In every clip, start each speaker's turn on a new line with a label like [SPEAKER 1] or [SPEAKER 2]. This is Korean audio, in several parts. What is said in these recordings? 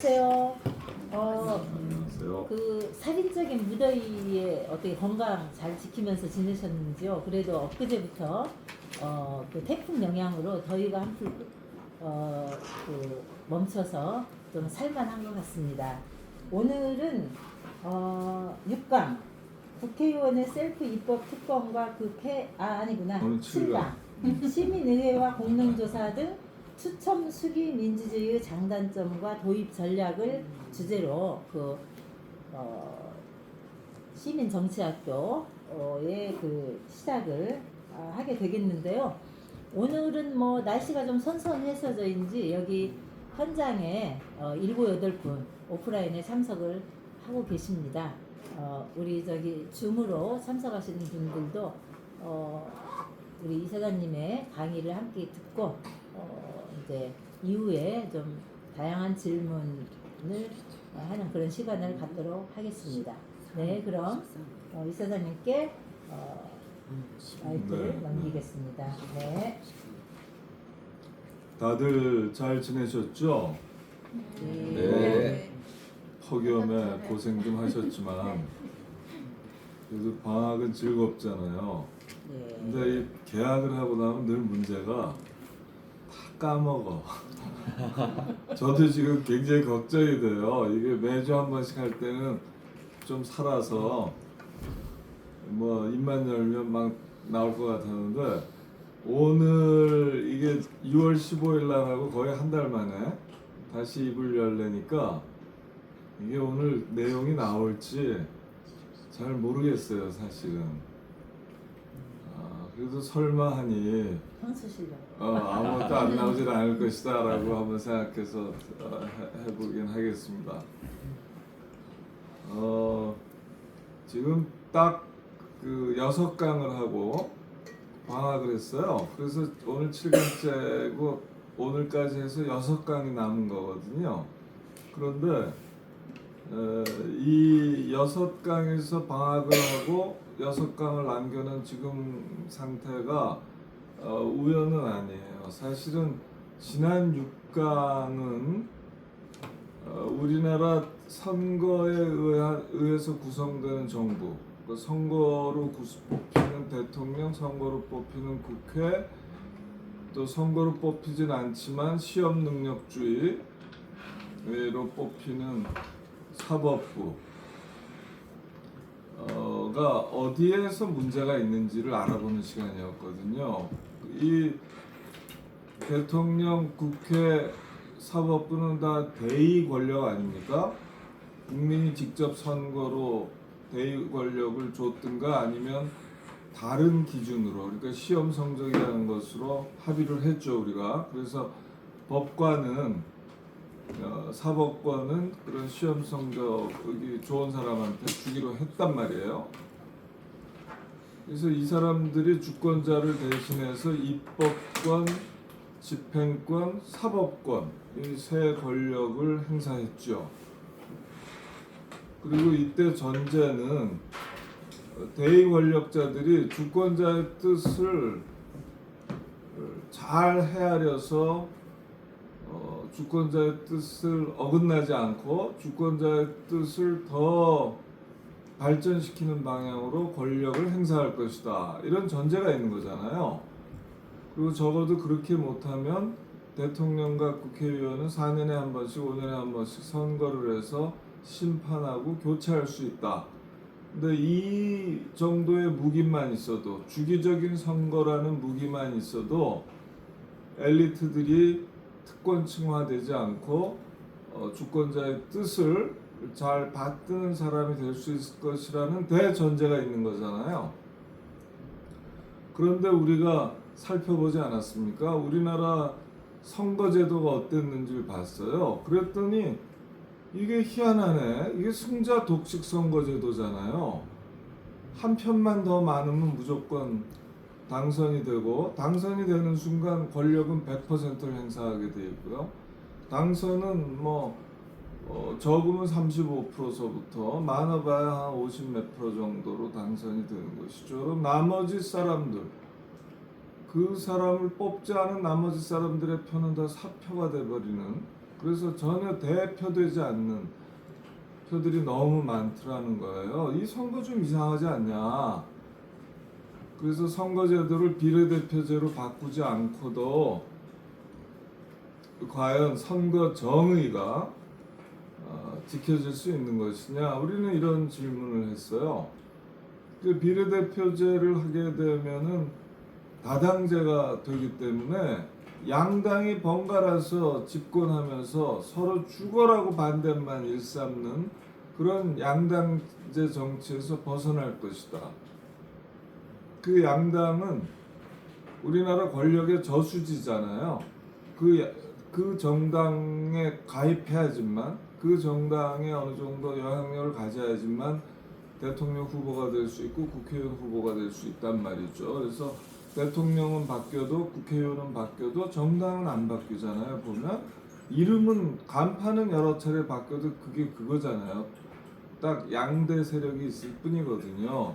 [SPEAKER 1] 안녕하세요.
[SPEAKER 2] 안녕하세요.
[SPEAKER 1] 그 살인적인 무더위에 어떻게 건강 잘 지키면서 지내셨는지요? 그래도 엊그제부터 그 태풍 영향으로 더위가 한풀 멈춰서 좀 살만한 것 같습니다. 오늘은 6강 국회의원의 셀프 입법 특권과 아니구나,
[SPEAKER 2] 오늘
[SPEAKER 1] 7강 시민의회와 공론조사 등 추첨 수기 민주주의의 장단점과 도입 전략을 주제로 시민정치학교의 그 시작을 하게 되겠는데요. 오늘은 뭐 날씨가 좀 선선해서인지 여기 현장에 7, 8분 오프라인에 참석을 하고 계십니다. 우리 줌으로 참석하시는 분들도 우리 이사장님의 강의를 함께 듣고 이제 이후에 좀 다양한 질문을 하는 그런 시간을 갖도록 하겠습니다. 네, 그럼 이사장님께 마이크를 넘기겠습니다. 네.
[SPEAKER 2] 다들 잘 지내셨죠?
[SPEAKER 1] 네.
[SPEAKER 2] 폭염에 고생 좀 하셨지만 그래도 방학은 즐겁잖아요. 근데 이 개학을 하고 나면 늘 문제가 다 까먹어. 저도 지금 굉장히 걱정이 돼요. 이게 매주 한 번씩 할 때는 좀 살아서 뭐 입만 열면 막 나올 것 같았는데 오늘 이게 6월 15일 날 하고 거의 한 달 만에 다시 입을 열려니까 이게 오늘 내용이 나올지 잘 모르겠어요, 사실은. 그래도 설마 하니 아무것도 안 나오질 않을 것이다 라고 한번 생각해서 해보긴 하겠습니다. 지금 딱 그 6강을 하고 방학을 했어요. 그래서 오늘 7강째고 오늘까지 해서 6강이 남은 거거든요. 그런데 이 6강에서 방학을 하고 6강을 남겨놓은 지금 상태가 우연은 아니에요. 사실은 지난 6강은 우리나라 선거에 의해서 구성되는 정부, 선거로 뽑히는 대통령, 선거로 뽑히는 국회, 또 선거로 뽑히진 않지만 시험 능력주의로 뽑히는 사법부가 어디에서 문제가 있는지를 알아보는 시간이었거든요. 이 대통령, 국회, 사법부는 다 대의 권력 아닙니까? 국민이 직접 선거로 대의 권력을 줬든가 아니면 다른 기준으로, 그러니까 시험 성적이라는 것으로 합의를 했죠, 우리가. 그래서 법관은 사법관은 그런 시험 성적이 좋은 사람한테 주기로 했단 말이에요. 그래서 이 사람들이 주권자를 대신해서 입법권, 집행권, 사법권 이 세 권력을 행사했죠. 그리고 이때 전제는 대의 권력자들이 주권자의 뜻을 잘 헤아려서 주권자의 뜻을 어긋나지 않고 주권자의 뜻을 더 발전시키는 방향으로 권력을 행사할 것이다. 이런 전제가 있는 거잖아요. 그리고 적어도 그렇게 못하면 대통령과 국회의원은 4년에 한 번씩, 5년에 한 번씩 선거를 해서 심판하고 교체할 수 있다. 근데 이 정도의 무기만 있어도, 주기적인 선거라는 무기만 있어도 엘리트들이 특권층화되지 않고 주권자의 뜻을 잘 받드는 사람이 될 수 있을 것이라는 대전제가 있는 거잖아요. 그런데 우리가 살펴보지 않았습니까? 우리나라 선거제도가 어땠는지를 봤어요. 그랬더니 이게 희한하네. 이게 승자 독식 선거제도잖아요. 한 편만 더 많으면 무조건 당선이 되고, 당선이 되는 순간 권력은 100%를 행사하게 돼 있고요. 당선은 적으면 35%서부터 많아봐야 한 50 몇 프로 정도로 당선이 되는 것이죠. 그럼 나머지 사람들, 그 사람을 뽑지 않은 나머지 사람들의 표는 다 사표가 돼버리는 그래서 전혀 대표되지 않는 표들이 너무 많더라는 거예요. 이 선거 좀 이상하지 않냐. 그래서 선거제도를 비례대표제로 바꾸지 않고도 과연 선거 정의가 지켜질 수 있는 것이냐. 우리는 이런 질문을 했어요. 그 비례대표제를 하게 되면은 다당제가 되기 때문에 양당이 번갈아서 집권하면서 서로 죽어라고 반대만 일삼는 그런 양당제 정치에서 벗어날 것이다. 그 양당은 우리나라 권력의 저수지잖아요. 그 정당에 가입해야지만, 그 정당에 어느 정도 영향력을 가져야지만 대통령 후보가 될 수 있고 국회의원 후보가 될 수 있단 말이죠. 그래서 대통령은 바뀌어도 국회의원은 바뀌어도 정당은 안 바뀌잖아요. 보면 이름은 간판은 여러 차례 바뀌어도 그게 그거잖아요. 딱 양대 세력이 있을 뿐이거든요.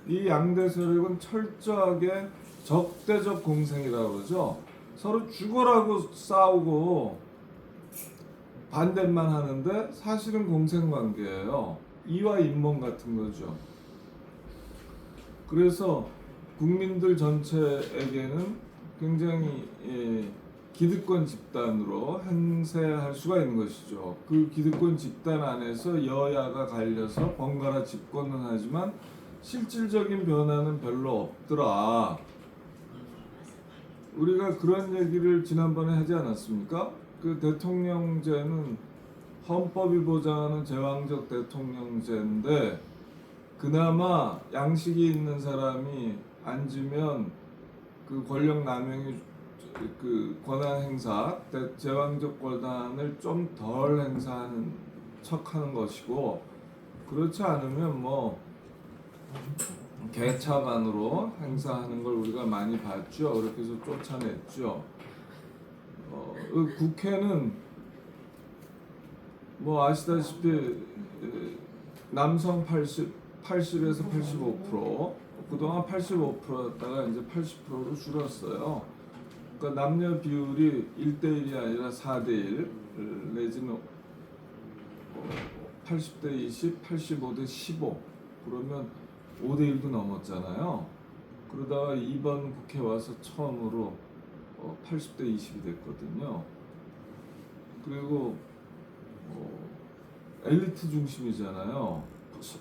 [SPEAKER 2] 이 양대 세력은 철저하게 적대적 공생이라고 그러죠. 서로 죽어라고 싸우고 반대만 하는데 사실은 공생관계예요. 이와 잇몸 같은 거죠. 그래서 국민들 전체에게는 굉장히 기득권 집단으로 행세할 수가 있는 것이죠. 그 기득권 집단 안에서 여야가 갈려서 번갈아 집권은 하지만 실질적인 변화는 별로 없더라. 우리가 그런 얘기를 지난번에 하지 않았습니까? 그 대통령제는 헌법이 보장하는 제왕적 대통령제인데 그나마 양식이 있는 사람이 앉으면 그 권력 남용이 그 권한 행사, 제왕적 권한을 좀 덜 행사하는 척하는 것이고, 그렇지 않으면 뭐 개차반으로 행사하는 걸 우리가 많이 봤죠. 그렇게 해서 쫓아냈죠. 국회는 뭐 아시다시피 남성 80에서 85%, 그동안 85%였다가 이제 80%로 줄었어요. 그러니까 남녀 비율이 1대1이 아니라 4대1 내지는 80대 20, 85대 15 그러면 5대1도 넘었잖아요. 그러다가 이번 국회 와서 처음으로 80대 20이 됐거든요. 그리고 엘리트 중심이잖아요.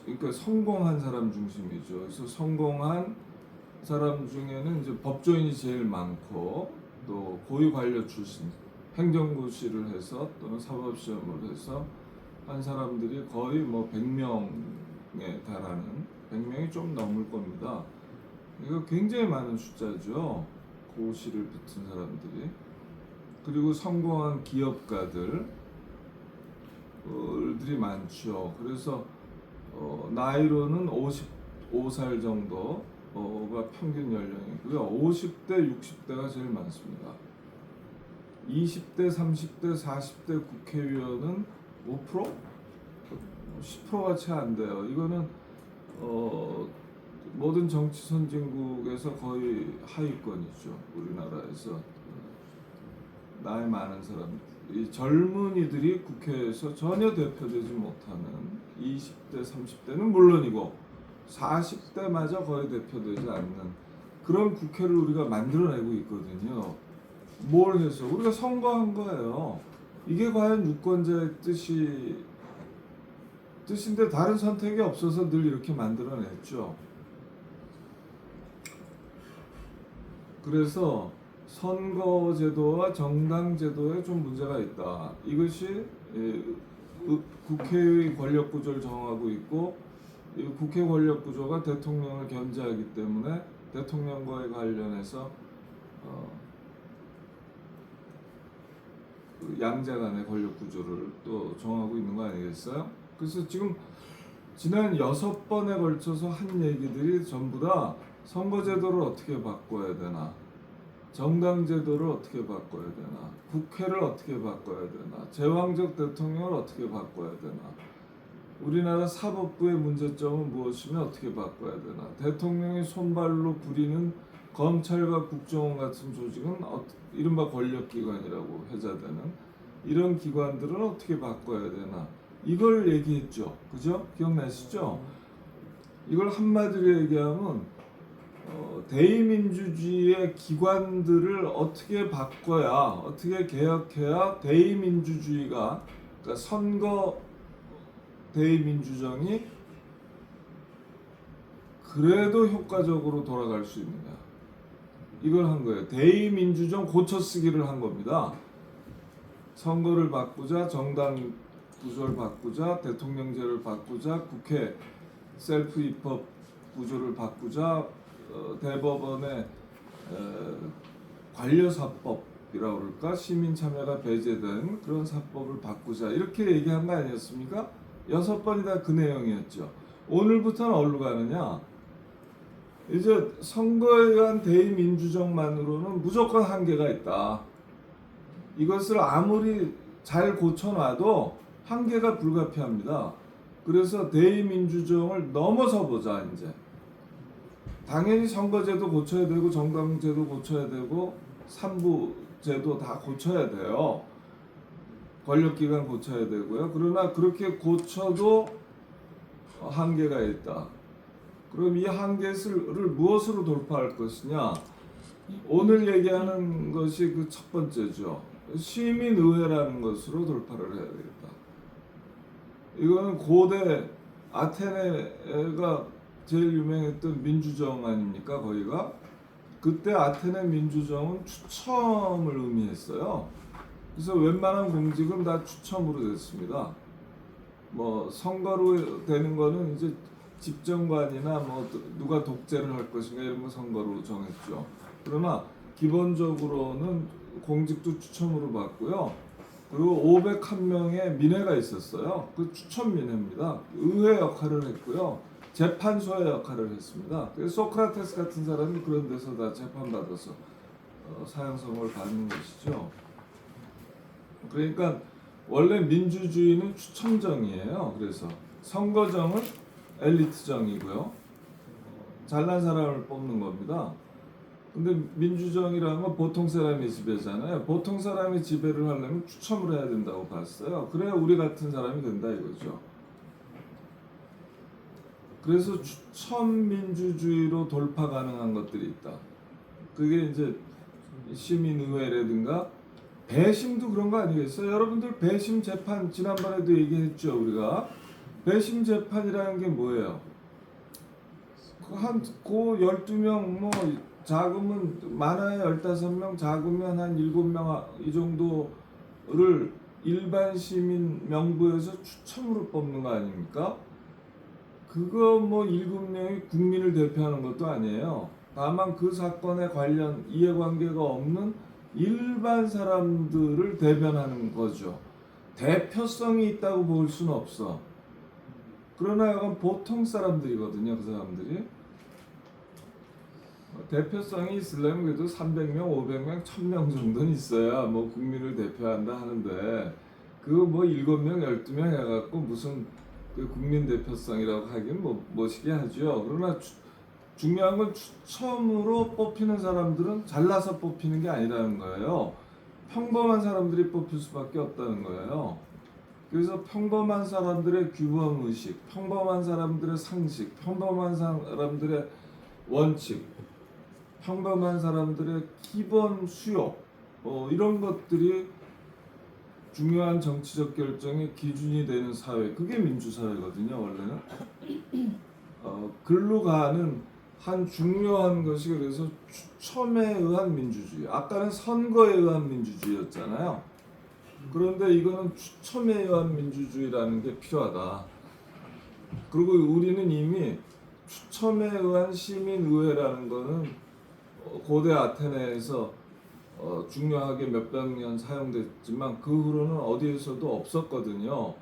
[SPEAKER 2] 그러니까 성공한 사람 중심이죠. 그래서 성공한 사람 중에는 이제 법조인이 제일 많고 또 고위 관료 출신 행정고시를 해서 또는 사법시험을 해서 한 사람들이 거의 뭐 100명에 달하는 100명이 좀 넘을 겁니다. 이거 굉장히 많은 숫자죠. 고시를 붙은 사람들이. 그리고 성공한 기업가들이 많죠. 그래서 나이로는 55살 정도가 평균 연령이고요. 50대, 60대가 제일 많습니다. 20대, 30대, 40대 국회의원은 5%? 10%가 채 안 돼요. 이거는 모든 정치 선진국에서 거의 하위권이죠. 우리나라에서 나이 많은 사람, 이 젊은이들이 국회에서 전혀 대표되지 못하는 20대, 30대는 물론이고 40대마저 거의 대표되지 않는 그런 국회를 우리가 만들어내고 있거든요. 뭘 해서? 우리가 선거한 거예요. 이게 과연 유권자의 뜻인데 다른 선택이 없어서 늘 이렇게 만들어냈죠. 그래서 선거제도와 정당제도에 좀 문제가 있다. 이것이 국회의 권력구조를 정하고 있고 이 국회 권력구조가 대통령을 견제하기 때문에 대통령과의 관련해서 양자 간의 권력구조를 또 정하고 있는 거 아니겠어요? 그래서 지금 지난 6번에 걸쳐서 한 얘기들이 전부 다 선거제도를 어떻게 바꿔야 되나, 정당제도를 어떻게 바꿔야 되나, 국회를 어떻게 바꿔야 되나, 제왕적 대통령을 어떻게 바꿔야 되나, 우리나라 사법부의 문제점은 무엇이며 어떻게 바꿔야 되나, 대통령이 손발로 부리는 검찰과 국정원 같은 조직은 이른바 권력기관이라고 회자되는 이런 기관들은 어떻게 바꿔야 되나 이걸 얘기했죠. 그죠? 기억나시죠? 이걸 한마디로 얘기하면 대의민주주의의 기관들을 어떻게 바꿔야 어떻게 개혁해야 대의민주주의가 그러니까 선거 대의민주정이 그래도 효과적으로 돌아갈 수 있느냐 이걸 한 거예요. 대의민주정 고쳐쓰기를 한 겁니다. 선거를 바꾸자, 정당 구조를 바꾸자, 대통령제를 바꾸자, 국회 셀프 입법 구조를 바꾸자, 대법원의 관료사법이라고 그럴까 시민 참여가 배제된 그런 사법을 바꾸자 이렇게 얘기한 거 아니었습니까? 6번이 다 그 내용이었죠. 오늘부터는 어디로 가느냐? 이제 선거에 의한 대의민주정만으로는 무조건 한계가 있다. 이것을 아무리 잘 고쳐놔도 한계가 불가피합니다. 그래서 대의민주정을 넘어서 보자 이제. 당연히 선거제도 고쳐야 되고 정당제도 고쳐야 되고 산부제도 다 고쳐야 돼요. 권력기관 고쳐야 되고요. 그러나 그렇게 고쳐도 한계가 있다. 그럼 이 한계를 무엇으로 돌파할 것이냐? 오늘 얘기하는 것이 그 첫 번째죠. 시민의회라는 것으로 돌파를 해야 되겠다. 이거는 고대 아테네가 제일 유명했던 민주정 아닙니까? 거기가 그때 아테네 민주정은 추첨을 의미했어요. 그래서 웬만한 공직은 다 추첨으로 됐습니다. 뭐 선거로 되는 거는 이제 집정관이나 뭐 누가 독재를 할 것인가 이런 거 선거로 정했죠. 그러나 기본적으로는 공직도 추첨으로 받고요. 그리고 501명의 민회가 있었어요. 그 추천 민회입니다. 의회 역할을 했고요. 재판소의 역할을 했습니다. 그래서 소크라테스 같은 사람이 그런 데서 다 재판받아서 사형선고를 받는 것이죠. 그러니까 원래 민주주의는 추첨정이에요. 그래서 선거정은 엘리트정이고요. 잘난 사람을 뽑는 겁니다. 근데 민주정이라는 건 보통 사람이 지배잖아요. 보통 사람이 지배를 하려면 추첨을 해야 된다고 봤어요. 그래야 우리 같은 사람이 된다 이거죠. 그래서 추첨 민주주의로 돌파 가능한 것들이 있다. 그게 이제 시민의회라든가 배심도 그런 거 아니겠어요? 여러분들 배심 재판 지난번에도 얘기했죠 우리가. 배심 재판이라는 게 뭐예요? 고 12명 뭐 작으면 많아야 15명 작으면 한 7명 이 정도를 일반 시민 명부에서 추첨으로 뽑는 거 아닙니까? 그거 뭐 7명이 국민을 대표하는 것도 아니에요. 다만 그 사건에 관련 이해관계가 없는 일반 사람들을 대변하는 거죠. 대표성이 있다고 볼 수는 없어. 그러나 이건 보통 사람들이거든요. 그 사람들이. 대표성이 있으려면 그래도 300명, 500명, 1000명 정도는 있어야 뭐 국민을 대표한다 하는데 그거 뭐 7명, 12명 해갖고 무슨 그 국민 대표성이라고 하긴 뭐 멋있게 하죠. 그러나 중요한 건 추첨으로 뽑히는 사람들은 잘나서 뽑히는 게 아니라는 거예요. 평범한 사람들이 뽑힐 수밖에 없다는 거예요. 그래서 평범한 사람들의 규범의식, 평범한 사람들의 상식, 평범한 사람들의 원칙, 평범한 사람들의 기본 수요 이런 것들이 중요한 정치적 결정의 기준이 되는 사회, 그게 민주사회거든요. 원래는 글로 가는 한 중요한 것이 그래서 추첨에 의한 민주주의. 아까는 선거에 의한 민주주의였잖아요. 그런데 이거는 추첨에 의한 민주주의라는 게 필요하다. 그리고 우리는 이미 추첨에 의한 시민의회라는 거는 고대 아테네에서 중요하게 몇백 년 사용됐지만 그 후로는 어디에서도 없었거든요.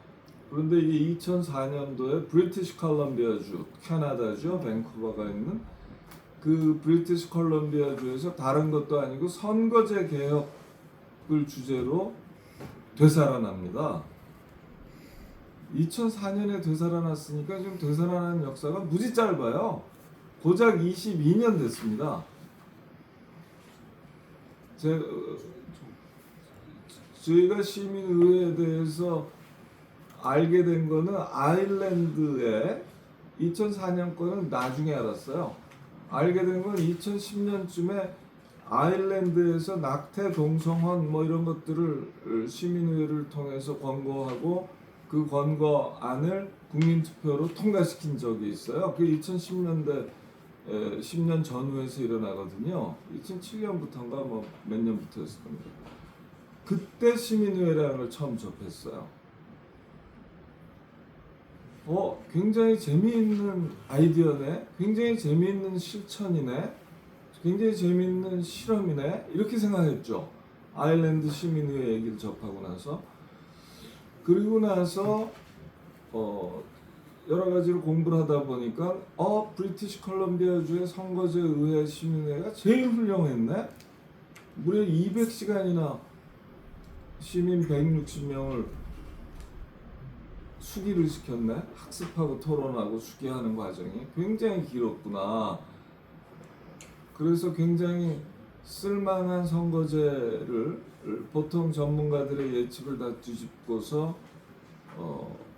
[SPEAKER 2] 그런데 이게 2004년도에 브리티시 컬럼비아주, 캐나다죠, 밴쿠버가 있는 그 브리티시 컬럼비아주에서 다른 것도 아니고 선거제 개혁을 주제로 되살아납니다. 2004년에 되살아났으니까 지금 되살아난 역사가 무지 짧아요. 고작 22년 됐습니다. 저희가 시민의회에 대해서 알게 된 거는 아일랜드에 2004년 거는 나중에 알았어요. 알게 된 건 2010년쯤에 아일랜드에서 낙태 동성혼 뭐 이런 것들을 시민의회를 통해서 권고하고 그 권고안을 국민투표로 통과시킨 적이 있어요. 그 2010년대 10년 전후에서 일어나거든요. 2007년부터인가 뭐 몇 년부터였을 겁니다. 그때 시민의회라는 걸 처음 접했어요. 굉장히 재미있는 아이디어네, 굉장히 재미있는 실천이네, 굉장히 재미있는 실험이네, 이렇게 생각했죠. 아일랜드 시민의회 얘기를 접하고 나서. 그리고 나서 여러 가지를 공부를 하다 보니까 브리티시 컬럼비아주의 선거제 의회 시민회가 제일 훌륭했네. 무려 200시간이나 시민 160명을 수기를 시켰네. 학습하고 토론하고 수기하는 과정이 굉장히 길었구나. 그래서 굉장히 쓸만한 선거제를 보통 전문가들의 예측을 다 뒤집고서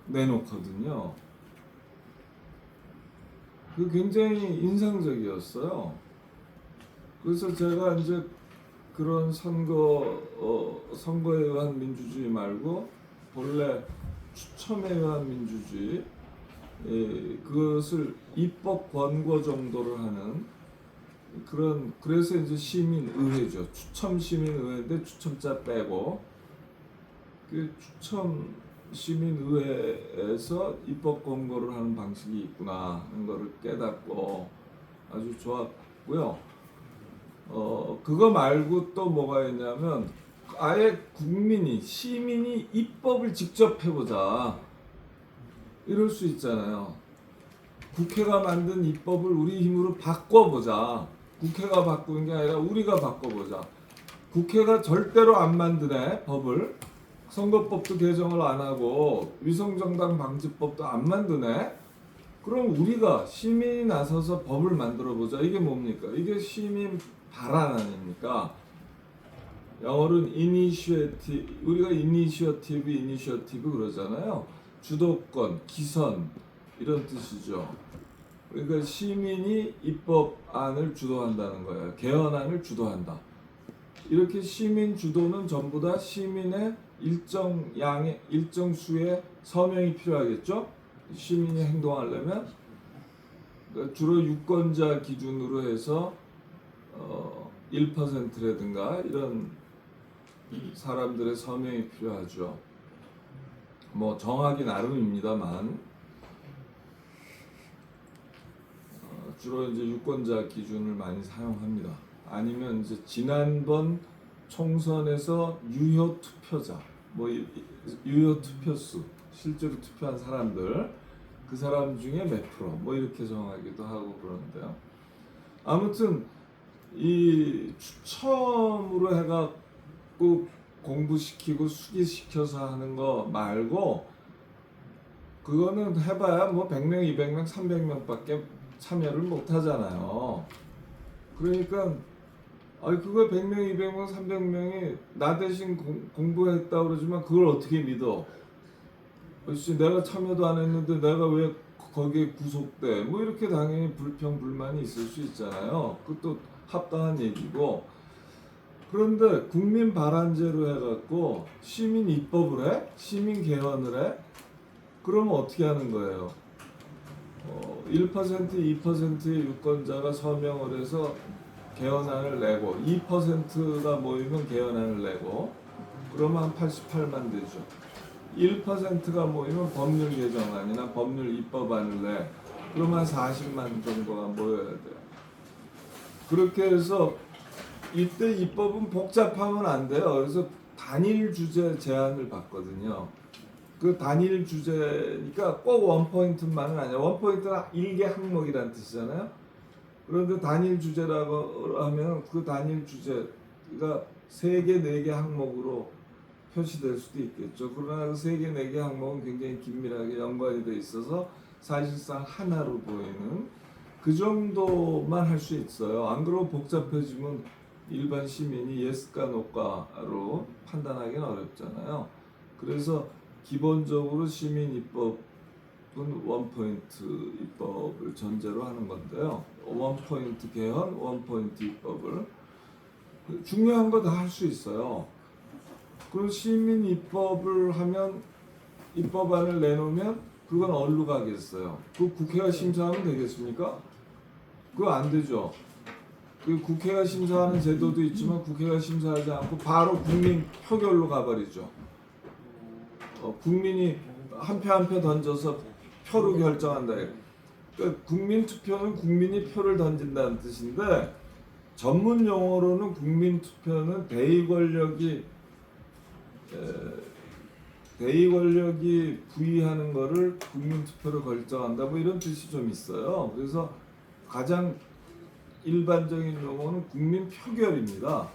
[SPEAKER 2] 내놓거든요. 그 굉장히 인상적이었어요. 그래서 제가 이제 그런 선거에 의한 민주주의 말고 본래 추첨에 의한 민주주의, 그것을 입법 권고 정도를 하는 그래서 이제 시민의회죠. 추첨 시민의회인데 추첨자 빼고 그 추첨 시민의회에서 입법 권고를 하는 방식이 있구나 하는 것을 깨닫고 아주 좋았고요. 그거 말고 또 뭐가 있냐면 아예 시민이 입법을 직접 해보자. 이럴 수 있잖아요. 국회가 만든 입법을 우리 힘으로 바꿔보자. 국회가 바꾸는 게 아니라 우리가 바꿔보자. 국회가 절대로 안 만드네, 법을. 선거법도 개정을 안 하고 위성정당 방지법도 안 만드네. 그럼 우리가 시민이 나서서 법을 만들어보자. 이게 뭡니까? 이게 시민 발안 아닙니까? 영어로는 이니시에티브, 우리가 이니셔티브 그러잖아요. 주도권, 기선 이런 뜻이죠. 그러니까 시민이 입법안을 주도한다는 거예요. 개헌안을 주도한다. 이렇게 시민 주도는 전부 다 시민의 일정 수의 서명이 필요하겠죠. 시민이 행동하려면 그러니까 주로 유권자 기준으로 해서 1%라든가 이런 사람들의 서명이 필요하죠. 뭐 정하기 나름입니다만 주로 이제 유권자 기준을 많이 사용합니다. 아니면 이제 지난번 총선에서 유효 투표자, 뭐 유효 투표수, 실제로 투표한 사람들, 그 사람 중에 몇 프로, 뭐 이렇게 정하기도 하고 그러는데요. 아무튼 이 추첨으로 해갖고 공부시키고 수기시켜서 하는 거 말고 그거는 해봐야 뭐 100명, 200명, 300명밖에 참여를 못 하잖아요. 그러니까 그거 100명, 200명, 300명이 나 대신 공부했다 그러지만 그걸 어떻게 믿어? 내가 참여도 안 했는데 내가 왜 거기에 구속돼? 뭐 이렇게 당연히 불평불만이 있을 수 있잖아요. 그것도 합당한 얘기고. 그런데 국민 발안제로 해갖고 시민 입법을 해? 시민 개헌을 해? 그러면 어떻게 하는 거예요? 1%, 2%의 유권자가 서명을 해서 개헌안을 내고 2%가 모이면 개헌안을 내고 그러면 한 88만 되죠. 1%가 모이면 법률 개정안이나 법률 입법안을 내 그러면 한 40만 정도가 모여야 돼요. 그렇게 해서 이때 입법은 복잡하면 안 돼요. 그래서 단일 주제 제한을 받거든요. 그 단일 주제니까 꼭 원포인트만은 아니야. 원포인트는 일개 항목이라는 뜻이잖아요. 그런데 단일 주제라고 하면 그 단일 주제가 3개, 4개 항목으로 표시될 수도 있겠죠. 그러나 그 3개, 4개 항목은 굉장히 긴밀하게 연관이 돼 있어서 사실상 하나로 보이는 그 정도만 할 수 있어요. 안 그러면 복잡해지면 일반 시민이 예스가 노가로 판단하기는 어렵잖아요. 그래서 기본적으로 시민 입법은 원포인트 입법을 전제로 하는 건데요. 원포인트 개헌, 원포인트 입법을 중요한 거 다 할 수 있어요. 그럼 시민 입법을 하면 입법안을 내놓으면 그건 어디로 가겠어요? 그 국회가 심사하면 되겠습니까? 그거 안 되죠. 그 국회가 심사하는 제도도 있지만 국회가 심사하지 않고 바로 국민 표결로 가버리죠. 국민이 한 표 한 표 던져서 표로 결정한다. 그러니까 국민 투표는 국민이 표를 던진다는 뜻인데 전문 용어로는 국민 투표는 대의 권력이 부의하는 거를 국민 투표로 결정한다. 뭐 이런 뜻이 좀 있어요. 그래서 가장 일반적인 용어는 국민 표결입니다.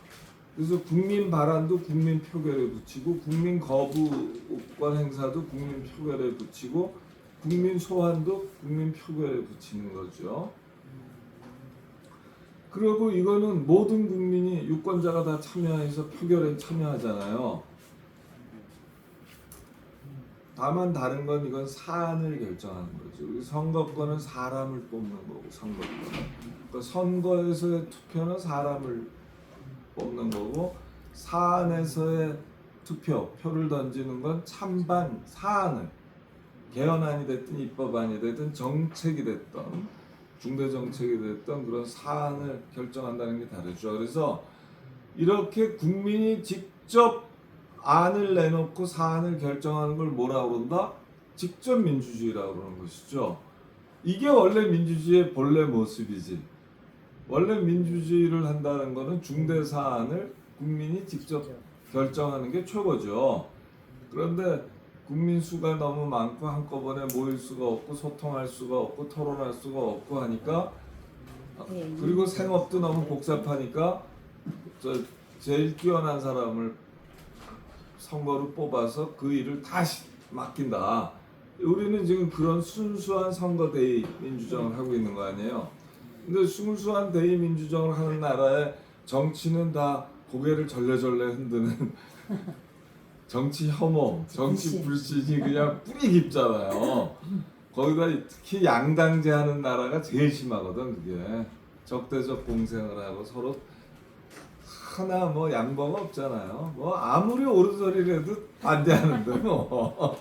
[SPEAKER 2] 그래서 국민 발안도 국민 표결에 붙이고 국민 거부권 행사도 국민 표결에 붙이고 국민 소환도 국민 표결에 붙이는 거죠. 그리고 이거는 모든 국민이 유권자가 다 참여해서 표결에 참여하잖아요. 다만 다른 건 이건 사안을 결정하는 거죠. 우리 선거권은 사람을 뽑는 거고 선거권은. 그러니까 선거에서의 투표는 사람을 뽑는 거고 사안에서의 표를 던지는 건 찬반 사안을 개헌안이 됐든 입법안이 됐든 정책이 됐든 중대정책이 됐든 그런 사안을 결정한다는 게 다르죠. 그래서 이렇게 국민이 직접 안을 내놓고 사안을 결정하는 걸 뭐라 그런다? 직접 민주주의라고 그러는 것이죠. 이게 원래 민주주의의 본래 모습이지. 원래 민주주의를 한다는 것은 중대 사안을 국민이 직접 결정하는 게 최고죠. 그런데 국민 수가 너무 많고 한꺼번에 모일 수가 없고 소통할 수가 없고 토론할 수가 없고 하니까 그리고 생업도 너무 복잡하니까 제일 뛰어난 사람을 선거로 뽑아서 그 일을 다시 맡긴다. 우리는 지금 그런 순수한 선거 대의 민주정을 하고 있는 거 아니에요. 근데 순수한 대의 민주정을 하는 나라에 정치는 다 고개를 절레절레 흔드는 정치 혐오, 정치 불신이 그냥 뿌리 깊잖아요. 거기다 특히 양당제 하는 나라가 제일 심하거든. 그게 적대적 공생을 하고 서로 하나 뭐 양보가 없잖아요. 뭐 아무리 옳은 소리를 해도 반대하는데 뭐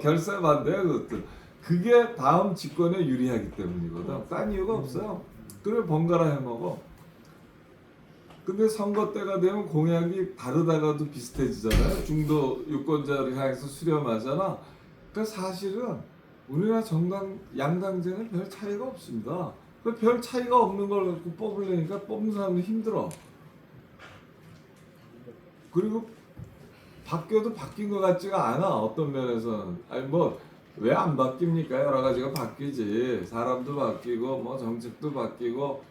[SPEAKER 2] 결사 반대야 그것도. 그게 다음 집권에 유리하기 때문이거든. 딴 이유가 없어요. 그래 번갈아 해먹어. 근데 선거 때가 되면 공약이 다르다가도 비슷해지잖아요. 중도 유권자를 향해서 수렴하잖아. 그러니까 사실은 우리나라 정당 양당제는 별 차이가 없습니다. 별 차이가 없는 걸 갖고 뽑으려니까 뽑는 사람이 힘들어. 그리고 바뀌어도 바뀐 것 같지가 않아. 어떤 면에서는. 아니 뭐 왜 안 바뀝니까? 여러 가지가 바뀌지. 사람도 바뀌고 뭐 정책도 바뀌고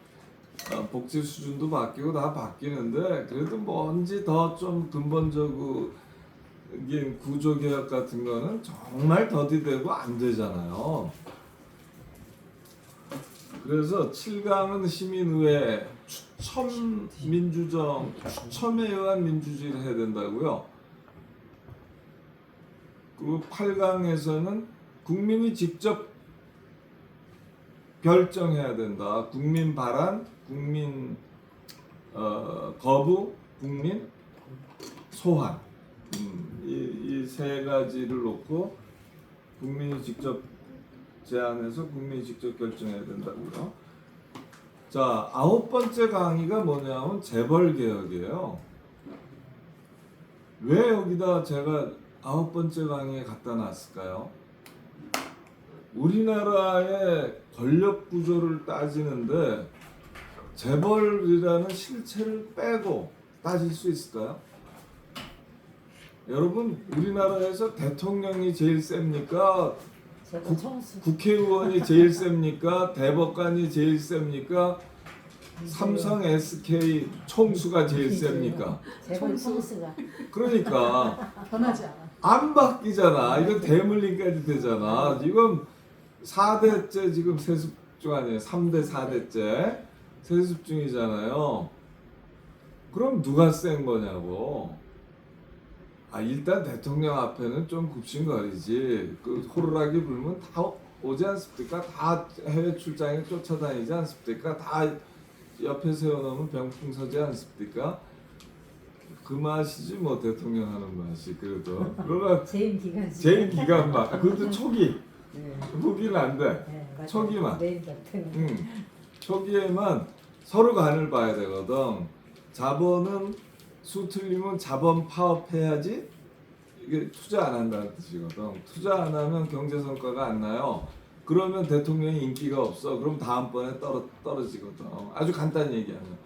[SPEAKER 2] 복지 수준도 바뀌고 다 바뀌는데 그래도 뭔지 더 좀 근본적인 구조개혁 같은 거는 정말 더디되고 안 되잖아요. 그래서 7강은 시민의회 추첨 민주정, 추첨에 의한 민주주의를 해야 된다고요. 그리고 8강에서는 국민이 직접 결정해야 된다. 국민 발안, 국민 거부, 국민 소환. 이 세 가지를 놓고 국민이 직접 제안해서 국민이 직접 결정해야 된다고요. 자, 9번째 강의가 뭐냐면 재벌개혁이에요. 왜 여기다 제가 9번째 강의에 갖다 놨을까요? 우리나라의 권력 구조를 따지는데 재벌이라는 실체를 빼고 따질 수 있을까요? 여러분, 우리나라에서 대통령이 제일 셉니까? 국회의원이 제일 셉니까? 대법관이 제일 셉니까? 삼성 SK 총수가 제일 셉니까?
[SPEAKER 1] 총수가
[SPEAKER 2] 그러니까
[SPEAKER 3] 변하지 않아.
[SPEAKER 2] 안 바뀌잖아. 이건 대물림까지 되잖아. 이건 4대째 지금 세습중 아니에요. 3대 4대째 세습중이잖아요. 그럼 누가 센 거냐고. 일단 대통령 앞에는 좀 굽신거리지. 그 호루라기 불면 다 오지 않습니까? 다 해외 출장에 쫓아다니지 않습니까? 다 옆에 세워놓으면 병풍 서지 않습니까? 그 맛이지 뭐 대통령 하는 맛이. 그래도 그러나
[SPEAKER 1] 재임 기간
[SPEAKER 2] 제일 기간만. 그것도 초기.
[SPEAKER 1] 네.
[SPEAKER 2] 후기는 안 돼.
[SPEAKER 1] 네, 맞아요.
[SPEAKER 2] 초기만.
[SPEAKER 1] 메인 같은.
[SPEAKER 2] 초기에만 서로 간을 봐야 되거든. 자본은 수 틀리면 자본 파업해야지. 이게 투자 안 한다는 뜻이거든. 투자 안 하면 경제 성과가 안 나요. 그러면 대통령이 인기가 없어. 그럼 다음번에 떨어지거든. 아주 간단히 얘기하면.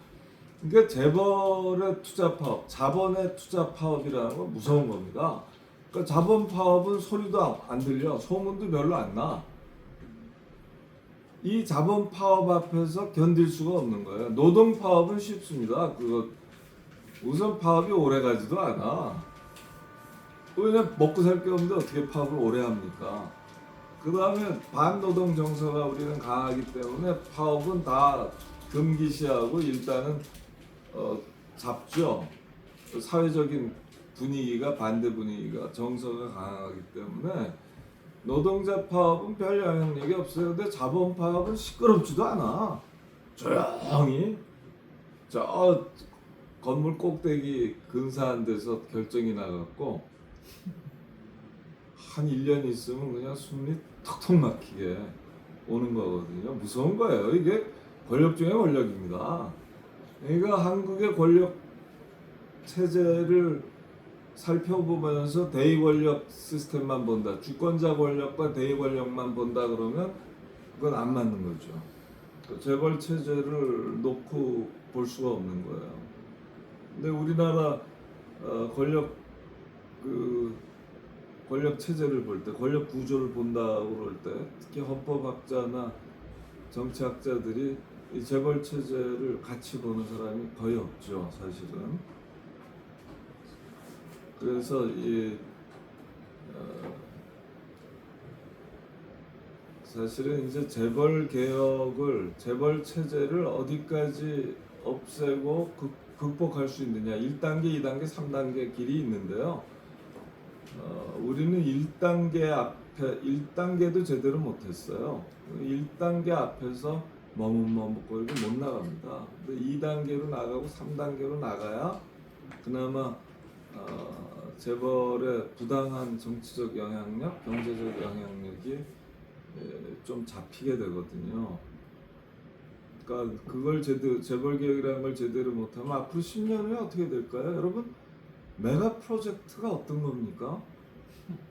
[SPEAKER 2] 그러니까 재벌의 투자 파업, 자본의 투자 파업이라는 건 무서운 겁니다. 그러니까 자본 파업은 소리도 안 들려. 소문도 별로 안 나. 이 자본 파업 앞에서 견딜 수가 없는 거예요. 노동 파업은 쉽습니다. 그거 우선 파업이 오래 가지도 않아. 왜냐면 먹고 살 게 없는데 어떻게 파업을 오래 합니까? 그 다음에 반노동 정서가 우리는 강하기 때문에 파업은 다 금기시하고 일단은 잡죠. 사회적인 분위기가 반대 분위기가 정서가 강하기 때문에 노동자 파업은 별 영향력이 없어요. 근데 자본 파업은 시끄럽지도 않아. 조용히 저 건물 꼭대기 근사한 데서 결정이 나갔고 한 1년 있으면 그냥 숨이 턱턱 막히게 오는 거거든요. 무서운 거예요. 이게 권력 중의 권력입니다. 그러니까 한국의 권력 체제를 살펴보면서 대의 권력 시스템만 본다. 주권자 권력과 대의 권력만 본다 그러면 그건 안 맞는 거죠. 재벌 체제를 놓고 볼 수가 없는 거예요. 근데 우리나라 권력 체제를 볼 때, 권력 구조를 본다고 그럴 때, 특히 헌법학자나 정치학자들이 이 재벌 체제를 같이 보는 사람이 거의 없죠, 사실은. 그래서 사실은 이제 재벌 개혁을, 재벌 체제를 어디까지 없애고 극복할 수 있느냐, 1단계, 2단계, 3단계 길이 있는데요. 우리는 1단계 앞에 1단계도 제대로 못했어요. 1단계 앞에서 머뭇머뭇거리고 못 나갑니다. 근데 2단계로 나가고 3단계로 나가야 그나마 재벌의 부당한 정치적 영향력, 경제적 영향력이 좀 잡히게 되거든요. 그러니까 그걸 재벌 개혁이라는 걸 제대로 못하면 앞으로 10년 후에 어떻게 될까요, 여러분? 메가 프로젝트가 어떤 겁니까?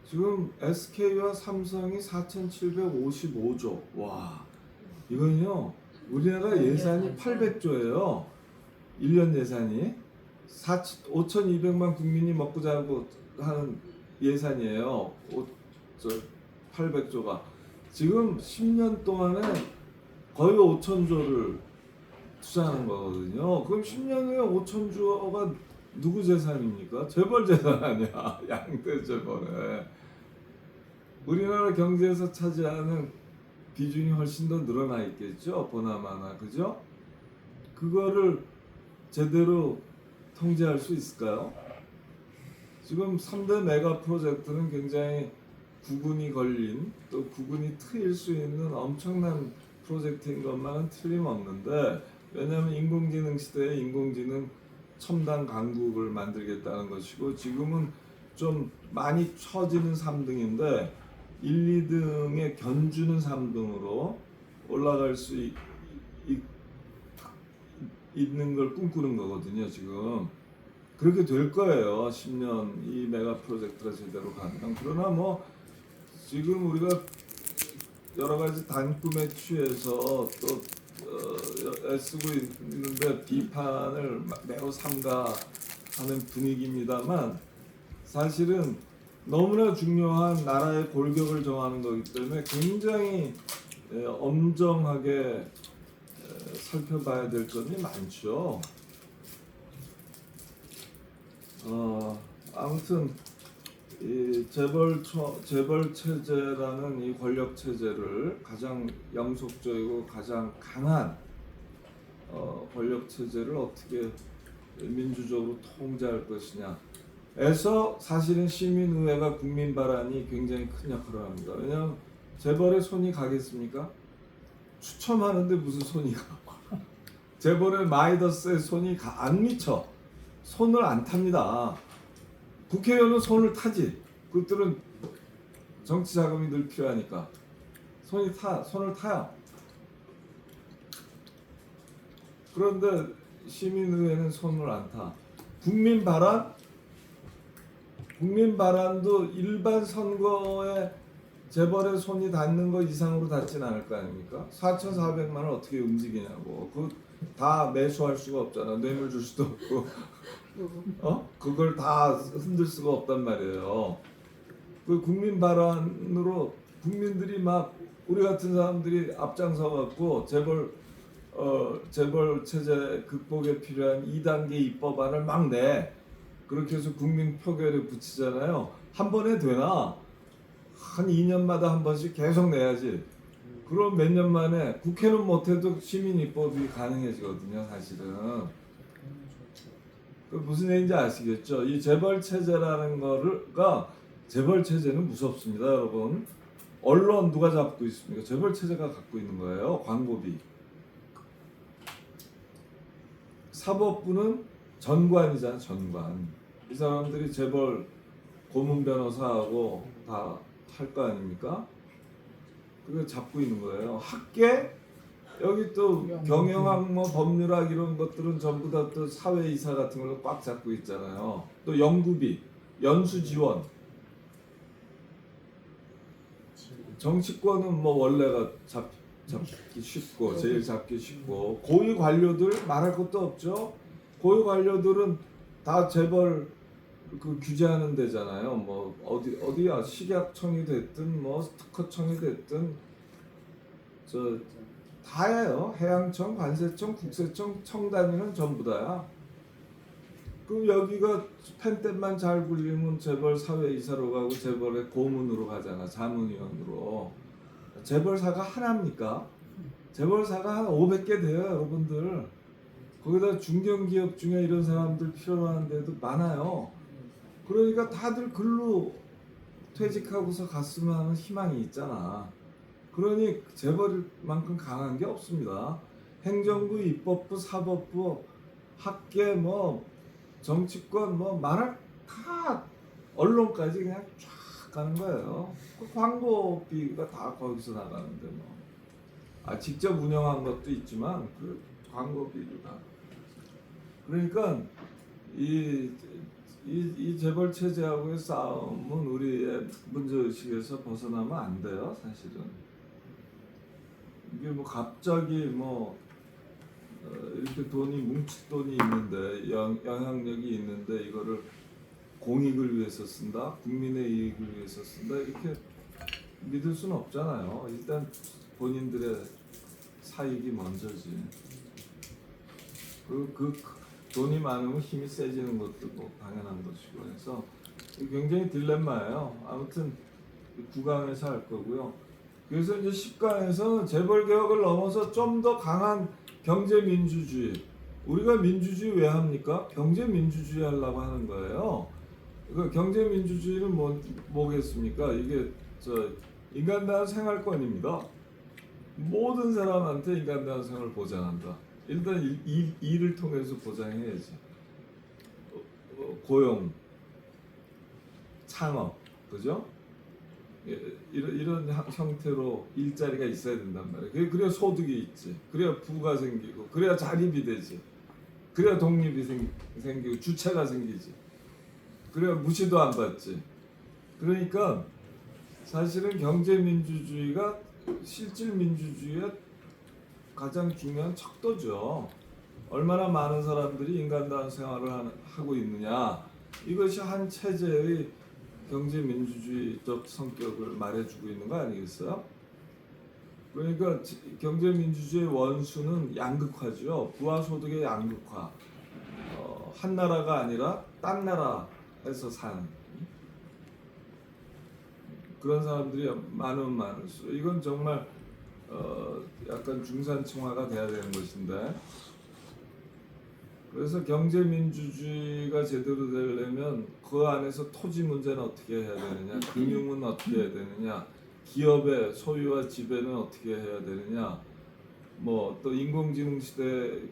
[SPEAKER 2] 지금 SK와 삼성이 4,755조. 와, 이건요, 우리나라 예산이 800조예요. 1년 예산이 5,200만 국민이 먹고 자고 하는 예산이에요. 800조가 지금 10년 동안에 거의 5,000조를 투자하는 거거든요. 그럼 10년 후에 5,000조가 누구 재산입니까? 재벌 재산 아니야. 양대 재벌에. 우리나라 경제에서 차지하는 비중이 훨씬 더 늘어나 있겠죠. 보나마나. 그죠? 그거를 제대로 통제할 수 있을까요? 지금 3대 메가 프로젝트는 굉장히 구분이 걸린, 또 구분이 트일 수 있는 엄청난 프로젝트인 것만은 틀림없는데, 왜냐하면 인공지능 시대에 인공지능 첨단 강국을 만들겠다는 것이고, 지금은 좀 많이 처지는 3등인데 1, 2등에 견주는 3등으로 올라갈 수 있는 걸 꿈꾸는 거거든요. 지금 그렇게 될 거예요. 10년 이 메가 프로젝트가 제대로 가면. 그러나 뭐 지금 우리가 여러 가지 단꿈에 취해서 또 애쓰고 있는데 비판을 매우 삼가하는 분위기입니다만, 사실은 너무나 중요한 나라의 골격을 정하는 거기 때문에 굉장히 엄정하게 살펴봐야 될 점이 많죠. 아무튼 이 재벌 체제라는 이 권력 체제를 가장 영속적이고 가장 강한 권력 체제를 어떻게 민주적으로 통제할 것이냐 에서 사실은 시민의회가 국민 발언이 굉장히 큰 역할을 합니다. 왜냐하면 재벌의 손이 가겠습니까? 추첨하는데 무슨 손이 가? 재벌의 마이더스의 손이 안 미쳐. 손을 안 탑니다. 국회의원은 손을 타지. 그것들은 정치 자금이 늘 필요하니까 손을 타요. 그런데 시민의회는 손을 안 타. 국민 발언도 일반 선거에 재벌의 손이 닿는 거 이상으로 닿진 않을 거 아닙니까? 4,400만 원 어떻게 움직이냐고. 그 다 매수할 수가 없잖아. 뇌물 줄 수도 없고. 그걸 다 흔들 수가 없단 말이에요. 그 국민 발언으로 국민들이 막 우리 같은 사람들이 앞장서 갖고 재벌 체제 극복에 필요한 2단계 입법안을 막 내. 그렇게 해서 국민 표결에 붙이잖아요. 한 번에 되나? 한 2년마다 한 번씩 계속 내야지. 그럼 몇 년 만에 국회는 못해도 시민 입법이 가능해지거든요, 사실은. 그 무슨 얘기인지 아시겠죠? 이 재벌 체제라는 거가 재벌 체제는 무섭습니다, 여러분. 언론 누가 잡고 있습니까? 재벌 체제가 갖고 있는 거예요. 광고비. 사법부는 전관이잖아, 전관. 이 사람들이 재벌 고문 변호사하고 다 할 거 아닙니까? 그거 잡고 있는 거예요. 학계 여기 또 경영학, 뭐 법률학 이런 것들은 전부 다 또 사회이사 같은 걸로 꽉 잡고 있잖아요. 또 연구비, 연수 지원. 정치권은 뭐 원래가 잡기 쉽고 제일 잡기 쉽고 고위 관료들 말할 것도 없죠. 고위 관료들은 다 재벌 그 규제하는 데잖아요. 뭐 어디야 식약청이 됐든 뭐 특허청이 됐든 저 다예요. 해양청, 관세청, 국세청, 청단위는 전부 다야. 그럼 여기가 펜대만 잘 굴리면 재벌 사회이사로 가고 재벌의 고문으로 가잖아. 자문위원으로. 재벌사가 하나입니까? 재벌사가 한 500개 돼요, 여러분들. 거기다 중견기업 중에 이런 사람들 필요한 데도 많아요. 그러니까 다들 글로 퇴직하고서 갔으면 하는 희망이 있잖아. 그러니 재벌만큼 강한 게 없습니다. 행정부, 입법부, 사법부, 학계, 뭐 정치권, 뭐 말할 다 언론까지 그냥 쫙 가는 거예요. 그 광고비가 다 거기서 나가는데 뭐. 직접 운영한 것도 있지만 그 광고비도 다. 그러니까 이 재벌 체제하고의 싸움은 우리의 문제의식에서 벗어나면 안 돼요, 사실은. 이게 뭐 갑자기 뭐 이렇게 뭉칠 돈이 있는데 영향력이 있는데 이거를 공익을 위해서 쓴다, 국민의 이익을 위해서 쓴다 이렇게 믿을 수는 없잖아요. 일단 본인들의 사익이 먼저지. 그 돈이 많으면 힘이 세지는 것도 뭐 당연한 것이고 해서 굉장히 딜레마예요. 아무튼 9강에서 할 거고요. 그래서 이제 10강에서 재벌 개혁을 넘어서 좀 더 강한 경제 민주주의. 우리가 민주주의 왜 합니까? 경제 민주주의 하려고 하는 거예요. 그 경제 민주주의는 뭐겠습니까? 이게 인간다운 생활권입니다. 모든 사람한테 인간다운 생활을 보장한다. 일단 일을 통해서 보장해야지. 고용, 창업, 그죠? 이런 형태로 일자리가 있어야 된단 말이에요. 그래야 소득이 있지. 그래야 부가 생기고, 그래야 자립이 되지. 그래야 독립이 생기고, 주체가 생기지. 그래야 무시도 안 받지. 그러니까 사실은 경제 민주주의가 실질 민주주의의 가장 중요한 척도죠. 얼마나 많은 사람들이 인간다운 생활을 하고 있느냐. 이것이 한 체제의 경제 민주주의적 성격을 말해주고 있는 거 아니겠어요? 그러니까 경제 민주주의의 원수는 양극화죠. 부와 소득의 양극화. 한 나라가 아니라 딴 나라에서 사는 그런 사람들이 많을수록 이건 정말 약간 중산층화가 돼야 되는 것인데 그래서 경제민주주의가 제대로 되려면 그 안에서 토지 문제는 어떻게 해야 되느냐, 금융은 어떻게 해야 되느냐, 기업의 소유와 지배는 어떻게 해야 되느냐, 뭐 또 인공지능 시대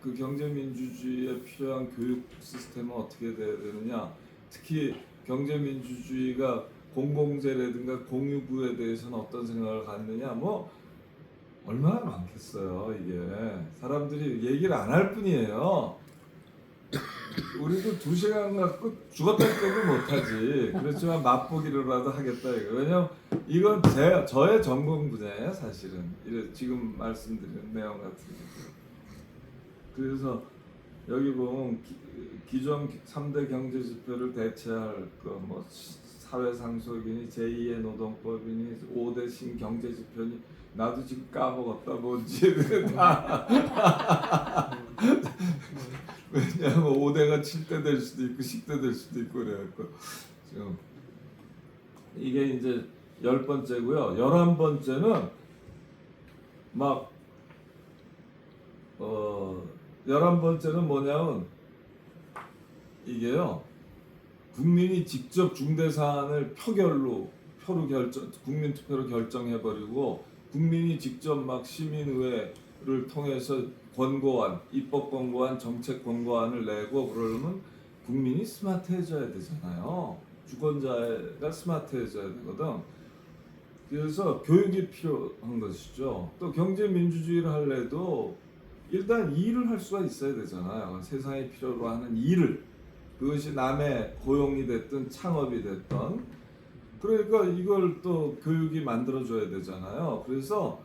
[SPEAKER 2] 그 경제민주주의에 필요한 교육 시스템은 어떻게 돼야 되느냐, 특히 경제민주주의가 공공재라든가 공유부에 대해서는 어떤 생각을 갖느냐, 뭐 얼마나 많겠어요. 이게 사람들이 얘기를 안 할 뿐이에요. 우리도 2시간 갖고 죽었다 깨도 못하지. 그렇지만 맛보기로라도 하겠다 이거. 왜냐면 이건 저의 전공 분야예요, 사실은. 지금 말씀드린 내용 같은 거. 그래서 여기 보면 기존 3대 경제 지표를 대체할 뭐 사회상속이니 제2의 노동법이니 5대 신경제 지표니 나도 지금 까먹었다 뭔지 다. 왜냐하면 5대가 7대 될 수도 있고 10대 될 수도 있고 그래갖고 지금 이게 이제 10번째고요. 11번째는 막 11번째는 뭐냐면 이게요. 국민이 직접 중대사안을 표로 국민투표로 결정해버리고 국민이 직접 막 시민의회를 통해서 권고안, 입법 권고안, 정책 권고안을 내고 그러면 국민이 스마트해져야 되잖아요. 주권자가 스마트해져야 되거든. 그래서 교육이 필요한 것이죠. 또 경제민주주의를 하려도 일단 일을 할 수가 있어야 되잖아요. 세상에 필요로 하는 일을. 그것이 남의 고용이 됐든 창업이 됐든. 그러니까 이걸 또 교육이 만들어줘야 되잖아요. 그래서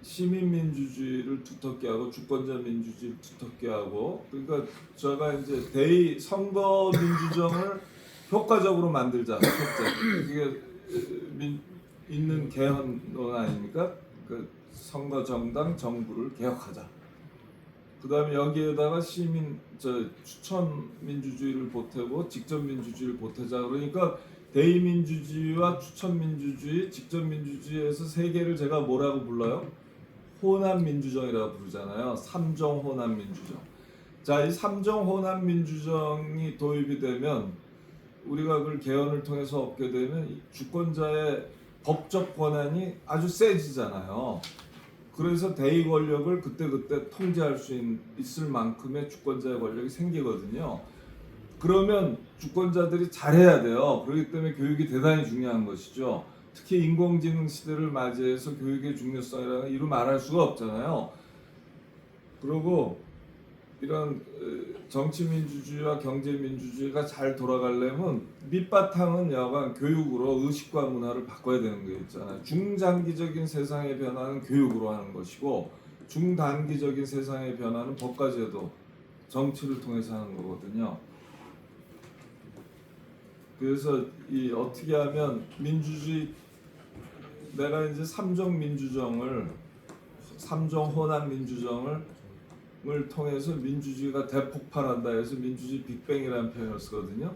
[SPEAKER 2] 시민민주주의를 두텁게 하고 주권자 민주주의를 두텁게 하고, 그러니까 제가 이제 선거민주정을 효과적으로 만들자. 첫째, 이게 있는 개헌론 아닙니까? 그 선거정당 정부를 개혁하자. 그 다음에 여기에다가 추천 민주주의를 보태고 직접 민주주의를 보태자. 그러니까 대의민주주의와 추천 민주주의, 직접 민주주의에서 세 개를 제가 뭐라고 불러요? 호남 민주정이라고 부르잖아요. 3종 호남 민주정. 자, 이 3종 호남 민주정이 도입이 되면 우리가 그걸 개헌을 통해서 얻게 되면 주권자의 법적 권한이 아주 세지잖아요. 그래서 대의 권력을 그때그때 통제할 수 있을 만큼의 주권자의 권력이 생기거든요. 그러면 주권자들이 잘해야 돼요. 그렇기 때문에 교육이 대단히 중요한 것이죠. 특히 인공지능 시대를 맞이해서 교육의 중요성이라는 이루 말할 수가 없잖아요. 그리고 이런 정치민주주의와 경제민주주의가 잘 돌아가려면 밑바탕은 여간 교육으로 의식과 문화를 바꿔야 되는 게 있잖아요. 중장기적인 세상의 변화는 교육으로 하는 것이고 중단기적인 세상의 변화는 법과 제도, 정치를 통해서 하는 거거든요. 그래서 이 어떻게 하면 민주주의, 내가 이제 3종 호남 민주정을 통해서 민주주의가 대폭발한다 해서 민주주의 빅뱅이라는 표현을 쓰거든요.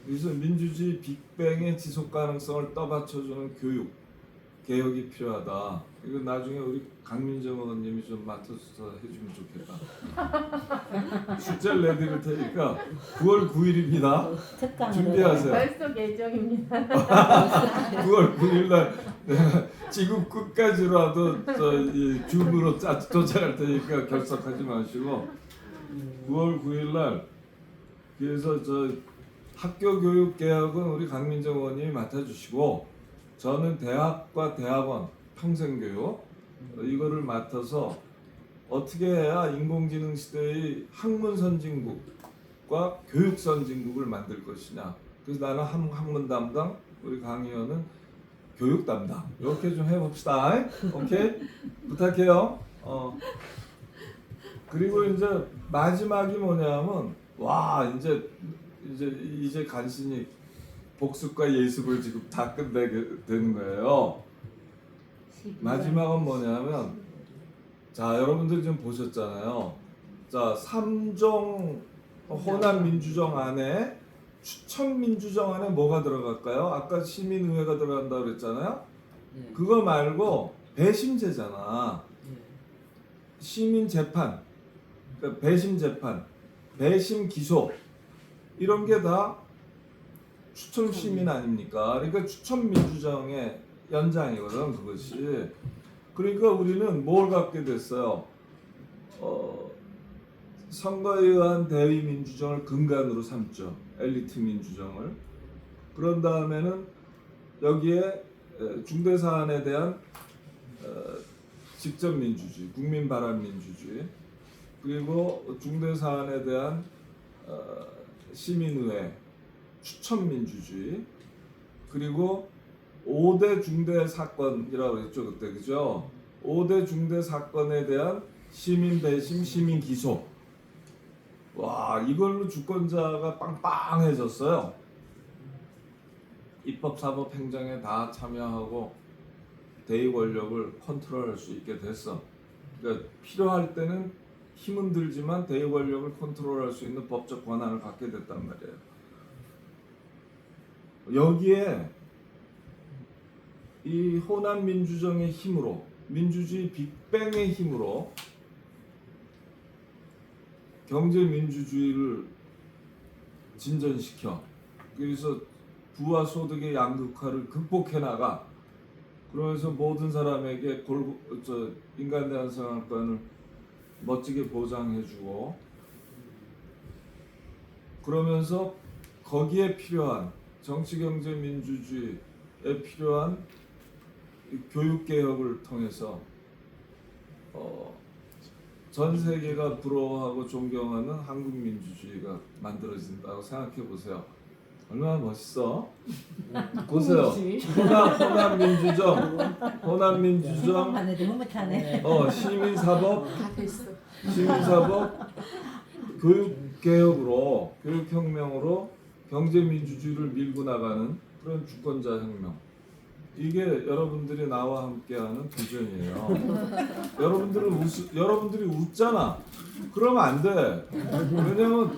[SPEAKER 2] 그래서 민주주의 빅뱅의 지속 가능성을 떠받쳐주는 교육, 개혁이 필요하다. 이거 나중에 우리 강민정 의원님이 좀 맡아서 해주면 좋겠다. 숙제를 내드릴 테니까 9월 9일입니다. 준비하세요.
[SPEAKER 3] 벌써 예정입니다.
[SPEAKER 2] 9월 9일날 내가 지구 끝까지라도 이 줌으로 도착할 테니까 결석하지 마시고 9월 9일날 그래서 학교 교육 개혁은 우리 강민정 의원님이 맡아주시고 저는 대학과 대학원 평생교육 이거를 맡아서 어떻게 해야 인공지능 시대의 학문 선진국과 교육 선진국을 만들 것이냐. 그래서 나는 학문 담당, 우리 강 의원은 교육 담당. 이렇게 좀 해봅시다. 오케이? 부탁해요. 그리고 이제 마지막이 뭐냐면 이제 간신히 복습과 예습을 지금 다 끝내게 되는 거예요. 마지막은 뭐냐면 자, 여러분들 지금 보셨잖아요. 자, 3종 호남 민주정 안에 추천 민주정 안에 뭐가 들어갈까요? 아까 시민의회가 들어간다고 그랬잖아요. 그거 말고 배심제잖아. 시민 재판, 그러니까 배심 재판, 배심 기소 이런 게 다 추천 시민 아닙니까? 그러니까 추천 민주정의 연장이거든 그것이. 그러니까 우리는 뭘 갖게 됐어요? 선거에 의한 대의 민주정을 근간으로 삼죠. 엘리트 민주정을. 그런 다음에는 여기에 중대 사안에 대한 직접 민주주의, 국민 발언 민주주의, 그리고 중대 사안에 대한 시민의회, 추천 민주주의, 그리고 5대 중대 사건이라고 했죠 그때 그죠? 5대 중대 사건에 대한 시민 배심, 시민 기소. 와 이걸로 주권자가 빵빵해졌어요. 입법, 사법, 행정에 다 참여하고 대의 권력을 컨트롤할 수 있게 됐어. 그러니까 필요할 때는 힘은 들지만 대의 권력을 컨트롤할 수 있는 법적 권한을 갖게 됐단 말이에요. 여기에 이 호남 민주정의 힘으로, 민주주의 빅뱅의 힘으로 경제 민주주의를 진전시켜. 그래서 부와 소득의 양극화를 극복해 나가. 그러면서 모든 사람에게 인간 대한 생활권을 멋지게 보장해주고, 그러면서 거기에 필요한 정치, 경제, 민주주의에 필요한 교육 개혁을 통해서 전 세계가 부러워하고 존경하는 한국 민주주의가 만들어진다고 생각해 보세요. 얼마나 멋있어? 보세요. 호남 민주정, 호남 민주정,
[SPEAKER 1] 생각만 해도 흐뭇하네.
[SPEAKER 2] 시민사법, 교육 개혁으로, 교육 혁명으로 경제 민주주의를 밀고 나가는 그런 주권자 혁명. 이게 여러분들이 나와 함께하는 비전이에요. 여러분들이 웃잖아. 그러면 안 돼. 왜냐면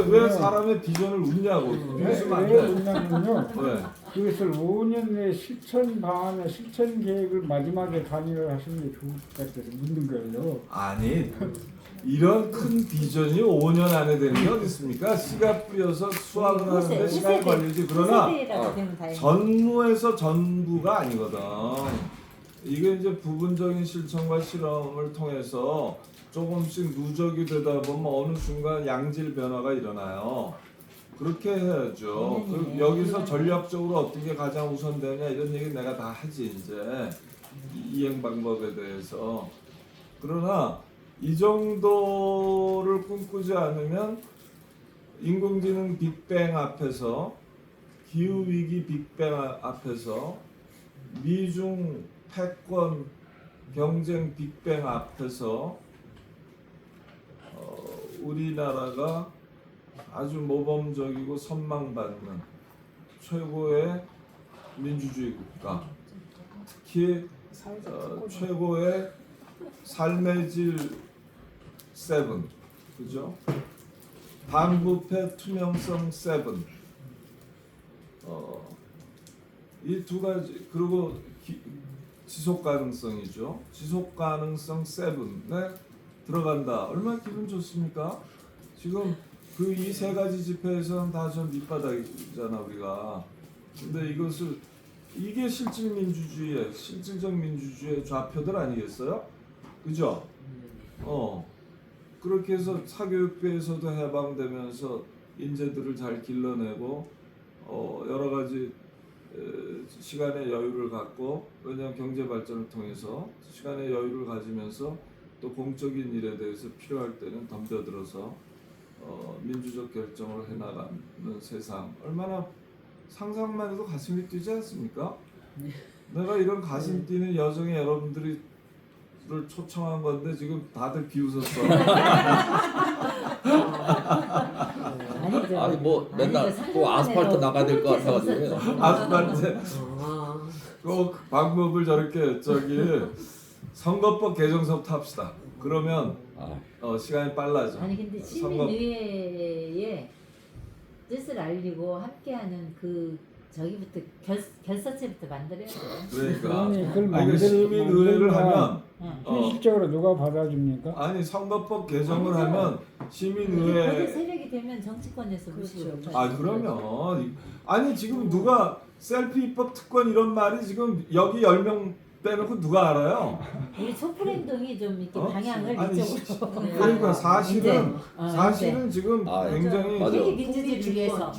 [SPEAKER 2] 왜 사람의 비전을 웃냐고. 웃으면 안
[SPEAKER 3] 왜
[SPEAKER 2] 돼.
[SPEAKER 3] 웃냐면요.
[SPEAKER 2] 왜?
[SPEAKER 3] 그것을 5년 내 실천 방안에 실천 계획을 마지막에 단위를 하시는 게 좋을 것 같아서 묻는 거예요.
[SPEAKER 2] 아니 이런 큰 비전이 5년 안에 되는 게 어디 있습니까? 씨가 뿌려서 수확을 하는데 시간이 걸리지. 그러나 전무에서 전부가 아니거든. 이게 이제 부분적인 실천과 실험을 통해서 조금씩 누적이 되다 보면 어느 순간 양질 변화가 일어나요. 그렇게 해야죠. 여기서 전략적으로 어떻게 가장 우선되냐 이런 얘기 내가 다 하지 이제 이행 방법에 대해서. 그러나 이 정도를 꿈꾸지 않으면 인공지능 빅뱅 앞에서, 기후위기 빅뱅 앞에서, 미중 패권 경쟁 빅뱅 앞에서 우리나라가 아주 모범적이고 선망받는 최고의 민주주의 국가, 특히 최고의 삶의 질 7, 그죠? 반부패 투명성 7, 이 두 가지. 그리고 지속 가능성이죠. 지속 가능성 7에 들어간다. 얼마나 기분 좋습니까? 지금 그 이 세 가지 집회에서는 다 전 밑바닥이잖아 우리가. 근데 이게 실질적 민주주의의 좌표들 아니겠어요? 그죠? 그렇게 해서 사교육비에서도 해방되면서 인재들을 잘 길러내고 여러 가지 시간의 여유를 갖고, 왜냐하면 경제 발전을 통해서 시간의 여유를 가지면서 또 공적인 일에 대해서 필요할 때는 덤벼들어서 민주적 결정을 해나가는 세상, 얼마나 상상만 해도 가슴이 뛰지 않습니까? 내가 이런 가슴 뛰는 여정에 여러분들을 초청한 건데 지금 다들 비웃었어.
[SPEAKER 4] 아니 뭐 맨날 꼭 아스팔트 나가야 될 것 같아가지고.
[SPEAKER 2] 아스팔트 꼭 방법을 저렇게 선거법 개정서부터 합시다. 그러면 시간이 빨라져.
[SPEAKER 1] 아니 근데 시민의회의 뜻을 알리고 함께하는 그 저기부터 결사체부터 만들어야 돼요.
[SPEAKER 2] 그러니까
[SPEAKER 3] 아니 그걸
[SPEAKER 2] 아니, 그 시민의회를 하면
[SPEAKER 1] 응.
[SPEAKER 3] 현실적으로 누가 받아줍니까?
[SPEAKER 2] 아니 선거법 개정을
[SPEAKER 1] 아니죠.
[SPEAKER 2] 하면
[SPEAKER 1] 거대
[SPEAKER 2] 시민의회
[SPEAKER 1] 세력이 되면 정치권에서 무시를
[SPEAKER 5] 그렇죠.
[SPEAKER 1] 못하죠.
[SPEAKER 2] 아 그러면 아니 지금 누가 셀피 입법 특권 이런 말이 지금 여기 10명 빼놓고 누가 알아요?
[SPEAKER 1] 우리 촛불행동이 좀 이렇게
[SPEAKER 2] 어?
[SPEAKER 1] 방향을
[SPEAKER 2] 아니,
[SPEAKER 1] 이쪽으로.
[SPEAKER 2] 그러니까 사실은
[SPEAKER 1] 이제,
[SPEAKER 2] 사실은 지금
[SPEAKER 5] 아,
[SPEAKER 2] 굉장히
[SPEAKER 4] 맞아.
[SPEAKER 1] 세계 민주주의를 위해서.
[SPEAKER 2] 아니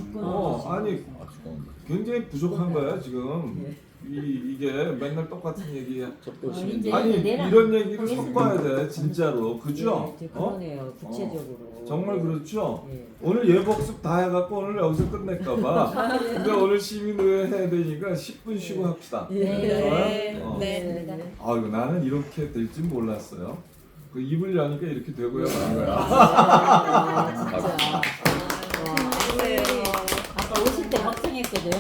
[SPEAKER 4] 아, 죽었네.
[SPEAKER 2] 굉장히 부족한 거야 지금 이게 맨날 똑같은 얘기야.
[SPEAKER 4] 촛불
[SPEAKER 1] 어,
[SPEAKER 4] 시민들.
[SPEAKER 1] 이제
[SPEAKER 2] 아니
[SPEAKER 1] 내랑
[SPEAKER 2] 이런 얘기를
[SPEAKER 1] 거기서
[SPEAKER 2] 섞어야 돼 진짜로 그죠?
[SPEAKER 5] 네,
[SPEAKER 2] 어?
[SPEAKER 5] 그러네요. 구체적으로.
[SPEAKER 2] 정말 그렇죠.
[SPEAKER 5] 예.
[SPEAKER 2] 오늘 예복습 다 해갖고 오늘 여기서 끝낼까봐. 근데 오늘 시민의회 해야 되니까 10분 쉬고 합시다.
[SPEAKER 5] 네.
[SPEAKER 2] 좋아요? 어.
[SPEAKER 5] 네.
[SPEAKER 2] 아유 나는 이렇게 될 줄 몰랐어요. 그 입을 여니까 이렇게 되고야 마는 거야.
[SPEAKER 5] 아, 진짜.
[SPEAKER 1] 아까 오실 때 걱정했거든.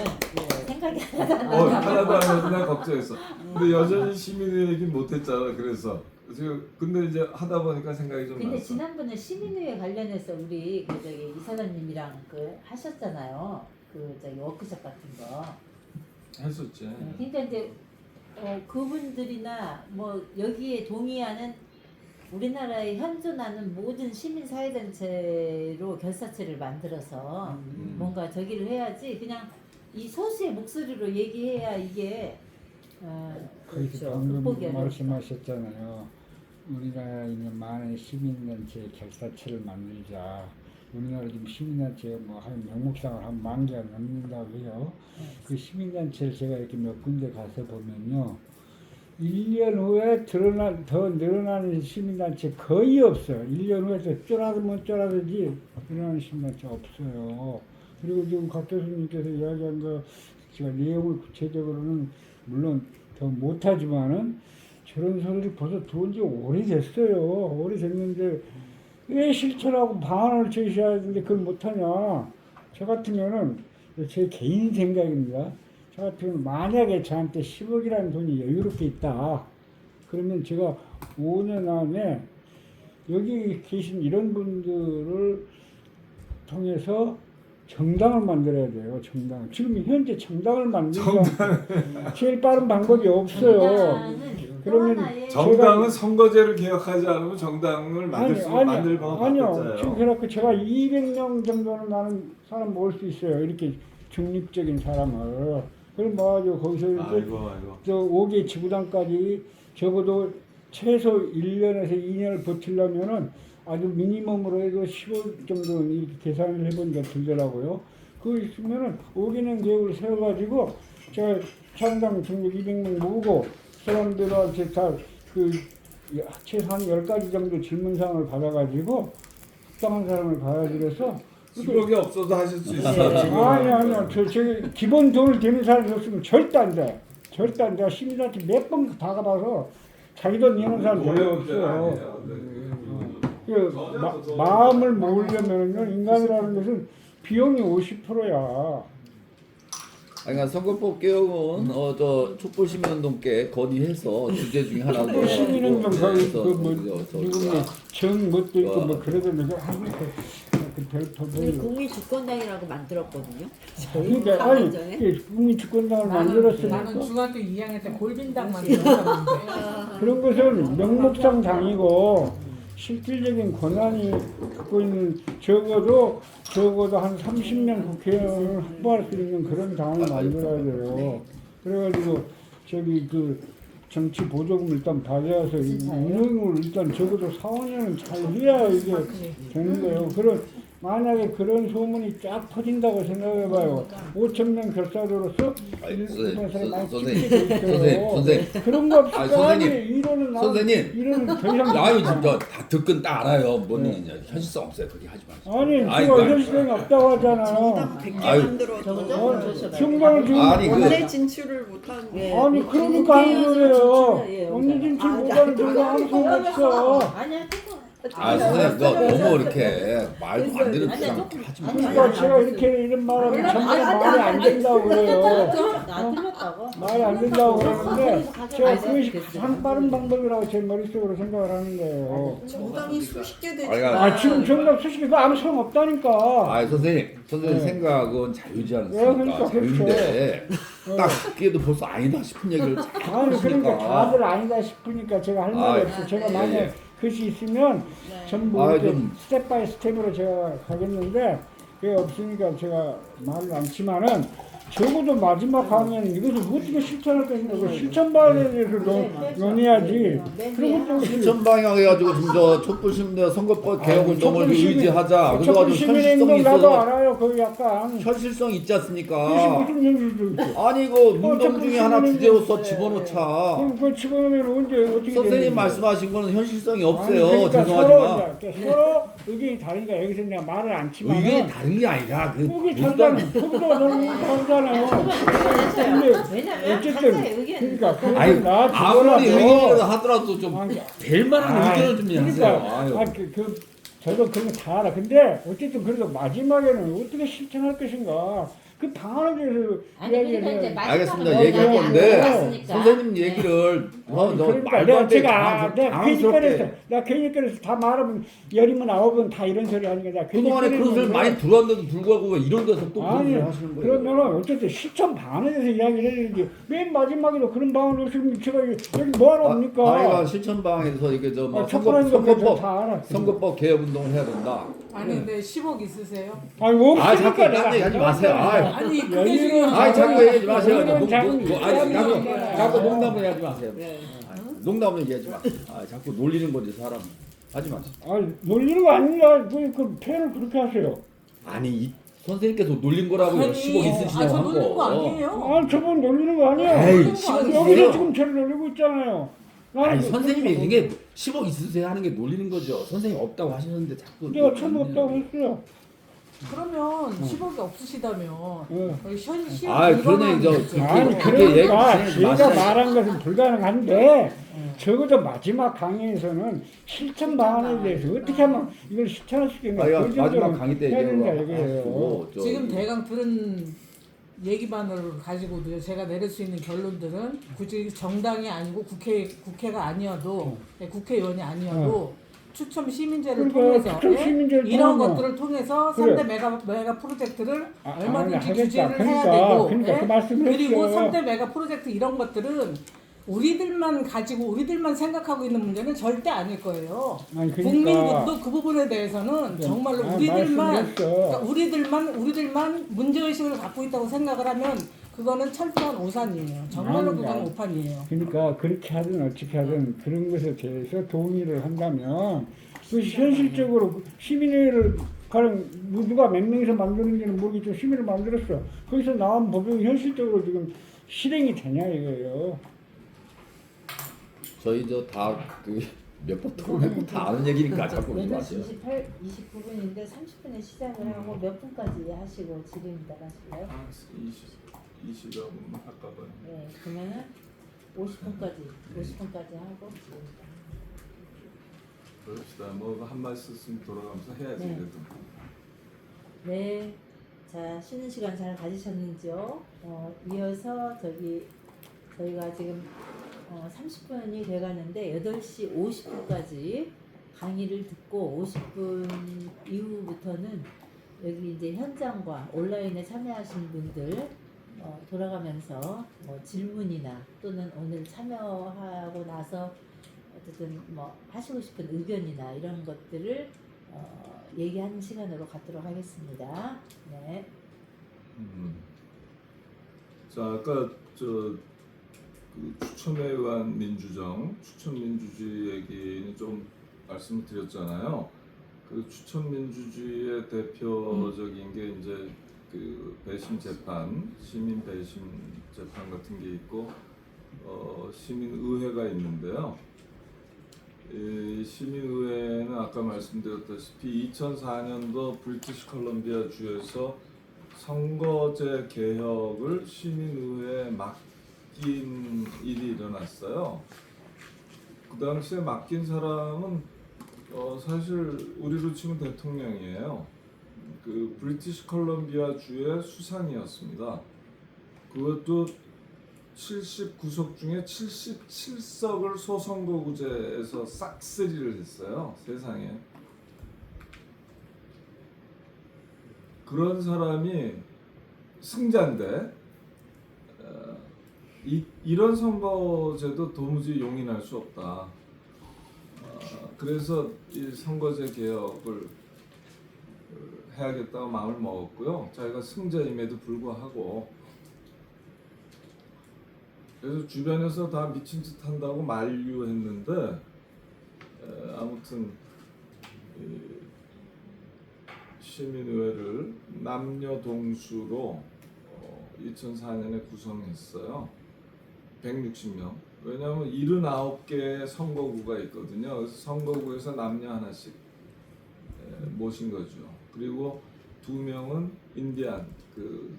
[SPEAKER 1] 생각이 하나도 안 나요.
[SPEAKER 2] 하나도 안 해서 난 걱정했어. 근데 여전히 시민의회 얘기 못했잖아. 그래서 근데 이제 하다 보니까 생각이 좀
[SPEAKER 1] 근데
[SPEAKER 2] 났어.
[SPEAKER 1] 지난번에 시민의회 관련해서 우리 그 저기 이사장님이랑 그 하셨잖아요. 그 저기 워크숍 같은 거.
[SPEAKER 2] 했었지.
[SPEAKER 1] 그러니까 이제 그분들이나 뭐 여기에 동의하는 우리나라에 현존하는 모든 시민사회단체로 결사체를 만들어서 뭔가 저기를 해야지 그냥 이 소수의 목소리로 얘기해야 이게
[SPEAKER 3] 거기서
[SPEAKER 5] 그렇죠.
[SPEAKER 3] 방금
[SPEAKER 1] 극복이 어렵다.
[SPEAKER 3] 말씀하셨잖아요. 우리나라에 있는 많은 시민단체 결사체를 만들자. 우리나라 지금 시민단체가 뭐한 명목상을 한 10,000개가 넘는다고 해요. 그 시민단체를 제가 이렇게 몇 군데 가서 보면요. 1년 후에 더 늘어나는 시민단체 거의 없어요. 1년 후에 더 쫄아들면 쫄아들지 늘어나는 시민단체 없어요. 그리고 지금 박 교수님께서 이야기한 거 제가 내용을 구체적으로는 물론 더 못하지만은 저런 소리를 벌써 들어온 지 오래됐어요. 오래됐는데 왜 실천하고 방안을 제시해야 되는데 그걸 못하냐. 저 같으면은 제 개인 생각입니다. 저 같으면 만약에 저한테 10억이라는 돈이 여유롭게 있다. 그러면 제가 5년 안에 여기 계신 이런 분들을 통해서 정당을 만들어야 돼요. 정당. 지금 현재 정당을 만들면 제일 빠른 방법이 없어요.
[SPEAKER 1] 정당은 또
[SPEAKER 3] 그러면
[SPEAKER 1] 하나의
[SPEAKER 2] 정당은 선거제를 개혁하지 않으면 정당을 만들 만들 방법
[SPEAKER 3] 아니요.
[SPEAKER 2] 없잖아요.
[SPEAKER 3] 지금 그래갖고 제가 200명 정도는 나는 사람 모을 수 있어요. 이렇게 중립적인 사람을. 그럼 모아가지고 거기서 이제
[SPEAKER 2] 아이고.
[SPEAKER 3] 저 5개 지구단까지 적어도 최소 1년에서 2년을 버틸려면은 아주 미니멈으로 해도 10억 정도는 이렇게 계산을 해보니까 들더라고요. 그거 있으면은 5개년 계획을 세워가지고 제가 창당 등록 200명 모으고 사람들한테 다 그 최소 한 10가지 정도 질문사항을 받아가지고 적당한 사람을 받아들여서
[SPEAKER 2] 10억이 없어도 하실 수 있어요.
[SPEAKER 3] 아니요. 저 기본 돈을 대는 사람이 없으면 절대 안 돼. 절대 안 돼. 시민한테 몇 번 다 가봐서 자기 돈 내는 사람 별로
[SPEAKER 2] 어려운 때는
[SPEAKER 3] 없어요.
[SPEAKER 2] 아니에요.
[SPEAKER 3] 그 마음을 모으려면요 인간이라는 것은 비용이 50%야.
[SPEAKER 4] 그러니까 선거법 개혁은 저 촛불 시민운동께 건의해서 주제 중에 하나고.
[SPEAKER 3] 시민운동 그뭐
[SPEAKER 4] 저,
[SPEAKER 3] 누구냐 정 뭣도 있고 뭐 그러던데
[SPEAKER 5] 우리 국민주권당이라고 만들었거든요.
[SPEAKER 3] 그러니까 아니 국민주권당을
[SPEAKER 6] 나는
[SPEAKER 3] 만들었으니까
[SPEAKER 6] 중학교 2학년 때 골빈당 만들었는데
[SPEAKER 3] 그런 것은 명목상 당이고 실질적인 권한이 갖고 있는 적어도 한 30명 국회의원을 확보할 수 있는 그런 당을 만들어야 돼요. 그래가지고 저기 그 정치 보조금 일단 받아서 운영을 일단 적어도 4, 5년은 잘 해야 이게 되는 거예요. 만약에 그런 소문이 쫙 퍼진다고 생각해봐요. 5,000명 결사로서 일본 사람이 많이 찍게 돼 있어요. 그런 거 없이
[SPEAKER 4] 선생님,
[SPEAKER 3] 이론은
[SPEAKER 4] 선생님.
[SPEAKER 3] 더 이상
[SPEAKER 4] 아유 진짜 다 듣긴 다 알아요. 뭔 현실성 없어요. 그렇게 하지 마세요.
[SPEAKER 3] 아니
[SPEAKER 4] 아이,
[SPEAKER 3] 지금
[SPEAKER 4] 그-
[SPEAKER 3] 현실성이 없다고 하잖아요.
[SPEAKER 5] 정당 100개
[SPEAKER 4] 아유.
[SPEAKER 5] 만들어도
[SPEAKER 3] 정당을 지금
[SPEAKER 4] 아니, 그-
[SPEAKER 5] 원내 진출을 못한 게
[SPEAKER 3] 아니 그러니까 하는 거예요. 언니 진출 못하는 정당 아무 소용 없어.
[SPEAKER 1] 아니야
[SPEAKER 4] 선생님 너무 이렇게 말도 안 되는 주장 하지 마세요.
[SPEAKER 3] 그러니까 제가 이렇게 이런 말하면 전부 말이 안 된다고 그래요.
[SPEAKER 1] 나 틀렸다. 된다고?
[SPEAKER 3] 말이 안 된다고 그러는데 제가 그것이
[SPEAKER 1] 됐어요.
[SPEAKER 3] 가장 빠른 방법이라고 제 머릿속으로 생각을 하는 거예요.
[SPEAKER 5] 정당이 수십 개 되지.
[SPEAKER 3] 아 지금 정답 수식이 그 아무 소용 없다니까.
[SPEAKER 4] 아 선생님
[SPEAKER 3] 네.
[SPEAKER 4] 생각은 자유지 않습니까?
[SPEAKER 3] 네, 그러니까,
[SPEAKER 4] 자유인데 딱 듣기에도 벌써 아니다 싶은 얘기를 잘
[SPEAKER 3] 아니 그러니까
[SPEAKER 4] 하시니까.
[SPEAKER 3] 다들 아니다 싶으니까 제가 할 말이
[SPEAKER 4] 아,
[SPEAKER 3] 없어. 제가
[SPEAKER 4] 예,
[SPEAKER 3] 만약
[SPEAKER 4] 예.
[SPEAKER 3] 그것이 있으면 전부
[SPEAKER 4] 아,
[SPEAKER 3] 이렇게
[SPEAKER 4] 좀-
[SPEAKER 3] 스텝 바이 스텝으로 제가 가겠는데 그게 없으니까 제가 말을 않지만은 적어도 마지막 강의는 이것을 어떻게 실천할 것인가 그 실천 방안에 대해서 논의해야지. 그런 것도
[SPEAKER 4] 실천 방향 해가지고 지금 저 촛불시민대 선거법 개혁 운동을 의지하자. 그래가지고
[SPEAKER 3] 촛불시민의 행동
[SPEAKER 4] 현실성이
[SPEAKER 3] 나도
[SPEAKER 4] 있어.
[SPEAKER 3] 알아요. 그 약간
[SPEAKER 4] 현실성 있지
[SPEAKER 3] 그것이
[SPEAKER 4] 않습니까?
[SPEAKER 3] 무슨 현실도 있어.
[SPEAKER 4] 아니 이거 운동 중에 하나
[SPEAKER 3] 촛불시민의
[SPEAKER 4] 주제로서 집어넣자.
[SPEAKER 3] 그럼 그 집어넣으면 언제 어떻게
[SPEAKER 4] 선생님
[SPEAKER 3] 되는 거야?
[SPEAKER 4] 말씀하신 거는 현실성이
[SPEAKER 3] 아니,
[SPEAKER 4] 없어요.
[SPEAKER 3] 그러니까
[SPEAKER 4] 죄송하지만
[SPEAKER 3] 서로 의견이 다르니까 여기서 내가 말을 안 치면
[SPEAKER 4] 의견이 다른 게 아니라 그
[SPEAKER 3] 의견이
[SPEAKER 4] 무슨
[SPEAKER 3] 다르잖아요. 서로 다르잖아요. 근데
[SPEAKER 1] 왜냐면
[SPEAKER 3] 어쨌든
[SPEAKER 1] 각자의 의견이
[SPEAKER 3] 그러니까
[SPEAKER 4] 아니
[SPEAKER 3] 그건 나
[SPEAKER 4] 아무리
[SPEAKER 3] 죽어라도
[SPEAKER 4] 의견을 하더라도 좀
[SPEAKER 3] 아니,
[SPEAKER 4] 될 만한
[SPEAKER 3] 아이,
[SPEAKER 4] 의견을 좀 내세요.
[SPEAKER 3] 그러니까
[SPEAKER 4] 아유.
[SPEAKER 3] 저도 그런 거 다 알아. 근데 어쨌든 그래도 마지막에는 어떻게 실천할 것인가 그 방안에 대해서
[SPEAKER 1] 아니 그러니까 이제
[SPEAKER 3] 이야기를
[SPEAKER 1] 마지막에
[SPEAKER 4] 알겠습니다.
[SPEAKER 1] 뭐
[SPEAKER 4] 얘기할
[SPEAKER 1] 답이 안
[SPEAKER 4] 건데
[SPEAKER 1] 나왔으니까.
[SPEAKER 4] 선생님 얘기를
[SPEAKER 3] 그러니까
[SPEAKER 4] 말도 안 돼.
[SPEAKER 3] 내가 괜히 꺼냈어.
[SPEAKER 4] 당황스럽게
[SPEAKER 3] 나 괜히 꺼냈어. 다 말하면 열이면 아홉은 다 이런 소리 하니까 나 괜히
[SPEAKER 4] 그동안에 그런 소리
[SPEAKER 3] 꺼냈는데.
[SPEAKER 4] 많이 들어왔는데도 불구하고 왜 이런 데서 또 그런
[SPEAKER 3] 아니
[SPEAKER 4] 소리 하시는 거예요?
[SPEAKER 3] 그러면은 어쨌든 실천 방안에 대해서 이야기를 해야 되는데 맨 마지막에도 그런 방안을 없으면 제가 여기 뭐하러 옵니까?
[SPEAKER 4] 아이가 실천 방향에서 이게 저뭐
[SPEAKER 3] 척벌하는 거
[SPEAKER 4] 선거법
[SPEAKER 3] 다 알아.
[SPEAKER 4] 선거법 개혁 운동을 해야 된다.
[SPEAKER 6] 아니 근데 10억 있으세요?
[SPEAKER 3] 아니 뭐
[SPEAKER 4] 아 자꾸
[SPEAKER 3] 없으니까
[SPEAKER 4] 딴 얘기하지 마세요.
[SPEAKER 6] 아니 그게 중요한
[SPEAKER 4] 아 자꾸 얘기하지 마세요.
[SPEAKER 3] 여유는 작은
[SPEAKER 4] 자꾸 농담을 하지 마세요. 농담을 얘기하지 마. 아 자꾸 놀리는 거지 사람. 하지 마세요.
[SPEAKER 3] 아 놀리는 거 아니야. 그 표현을 그렇게 하세요.
[SPEAKER 4] 아니 이 선생님께서 놀린 거라고요.
[SPEAKER 6] 아니,
[SPEAKER 4] 10억 있으시냐고
[SPEAKER 6] 아, 저
[SPEAKER 4] 한
[SPEAKER 6] 놀린 거
[SPEAKER 4] 거.
[SPEAKER 6] 아니에요.
[SPEAKER 3] 아 저분 놀리는 거 아니야.
[SPEAKER 4] 에이,
[SPEAKER 6] 놀린 거
[SPEAKER 4] 10억
[SPEAKER 6] 아니에요.
[SPEAKER 3] 여기서
[SPEAKER 4] 있으세요.
[SPEAKER 3] 지금 저를 놀리고 있잖아요.
[SPEAKER 4] 아니
[SPEAKER 3] 나는
[SPEAKER 4] 선생님이
[SPEAKER 3] 그렇게
[SPEAKER 4] 이게 10억 있으세요 하는 게 놀리는 거죠. 선생님 없다고 하시는데 자꾸.
[SPEAKER 3] 내가 처음 없다고 했어요.
[SPEAKER 6] 그러면 10억이 없으시다면
[SPEAKER 3] 응.
[SPEAKER 6] 현실
[SPEAKER 4] 아 그런 얘기 저
[SPEAKER 3] 아니
[SPEAKER 4] 그렇게 얘기
[SPEAKER 3] 그러니까
[SPEAKER 4] 진행하지
[SPEAKER 3] 제가
[SPEAKER 4] 마세요.
[SPEAKER 3] 말한 것은 불가능한데 적어도 마지막 강의에서는 실천 방안에 대해서 어떻게 하면 이걸 실천할 수 있겠나
[SPEAKER 4] 아이가
[SPEAKER 3] 그 정도는
[SPEAKER 4] 마지막 강의 때
[SPEAKER 3] 해야 된다
[SPEAKER 4] 얘기하고
[SPEAKER 3] 얘기예요.
[SPEAKER 6] 지금 대강 들은 얘기만을 가지고도 제가 내릴 수 있는 결론들은 굳이 정당이 아니고 국회가 아니어도 국회의원이 아니어도 추첨 시민제를
[SPEAKER 3] 그러니까
[SPEAKER 6] 통해서
[SPEAKER 3] 추첨 시민제를
[SPEAKER 6] 이런
[SPEAKER 3] 통해서.
[SPEAKER 6] 것들을 통해서
[SPEAKER 3] 그래.
[SPEAKER 6] 3대 메가 프로젝트를 얼마든지
[SPEAKER 3] 하겠다.
[SPEAKER 6] 규제를 해야
[SPEAKER 3] 그러니까,
[SPEAKER 6] 되고
[SPEAKER 3] 그러니까 그 말씀을
[SPEAKER 6] 그리고
[SPEAKER 3] 했어요.
[SPEAKER 6] 3대 메가 프로젝트 이런 것들은 우리들만 가지고 우리들만 생각하고 있는 문제는 절대 아닐 거예요.
[SPEAKER 3] 아니, 그러니까.
[SPEAKER 6] 국민들도 그 부분에 대해서는 정말로
[SPEAKER 3] 아,
[SPEAKER 6] 우리들만
[SPEAKER 3] 말씀했어.
[SPEAKER 6] 그러니까 우리들만 문제의식을 갖고 있다고 생각을 하면 그거는 철저한 오산이에요. 정말로
[SPEAKER 3] 아니,
[SPEAKER 6] 그건
[SPEAKER 3] 아니.
[SPEAKER 6] 오판이에요.
[SPEAKER 3] 그러니까 그렇게 하든 어떻게 하든 그런 것에 대해서 동의를 한다면 그 현실적으로 시민회를 가령 누가 몇 명이서 만드는지는 모르겠지만 시민을 만들었어. 거기서 나온 법이 현실적으로 지금 실행이 되냐 이거예요.
[SPEAKER 4] 저희 저 다 그 몇 번 토론했고 다 아는 얘기니까 자꾸 그러지
[SPEAKER 1] 8시
[SPEAKER 4] 마세요.
[SPEAKER 1] 29분인데 30분에 시작을 하고 몇 분까지 하시고 질의응답 하실래요?
[SPEAKER 2] 20여 분 할까 봐요.
[SPEAKER 1] 네, 그러면은 50분까지 하고 질의응답.
[SPEAKER 2] 그럽시다. 뭐 한 말씀 돌아가면서 해야지
[SPEAKER 1] 네.
[SPEAKER 2] 그래도.
[SPEAKER 1] 네, 자 쉬는 시간 잘 가지셨는지요? 이어서 저희가 지금 30분이 돼가는데 8시 50분까지 강의를 듣고 50분 이후부터는 여기 이제 현장과 온라인에 참여하신 분들 돌아가면서 뭐 질문이나 또는 오늘 참여하고 나서 어쨌든 뭐 하시고 싶은 의견이나 이런 것들을 얘기하는 시간으로 갖도록 하겠습니다. 네.
[SPEAKER 2] 자 아까 그 추첨에 의한 민주정, 추첨 민주주의 얘기는 좀 말씀을 드렸잖아요. 그 추첨 민주주의의 대표적인 게 이제 그 배심 재판, 시민 배심 재판 같은 게 있고 시민의회가 있는데요. 이 시민의회는 아까 말씀드렸다시피 2004년도 브리티시 컬럼비아 주에서 선거제 개혁을 시민의회에 맡긴 일이 일어났어요. 그 당시에 맡긴 사람은 사실 우리로 치면 대통령이에요. 그 브리티시 컬럼비아 주의 수상이었습니다. 그것도 79석 중에 77석을 소선거구제에서 싹쓸이를 했어요. 세상에. 그런 사람이 승자인데 이런 선거제도 도무지 용인할 수 없다. 그래서 이 선거제 개혁을 해야겠다고 마음을 먹었고요. 자기가 승자임에도 불구하고 그래서 주변에서 다 미친 짓 한다고 만류했는데 아무튼 시민의회를 남녀 동수로 2004년에 구성했어요. 160명. 왜냐하면 79개의 선거구가 있거든요. 그래서 선거구에서 남녀 하나씩 모신 거죠. 그리고 2명은 인디안, 그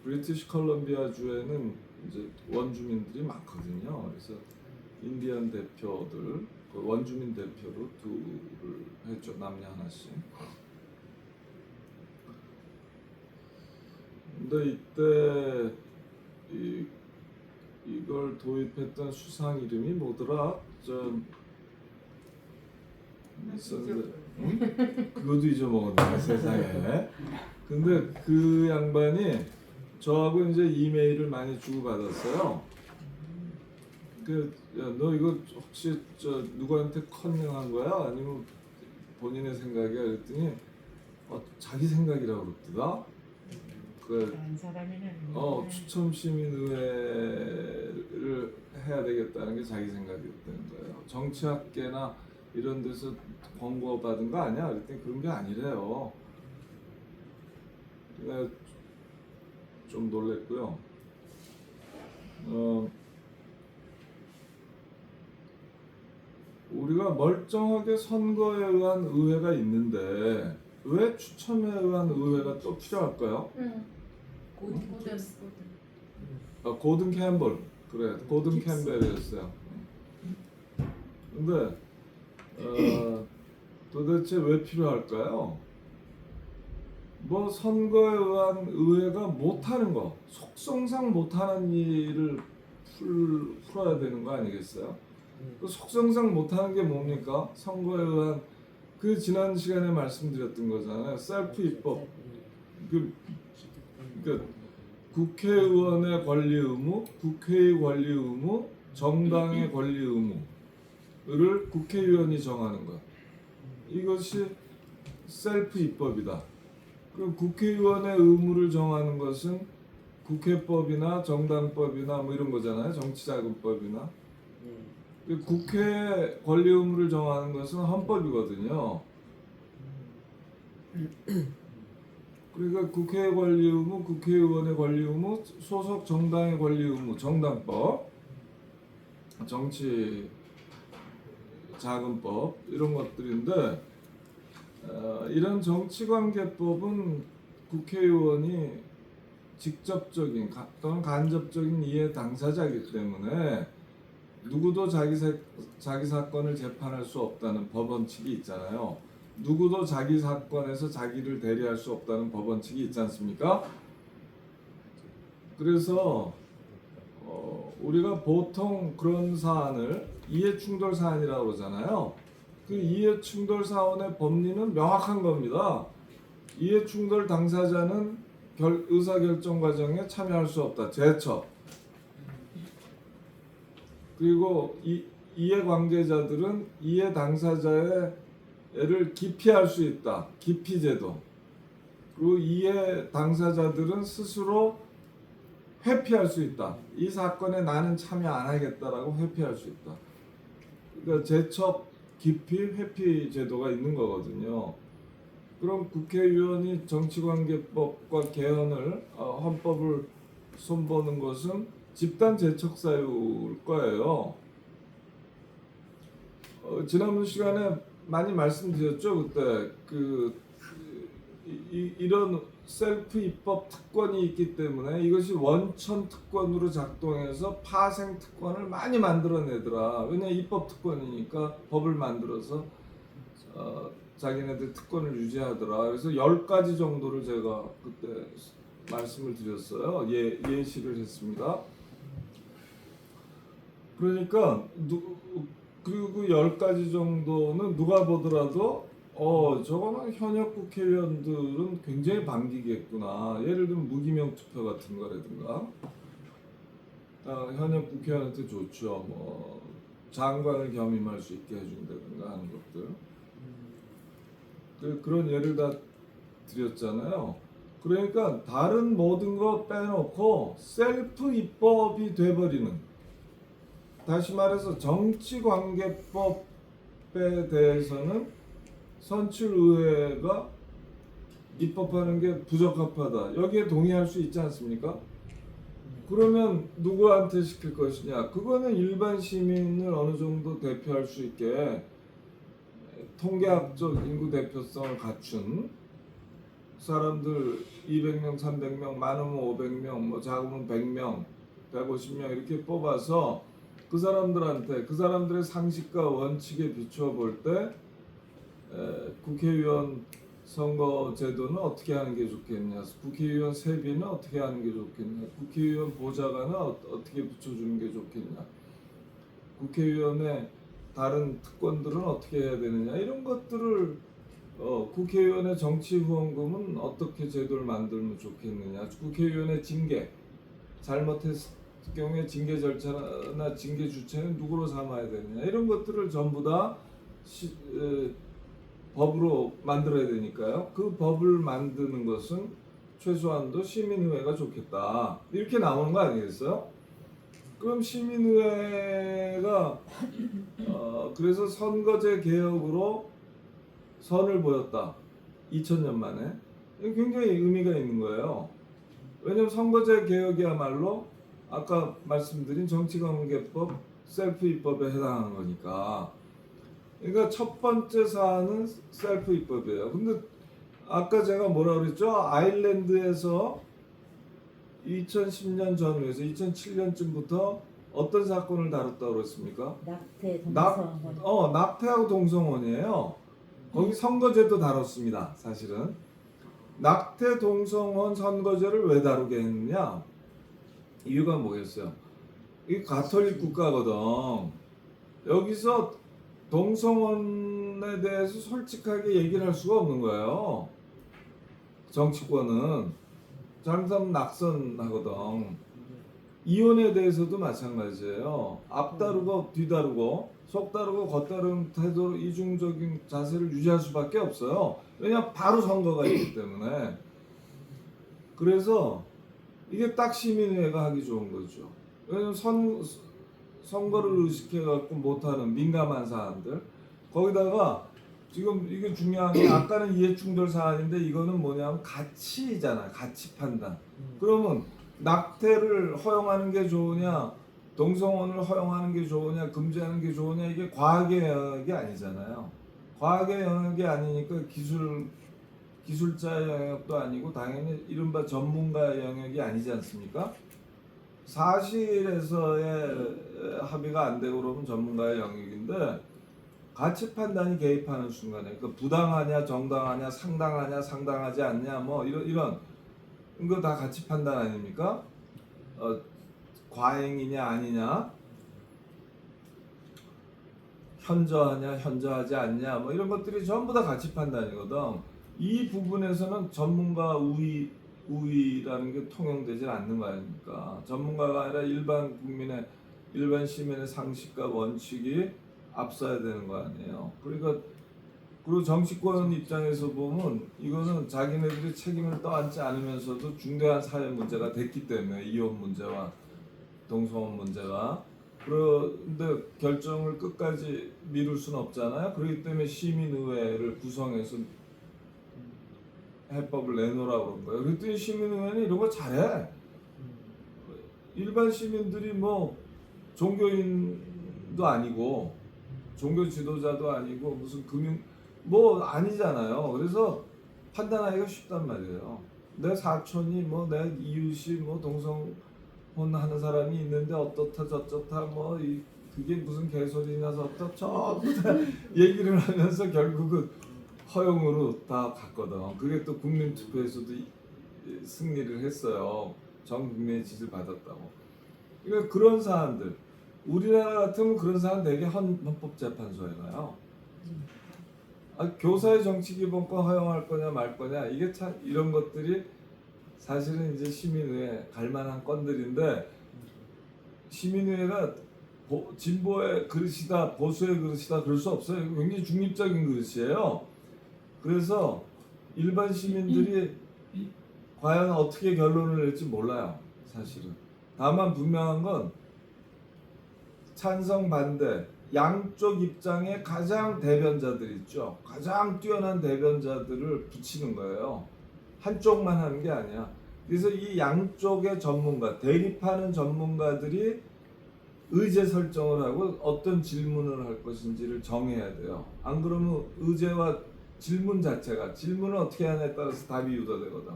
[SPEAKER 2] 브리티시 컬럼비아 주에는 이제 원주민들이 많거든요. 그래서 인디안 대표들, 그 원주민 대표로 2를 했죠. 남녀 하나씩. 근데 이때 이걸 도입했던 수상 이름이 뭐더라? 있었는데 그것도 잊어먹었네 세상에. 근데 그 양반이 저하고 이제 이메일을 많이 주고받았어요. 너 이거 혹시 누구한테 컨닝한 거야? 아니면 본인의 생각이야? 그랬더니 자기 생각이라고 그러더라. 추첨 시민의회를 해야 되겠다는 게 자기 생각이었다는 거예요. 정치학계나 이런 데서 권고받은 거 아니야? 그랬더니 그런 게 아니래요. 내가 좀 놀랬고요. 우리가 멀쩡하게 선거에 의한 의회가 있는데 왜 추첨에 의한 의회가 또 필요할까요? 고든 캠벨. 그래, 고든 캠벨이었어요. 근데 도대체 왜 필요할까요? 뭐 선거에 의한 의회가 못하는 거, 속성상 못하는 일을 풀어야 되는 거 아니겠어요? 그 속성상 못하는 게 뭡니까? 선거에 의한 그 지난 시간에 말씀드렸던 거잖아요. 셀프 입법. 그러니까 국회의원의 권리 의무, 국회의 권리 의무, 정당의 권리 의무를 국회의원이 정하는 것. 이것이 셀프 입법이다. 그럼 국회의원의 의무를 정하는 것은 국회법이나 정당법이나 뭐 이런 거잖아요. 정치자금법이나. 국회 권리 의무를 정하는 것은 헌법이거든요. 그러니까 국회의 권리 의무, 국회의원의 권리 의무, 소속 정당의 권리 의무, 정당법, 정치자금법 이런 것들인데 이런 정치관계법은 국회의원이 직접적인 또는 간접적인 이해 당사자이기 때문에 누구도 자기 사건을 재판할 수 없다는 법원칙이 있잖아요. 누구도 자기 사건에서 자기를 대리할 수 없다는 법원칙이 있지 않습니까? 그래서 우리가 보통 그런 사안을 이해충돌 사안이라고 그러잖아요. 그 이해충돌 사안의 법리는 명확한 겁니다. 이해충돌 당사자는 의사결정 과정에 참여할 수 없다. 제처. 그리고 이해관계자들은 이해 당사자의 를 기피할 수 있다. 기피제도. 그리고 이해 당사자들은 스스로 회피할 수 있다. 이 사건에 나는 참여 안 하겠다라고 회피할 수 있다. 그러니까 제척, 기피, 회피 제도가 있는 거거든요. 그럼 국회의원이 정치관계법과 개헌을 헌법을 손보는 것은 집단 제척 사유일 거예요. 지난번 시간에 많이 말씀드렸죠. 그때 이런 셀프 입법 특권이 있기 때문에 이것이 원천 특권으로 작동해서 파생 특권을 많이 만들어내더라. 왜냐 입법 특권이니까 법을 만들어서 자기네들 특권을 유지하더라. 그래서 10가지 정도를 제가 그때 말씀을 드렸어요. 예시를 했습니다. 그러니까 그리고 그 10가지 정도는 누가 보더라도 저거는 현역 국회의원들은 굉장히 반기겠구나. 예를 들면 무기명 투표 같은 거라든가. 현역 국회의원한테 좋죠. 뭐 장관을 겸임할 수 있게 해준다든가 하는 것들. 그런 예를 다 드렸잖아요. 그러니까 다른 모든 거 빼놓고 셀프 입법이 돼버리는, 다시 말해서 정치관계법에 대해서는 선출의회가 입법하는 게 부적합하다. 여기에 동의할 수 있지 않습니까? 그러면 누구한테 시킬 것이냐? 그거는 일반 시민을 어느 정도 대표할 수 있게 통계학적 인구 대표성을 갖춘 사람들 200명, 300명, 많으면 500명, 뭐 작으면 100명, 150명 이렇게 뽑아서 그 사람들한테 그 사람들의 상식과 원칙에 비추어 볼 때 국회의원 선거 제도는 어떻게 하는 게 좋겠냐, 국회의원 세비는 어떻게 하는 게 좋겠냐, 국회의원 보좌관은 어떻게 붙여주는 게 좋겠냐, 국회의원의 다른 특권들은 어떻게 해야 되느냐, 이런 것들을 국회의원의 정치 후원금은 어떻게 제도를 만들면 좋겠느냐, 국회의원의 징계 잘못했을 경우에 징계 절차나 징계 주체는 누구로 삼아야 되느냐, 이런 것들을 전부 다 법으로 만들어야 되니까요. 그 법을 만드는 것은 최소한도 시민의회가 좋겠다. 이렇게 나오는 거 아니겠어요? 그럼 시민의회가 그래서 선거제 개혁으로 선을 보였다. 2000년 만에. 이게 굉장히 의미가 있는 거예요. 왜냐하면 선거제 개혁이야말로 아까 말씀드린 정치관계법 셀프 입법에 해당하는 거니까. 그러니까 첫 번째 사안은 셀프 입법이에요. 근데 아까 제가 뭐라 그랬죠? 아일랜드에서 2010년 전후에서 2007년쯤부터 어떤 사건을 다뤘다고 그랬습니까?
[SPEAKER 1] 낙태, 동성혼.
[SPEAKER 2] 낙태하고 동성혼이에요. 거기 선거제도 다뤘습니다. 사실은 낙태, 동성혼 선거제를 왜 다루게 했느냐? 이유가 뭐겠어요? 이 가톨릭 국가거든. 여기서 동성혼에 대해서 솔직하게 얘기를 할 수가 없는 거예요. 정치권은 장삼 낙선하거든. 이혼에 대해서도 마찬가지예요. 앞다르고 뒤다르고 속다르고 겉다른 태도로 이중적인 자세를 유지할 수밖에 없어요. 왜냐 바로 선거가 있기 때문에. 그래서 이게 딱 시민회가 하기 좋은 거죠. 왜냐면 선거를 의식해갖고 못하는 민감한 사안들, 거기다가 지금 이게 중요한 게 아까는 이해충돌 사안인데 이거는 뭐냐면 가치잖아. 가치 판단. 그러면 낙태를 허용하는 게 좋으냐, 동성혼을 허용하는 게 좋으냐, 금지하는 게 좋으냐, 이게 과학의 영역이 아니잖아요. 과학의 영역이 아니니까 기술자의 영역도 아니고 당연히 이른바 전문가의 영역이 아니지 않습니까? 사실에서의 합의가 안 되고 그러면 전문가의 영역인데, 가치 판단이 개입하는 순간에 그 부당하냐, 정당하냐, 상당하냐, 상당하지 않냐, 뭐 이런 거 다 가치 판단 아닙니까? 과잉이냐 아니냐, 현저하냐 현저하지 않냐, 뭐 이런 것들이 전부 다 가치 판단이거든. 이 부분에서는 전문가 우위라는 게 통용되지 않는 거 아닙니까? 전문가가 아니라 일반 국민의, 일반 시민의 상식과 원칙이 앞서야 되는 거 아니에요. 그러니까 그리고 정치권 입장에서 보면 이거는 자기네들이 책임을 떠안지 않으면서도 중대한 사회 문제가 됐기 때문에, 이혼 문제와 동성혼 문제가. 그런데 결정을 끝까지 미룰 수는 없잖아요. 그렇기 때문에 시민의회를 구성해서 해법을 내놓으라고 그런 거예요. 그랬더니 시민의회는 이런 거 잘해. 일반 시민들이 뭐 종교인도 아니고 종교 지도자도 아니고 무슨 금융 뭐 아니잖아요. 그래서 판단하기가 쉽단 말이에요. 내 사촌이 뭐 내 이웃이 뭐 동성혼 하는 사람이 있는데 어떻다 저떻다 뭐 그게 무슨 개소리냐서 어떻다 얘기를 하면서 결국은 허용으로 다 갔거든. 그게 또 국민투표에서도 승리를 했어요. 전 국민의 지지를 받았다고. 그러니까 그런 사안들, 우리나라 같으면 그런 사람 되게 헌법재판소에 가요. 교사의 정치기본권 허용할 거냐 말 거냐 이게 참 이런 것들이 사실은 이제 시민의회 갈만한 건들인데 시민의회가 진보의 그릇이다 보수의 그릇이다 그럴 수 없어요. 굉장히 중립적인 그릇이에요. 그래서 일반 시민들이 과연 어떻게 결론을 낼지 몰라요. 사실은. 다만 분명한 건 찬성 반대 양쪽 입장에 가장 대변자들 있죠. 가장 뛰어난 대변자들을 붙이는 거예요. 한쪽만 하는 게 아니야. 그래서 이 양쪽의 전문가, 대립하는 전문가들이 의제 설정을 하고 어떤 질문을 할 것인지를 정해야 돼요. 안 그러면 의제와 질문 자체가 질문을 어떻게 하냐에 따라서 답이 유도되거든.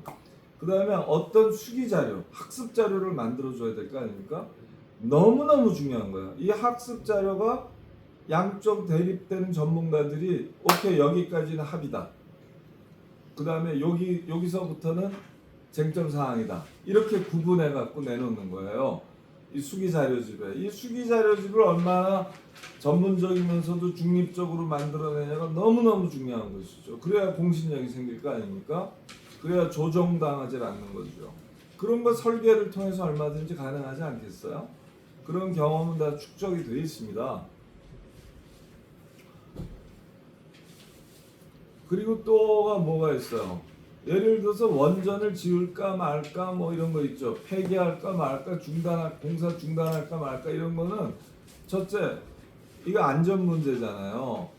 [SPEAKER 2] 그 다음에 어떤 수기 자료, 학습 자료를 만들어줘야 될 거 아닙니까? 너무너무 중요한 거야. 이 학습 자료가 양쪽 대립되는 전문가들이 오케이 여기까지는 합의다. 그 다음에 여기서부터는 쟁점 사항이다. 이렇게 구분해 갖고 내놓는 거예요. 이 수기 자료집에. 이 수기 자료집을 얼마나 전문적이면서도 중립적으로 만들어내냐가 너무너무 중요한 것이죠. 그래야 공신력이 생길 거 아닙니까? 그래야 조정당하지 않는 거죠. 그런 거 설계를 통해서 얼마든지 가능하지 않겠어요? 그런 경험은 다 축적이 되어 있습니다. 그리고 또가 뭐가 있어요? 예를 들어서 원전을 지을까 말까 뭐 이런 거 있죠. 폐기할까 말까 공사 중단할까 말까 이런 거는 첫째 이거 안전 문제잖아요.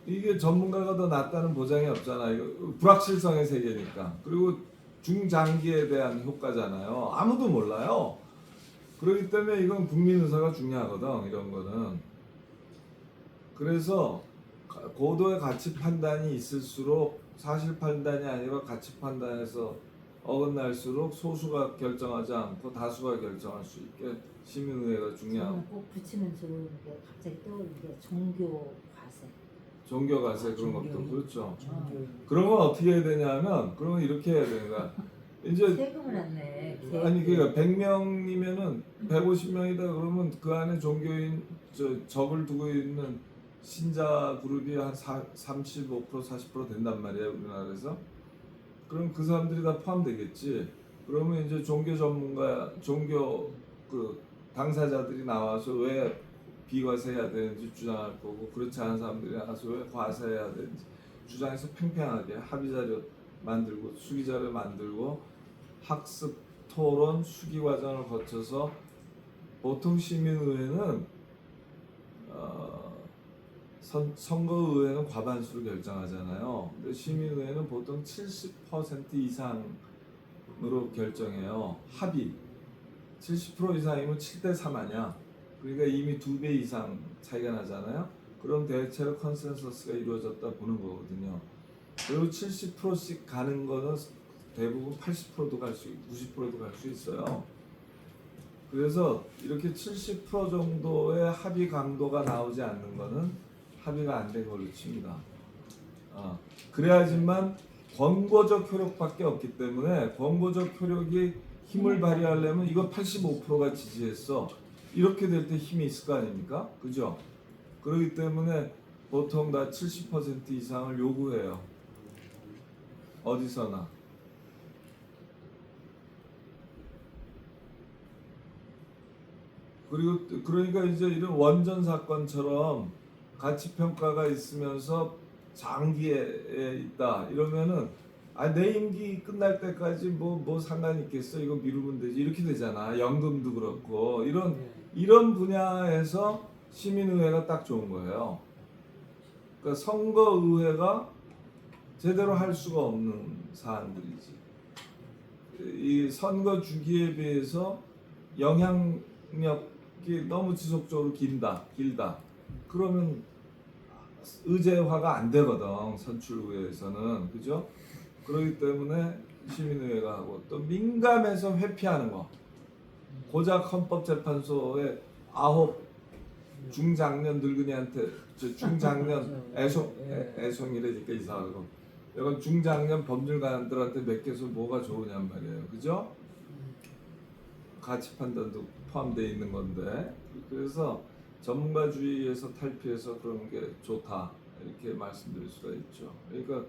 [SPEAKER 2] 이게 전문가가 더 낫다는 보장이 없잖아요. 이거 불확실성의 세계니까. 그리고 중장기에 대한 효과잖아요. 아무도 몰라요. 그렇기 때문에 이건 국민 의사가 중요하거든. 이런 거는. 그래서 고도의 가치 판단이 있을수록 사실 판단이 아니라 가치 판단에서 어긋날수록 소수가 결정하지 않고 다수가 결정할 수 있게 시민의회가 중요하고.
[SPEAKER 1] 저는 꼭 붙이면 좋은 게 갑자기 떠오르는 게 종교 과세.
[SPEAKER 2] 종교 가세 그런 것도 그렇죠.
[SPEAKER 3] 종교.
[SPEAKER 2] 그런 건 어떻게 해야 되냐면 그러면 이렇게 해야 되니까 이제
[SPEAKER 1] 세금을 안 내.
[SPEAKER 2] 아니 그러니까 100명이면은 150명이다 그러면 그 안에 종교인 적을 두고 있는 신자 그룹이 한 35% 40% 된단 말이에요 우리나라에서. 그럼 그 사람들이 다 포함되겠지. 그러면 이제 종교 전문가, 종교 그 당사자들이 나와서 왜 비과세해야 되는지 주장할 거고 그렇지 않은 사람들이 나와서 왜 과세해야 되는지 주장해서 팽팽하게 합의 자료 만들고 수기 자료 만들고 학습 토론 수기 과정을 거쳐서 보통 시민의회는 선거의회는 과반수를 결정하잖아요. 근데 시민의회는 보통 70% 이상으로 결정해요. 합의 70% 이상이면 7대3 아니야. 그러니까 이미 2배 이상 차이가 나잖아요. 그럼 대체로 컨센서스가 이루어졌다 보는 거거든요. 그리고 70%씩 가는 거는 대부분 80%도 갈 수, 90%도 갈 수 있어요. 그래서 이렇게 70% 정도의 합의 강도가 나오지 않는 거는 합의가 안 된 걸로 칩니다. 그래야지만 권고적 효력밖에 없기 때문에 권고적 효력이 힘을 발휘하려면 이거 85%가 지지했어. 이렇게 될 때 힘이 있을 거 아닙니까? 그죠? 그렇기 때문에 보통 다 70% 이상을 요구해요. 어디서나. 그리고 그러니까 이제 이런 원전 사건처럼 가치 평가가 있으면서 장기에 있다 이러면은 내 임기 끝날 때까지 뭐 상관이 있겠어 이거 미루면 되지 이렇게 되잖아. 연금도 그렇고 이런 분야에서 시민의회가 딱 좋은 거예요. 그러니까 선거의회가 제대로 할 수가 없는 사안들이지. 이 선거 주기에 비해서 영향력이 너무 지속적으로 길다. 그러면 의제화가 안 되거든. 선출의회에서는. 그죠? 그렇기 때문에 시민의회가 하고 또 민감해서 회피하는 거. 고작 헌법재판소에 9 중장년 늙은이한테 중장년 애송이래니까 이상하고 이건 중장년 법률가들한테 맡겨서 뭐가 좋으냔 말이에요. 그죠? 가치 판단도 포함되어 있는 건데 그래서 전문가주의에서 탈피해서 그런 게 좋다 이렇게 말씀드릴 수가 있죠. 그러니까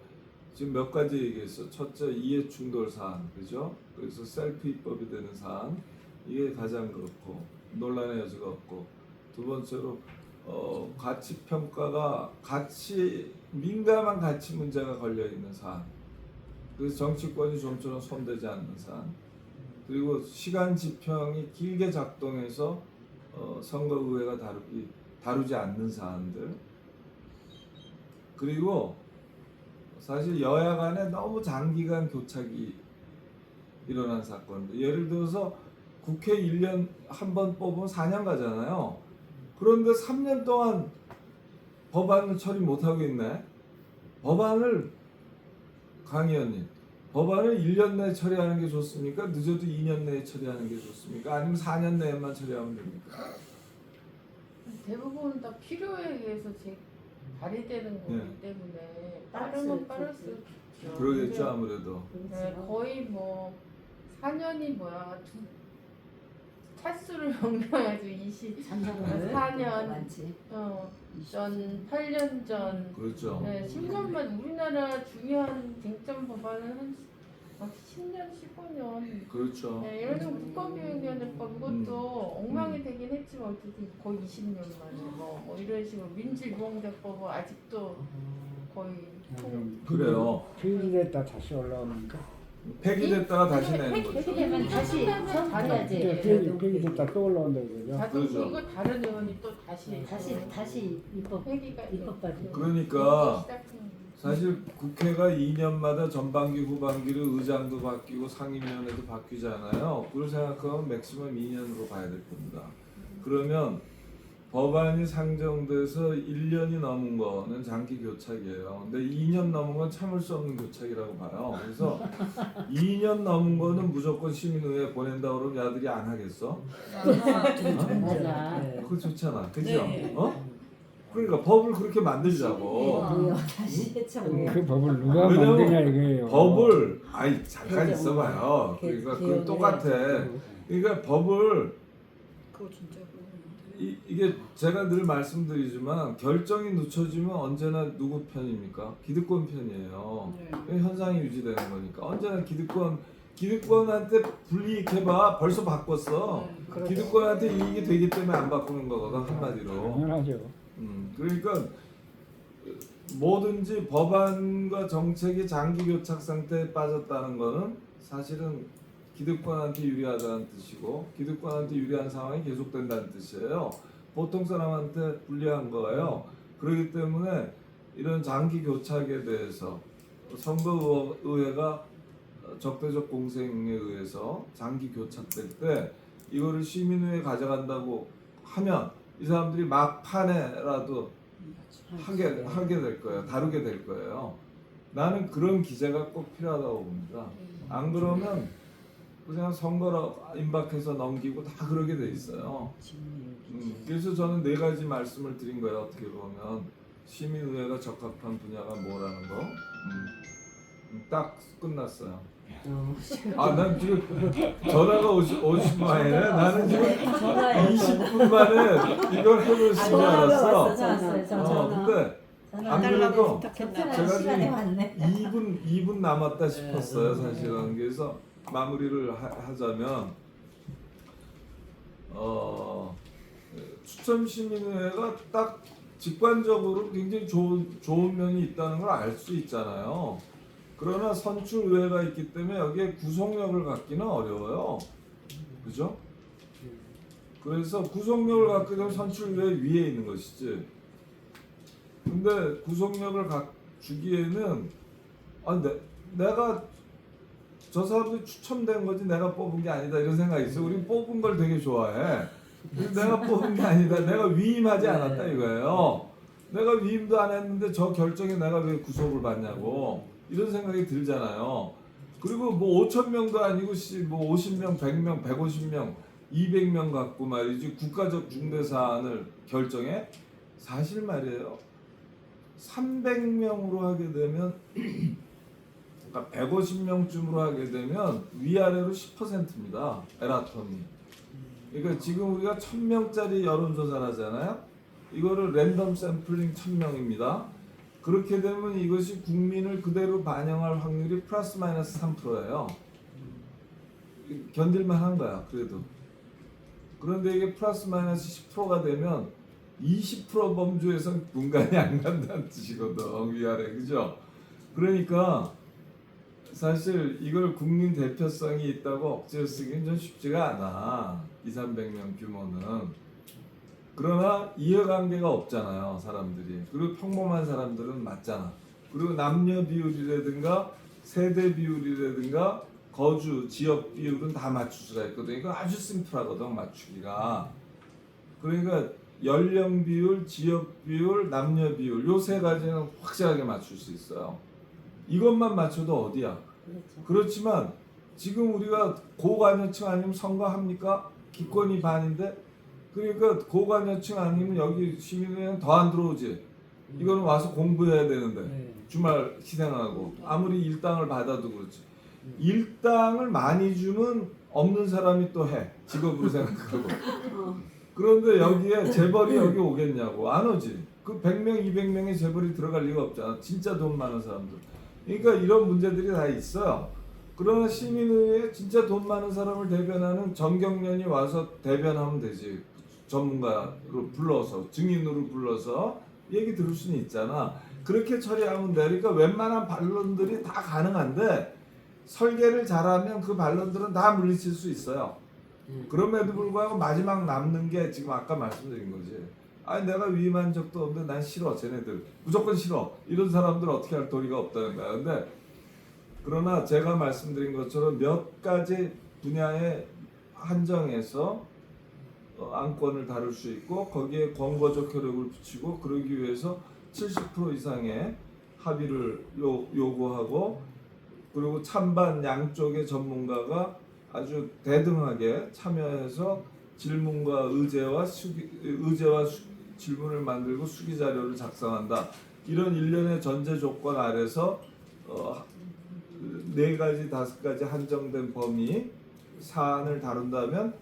[SPEAKER 2] 지금 몇 가지 얘기했어. 첫째 이해 충돌 사안, 그죠? 그래서 셀프 입법이 되는 사안 이게 가장 그렇고 논란의 여지가 없고 두 번째로 가치 평가가 민감한 가치 문제가 걸려 있는 사안. 그래서 정치권이 좀처럼 손대지 않는 사안. 그리고 시간 지평이 길게 작동해서 선거의회가 다루지 않는 사안들. 그리고 사실 여야 간에 너무 장기간 교착이 일어난 사건들. 예를 들어서 국회 1년 한 번 뽑으면 4년 가잖아요. 그런데 3년 동안 법안을 처리 못하고 있네. 강 의원님, 법안을 1년 내에 처리하는 게 좋습니까? 늦어도 2년 내에 처리하는 게 좋습니까? 아니면 4년 내에만 처리하면 됩니까?
[SPEAKER 7] 대부분 다 필요에 의해서 발휘되는 거기 때문에 빠르면 빠를수록 좋죠.
[SPEAKER 2] 그러겠죠 아무래도.
[SPEAKER 7] 네, 거의 뭐 4년이 뭐야 차수를 연결해야지 24년
[SPEAKER 1] 많지.
[SPEAKER 7] 전 8년 전
[SPEAKER 2] 그렇죠.
[SPEAKER 7] 네, 10년만 우리나라 중요한 쟁점 법안은 한 10년 15년
[SPEAKER 2] 그렇죠.
[SPEAKER 7] 네, 예를 들면 국가비행위원회법 이것도 엉망이 되긴 했지만 어쨌든 거의 20년 만에 뭐 이런 식으로 민주유공대법은 아직도 거의
[SPEAKER 2] 그래요.
[SPEAKER 3] 폐기됐다 다시 올라오니까.
[SPEAKER 2] 폐기됐다가 다시 내는 거죠.
[SPEAKER 1] 폐기되면 다시 처음부터 해야지.
[SPEAKER 3] 폐기됐다 또 올라온다 이거죠.
[SPEAKER 7] 자동
[SPEAKER 2] 그렇죠.
[SPEAKER 7] 이거 다른 의원이 또
[SPEAKER 1] 다시
[SPEAKER 7] 회기가
[SPEAKER 1] 입법까지.
[SPEAKER 2] 그러니까
[SPEAKER 7] 시작하는
[SPEAKER 2] 사실 국회가 2년마다 전반기 후반기로 의장도 바뀌고 상임위원회도 바뀌잖아요. 그걸 생각하면 맥시멈 2년으로 가야 될 겁니다. 그러면 법안이 상정돼서 1년이 넘은 거는 장기 교착이에요. 근데 2년 넘은 건 참을 수 없는 교착이라고 봐요. 그래서 2년 넘은 거는 무조건 시민의회 보낸다 그러면 야들이 안 하겠어?
[SPEAKER 1] 맞아.
[SPEAKER 2] 그거 좋잖아. 그죠? 그러니까 법을 그렇게 만들자고.
[SPEAKER 1] 뭐요? 다시 해참.
[SPEAKER 3] 그 법을 누가
[SPEAKER 2] 왜냐면
[SPEAKER 3] 만드냐 이거예요.
[SPEAKER 2] 법을 잠깐 있어봐요.
[SPEAKER 1] 개-
[SPEAKER 2] 그러니까
[SPEAKER 1] 개혁을
[SPEAKER 2] 그 똑같아.
[SPEAKER 1] 해야지.
[SPEAKER 2] 그러니까 법을
[SPEAKER 5] 그거 진짜
[SPEAKER 2] 이게 제가 늘 말씀드리지만 결정이 늦춰지면 언제나 누구 편입니까? 기득권 편이에요. 현상이 유지되는 거니까 언제나 기득권한테 불이익해봐 벌써 바꿨어. 기득권한테 이익이 되기 때문에 안 바꾸는 거거든 한마디로.
[SPEAKER 3] 당연하죠.
[SPEAKER 2] 그러니까 뭐든지 법안과 정책이 장기 교착 상태에 빠졌다는 거는 사실은 기득권한테 유리하다는 뜻이고 기득권한테 유리한 상황이 계속된다는 뜻이에요. 보통 사람한테 불리한 거예요. 그렇기 때문에 이런 장기 교착에 대해서 선거의회가 적대적 공생에 의해서 장기 교착될 때 이거를 시민의회에 가져간다고 하면 이 사람들이 막판에라도 하게 될 거예요. 다루게 될 거예요. 나는 그런 기제가 꼭 필요하다고 봅니다. 안 그러면 그냥 선거로 임박해서 넘기고 다 그러게 돼 있어요. 그래서 저는 4가지 말씀을 드린 거예요. 어떻게 보면 시민의회가 적합한 분야가 뭐라는 거. 딱 끝났어요. 난 지금 전화가 오신 마에 나는 지금 20분 만에 이걸 해볼 수 알았어. 근데 안 그래도 제가 지금 2분 남았다 싶었어요. 사실은. 그래서 마무리를 하자면 추첨시민회가 딱 직관적으로 굉장히 좋은 면이 있다는 걸 알 수 있잖아요. 그러나 선출의회가 있기 때문에 여기에 구속력을 갖기는 어려워요. 그죠? 그래서 구속력을 갖게 되면 선출의회 위에 있는 것이지. 근데 구속력을 주기에는 내가 저 사람들이 추첨된 거지 내가 뽑은 게 아니다 이런 생각이 있어. 우리 뽑은 걸 되게 좋아해. 내가 뽑은 게 아니다. 내가 위임하지 않았다 이거예요. 내가 위임도 안 했는데 저 결정에 내가 왜 구속을 받냐고 이런 생각이 들잖아요. 그리고 뭐 5,000명도 아니고 뭐 50명, 100명, 150명, 200명 갖고 말이지 국가적 중대 사안을 결정해? 사실 말이에요. 300명으로 하게 되면 그러니까 150명쯤으로 하게 되면 위아래로 10%입니다. 에라톤이. 그러니까 지금 우리가 1000명짜리 여론조사를 하잖아요. 이거를 랜덤 샘플링 1000명입니다. 그렇게 되면 이것이 국민을 그대로 반영할 확률이 플러스 마이너스 3%예요. 견딜만 한 거야, 그래도. 그런데 이게 플러스 마이너스 10%가 되면 20% 범주에선 분간이 안 간다는 뜻이거든, 위아래, 그죠? 그러니까 사실 이걸 국민 대표성이 있다고 억지로 쓰기는 좀 쉽지가 않아. 200~300명 규모는. 그러나 이해관계가 없잖아요, 사람들이. 그리고 평범한 사람들은 맞잖아. 그리고 남녀 비율이라든가 세대 비율이라든가 거주, 지역 비율은 다 맞출 수가 있거든. 이거 아주 심플하거든, 맞추기가. 그러니까 연령 비율, 지역 비율, 남녀 비율 요 세 가지는 확실하게 맞출 수 있어요. 이것만 맞춰도 어디야?
[SPEAKER 1] 그렇죠.
[SPEAKER 2] 그렇지만 지금 우리가 고관여층 아니면 선거합니까? 기권이 반인데, 그러니까 고관여층 아니면 여기 시민회는 더 안 들어오지. 이거는 와서 공부해야 되는데 주말 희생하고 아무리 일당을 받아도 그렇지. 일당을 많이 주면 없는 사람이 또 해, 직업으로 생각하고. 그런데 여기에 재벌이 여기 오겠냐고. 안 오지. 그 100명, 200명의 재벌이 들어갈 리가 없잖아. 진짜 돈 많은 사람들. 그러니까 이런 문제들이 다 있어요. 그러나 시민의회에 진짜 돈 많은 사람을 대변하는 정경련이 와서 대변하면 되지. 전문가로 불러서, 증인으로 불러서 얘기 들을 수는 있잖아. 그렇게 처리하면 돼. 그러니까 웬만한 반론들이 다 가능한데 설계를 잘하면 그 반론들은 다 물리칠 수 있어요. 그럼에도 불구하고 마지막 남는 게 지금 아까 말씀드린 거지. 아니 내가 위임한 적도 없는데 난 싫어, 쟤네들 무조건 싫어, 이런 사람들 어떻게 할 도리가 없다는 거야. 근데 그러나 제가 말씀드린 것처럼 몇 가지 분야에 한정해서 안건을 다룰 수 있고 거기에 권고적 효력을 붙이고 그러기 위해서 70% 이상의 합의를 요구하고, 그리고 찬반 양쪽의 전문가가 아주 대등하게 참여해서 질문과 의제와 질문을 만들고 수기 자료를 작성한다. 이런 일련의 전제 조건 아래서 4가지, 5가지 한정된 범위 사안을 다룬다면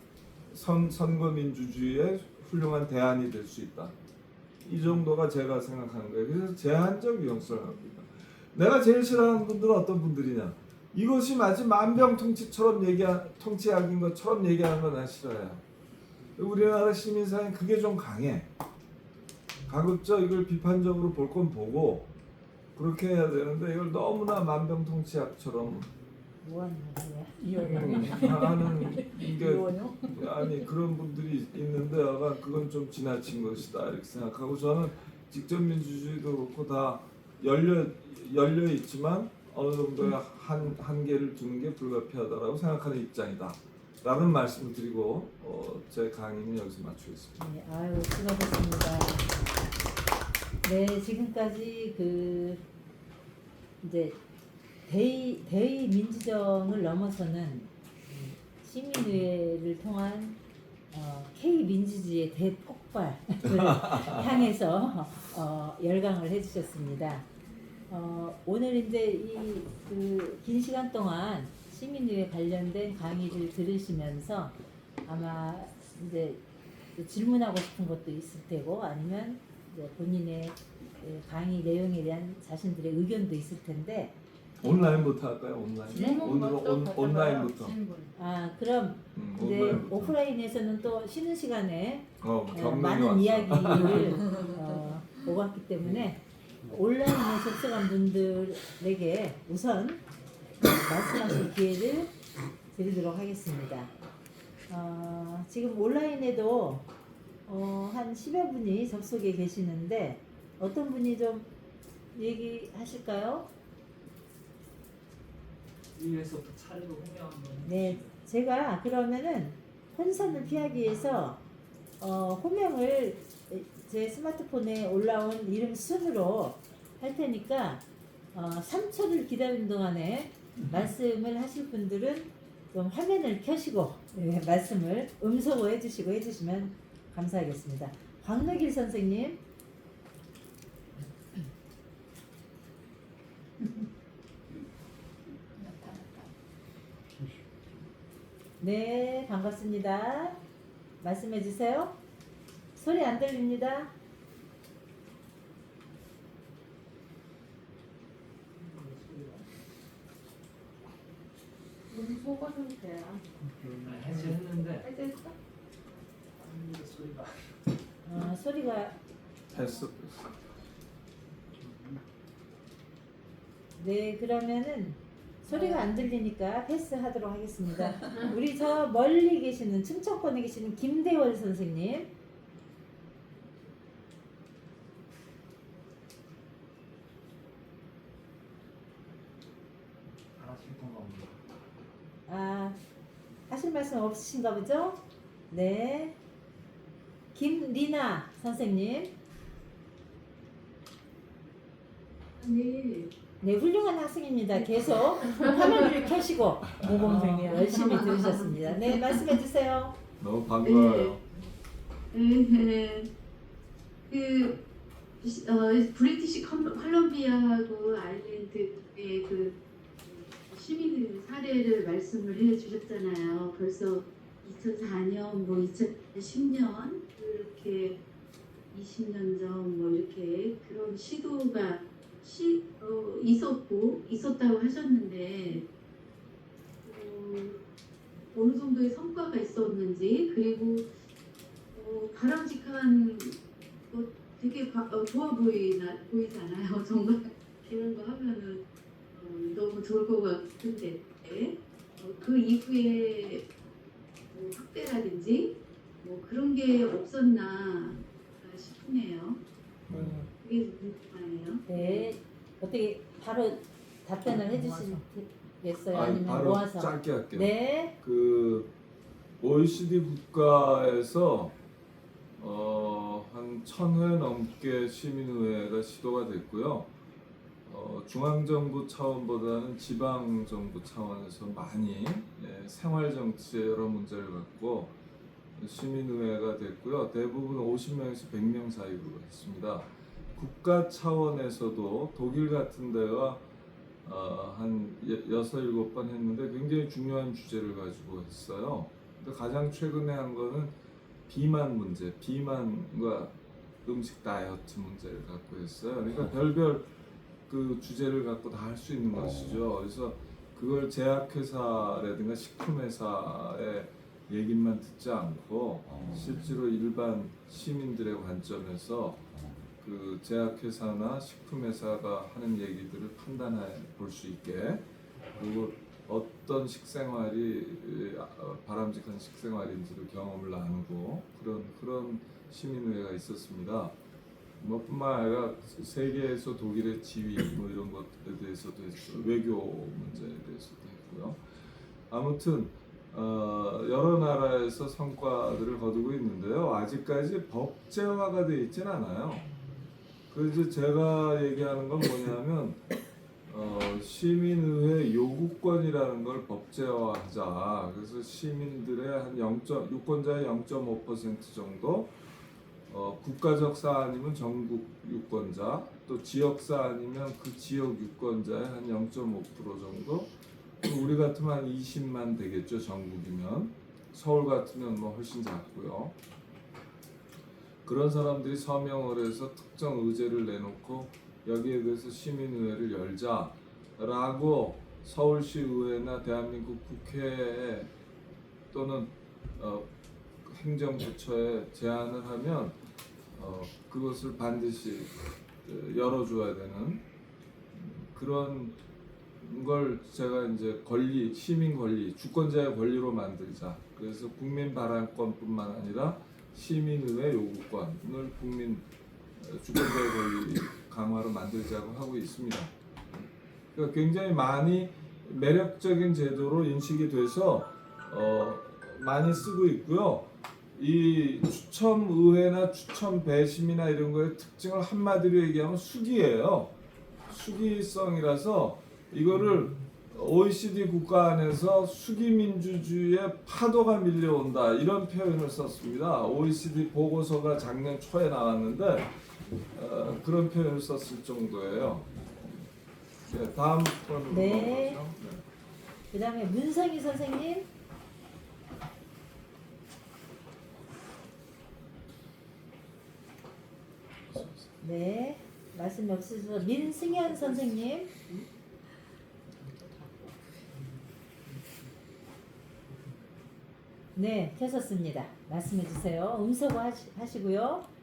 [SPEAKER 2] 선거 민주주의의 훌륭한 대안이 될 수 있다. 이 정도가 제가 생각하는 거예요. 그래서 제한적 유용성을 갖고 있다. 내가 제일 싫어하는 분들은 어떤 분들이냐? 이것이 마치 만병통치처럼 통치약인 것처럼 얘기하는 거 난 싫어해요. 우리나라 시민사회는 그게 좀 강해. 가급적 이걸 비판적으로 볼 건 보고 그렇게 해야 되는데 이걸 너무나 만병통치약처럼
[SPEAKER 1] 뭐하는 거야?
[SPEAKER 2] 하는 게,
[SPEAKER 6] 이원요?
[SPEAKER 2] 아니 그런 분들이 있는데 약간 그건 좀 지나친 것이다 이렇게 생각하고, 저는 직접 민주주의도 그렇고 다 열려 있지만 어느 정도의 한계를 두는 게 불가피하다라고 생각하는 입장이다 라는 말씀을 드리고 제 강의는 여기서 마치겠습니다.
[SPEAKER 1] 네, 아유 수고하셨습니다. 네, 지금까지 이제 대의 민주정을 넘어서는 시민의회를 통한 K 민주주의의 대폭발을 향해서 열강을 해주셨습니다. 오늘 이제 긴 시간 동안 시민의회 관련된 강의를 들으시면서 아마 이제 질문하고 싶은 것도 있을 테고 아니면 이제 본인의 강의 내용에 대한 자신들의 의견도 있을 텐데.
[SPEAKER 2] 온라인부터 할까요? 온라인. 오늘은 온라인부터.
[SPEAKER 1] 그럼 이제
[SPEAKER 2] 온라인부터.
[SPEAKER 1] 오프라인에서는 또 쉬는 시간에
[SPEAKER 2] 경력이
[SPEAKER 1] 많은
[SPEAKER 2] 왔어.
[SPEAKER 1] 이야기를 오갔기 때문에 온라인에 접속한 분들에게 우선 말씀하실 기회를 드리도록 하겠습니다. 지금 온라인에도 한 10여 분이 접속해 계시는데 어떤 분이 좀 얘기하실까요?
[SPEAKER 8] 위에서부터 차례로 호명한 거는
[SPEAKER 1] 네, 제가 그러면은 혼선을 피하기 위해서 호명을 제 스마트폰에 올라온 이름 순으로 할 테니까 3초를 기다리는 동안에 말씀을 하실 분들은 좀 화면을 켜시고 말씀을 음소거 해주시면 감사하겠습니다. 광노길 선생님. 네, 반갑습니다. 말씀해 주세요. 소리 안 들립니다.
[SPEAKER 7] 우리 소가 상태야.
[SPEAKER 8] 해제했는데
[SPEAKER 7] 해제했어?
[SPEAKER 8] 소리가
[SPEAKER 1] 소리가
[SPEAKER 2] 됐어.
[SPEAKER 1] 네, 그러면은 소리가 안 들리니까 패스하도록 하겠습니다. 우리 저 멀리 계시는 충청권에 계시는 김대월 선생님.
[SPEAKER 8] 안 하실 건가 없나?
[SPEAKER 1] 하실 말씀 없으신가 보죠? 네. 김리나 선생님. 네, 훌륭한 학생입니다. 계속 화면을 켜시고
[SPEAKER 6] 모범생이야.
[SPEAKER 1] 열심히 들으셨습니다. 네, 말씀해 주세요.
[SPEAKER 2] 너무 반가워요.
[SPEAKER 9] 브리티시 컬럼비아하고 아일랜드의 그 시민 사례를 말씀을 해주셨잖아요. 벌써 2004년, 뭐 2010년 이렇게 20년 전 뭐 이렇게 그런 시도가 있었다고 하셨는데 어느 정도의 성과가 있었는지 그리고 바람직한 되게 좋아 보이잖아요. 정말 이런 거 하면은 너무 좋을 것 같은데 그 이후에 뭐 확대라든지 뭐 그런 게 없었나 싶네요. 그게 궁금하네요.
[SPEAKER 1] 네, 어떻게 바로 답변을 해주시겠어요?
[SPEAKER 2] 아니,
[SPEAKER 1] 아니면
[SPEAKER 2] 바로
[SPEAKER 1] 모아서?
[SPEAKER 2] 짧게 할게요.
[SPEAKER 1] 네,
[SPEAKER 2] 그 OECD 국가에서 한 1000회 넘게 시민의회가 시도가 됐고요. 중앙정부 차원보다는 지방정부 차원에서 많이 생활정치의 여러 문제를 갖고 시민의회가 됐고요. 대부분 50명에서 100명 사이로 했습니다. 국가 차원에서도 독일 같은 데가 한 6, 7번 했는데 굉장히 중요한 주제를 가지고 했어요. 근데 가장 최근에 한 거는 비만 문제, 비만과 음식 다이어트 문제를 갖고 했어요. 그러니까 별별 그 주제를 갖고 다 할 수 있는 것이죠. 그래서 그걸 제약회사라든가 식품회사의 얘기만 듣지 않고 실제로 일반 시민들의 관점에서 그 제약회사나 식품회사가 하는 얘기들을 판단해 볼 수 있게 그리고 어떤 식생활이 바람직한 식생활인지를 경험을 나누고 그런 시민회가 있었습니다. 뭐 뿐만 아니라 세계에서 독일의 지위 뭐 이런 것에 대해서도 했고 외교 문제에 대해서도 했고요. 아무튼 여러 나라에서 성과들을 거두고 있는데요. 아직까지 법제화가 되어 있지는 않아요. 그래서 제가 얘기하는 건 뭐냐면 시민의회 요구권이라는 걸 법제화하자. 그래서 시민들의 한 유권자의 0.5% 정도 국가적 사안이면 전국 유권자, 또 지역 사안이면 그 지역 유권자의 한 0.5% 정도. 우리 같으면 한 20만 되겠죠, 전국이면. 서울 같으면 뭐 훨씬 작고요. 그런 사람들이 서명을 해서 특정 의제를 내놓고 여기에 대해서 시민의회를 열자라고 서울시의회나 대한민국 국회에 또는 행정부처에 제안을 하면 그것을 반드시 열어줘야 되는 그런 걸 제가 이제 시민 권리, 주권자의 권리로 만들자. 그래서 국민 발언권뿐만 아니라 시민의회 요구권을 국민 주권자의 권리 강화로 만들자고 하고 있습니다. 그러니까 굉장히 많이 매력적인 제도로 인식이 돼서 많이 쓰고 있고요. 이 추첨의회나 추첨 배심이나 이런 거의 특징을 한마디로 얘기하면 수기예요. 수기성이라서 이거를 OECD 국가 안에서 수기민주주의의 파도가 밀려온다 이런 표현을 썼습니다. OECD 보고서가 작년 초에 나왔는데 그런 표현을 썼을 정도예요. 네, 다음 번으로
[SPEAKER 1] 네.
[SPEAKER 2] 넘어가죠.
[SPEAKER 1] 그 다음에 문성희 선생님. 네, 말씀이 없으셔서 민승현 선생님. 네, 켜셨습니다. 말씀해 주세요. 음소거 하시고요.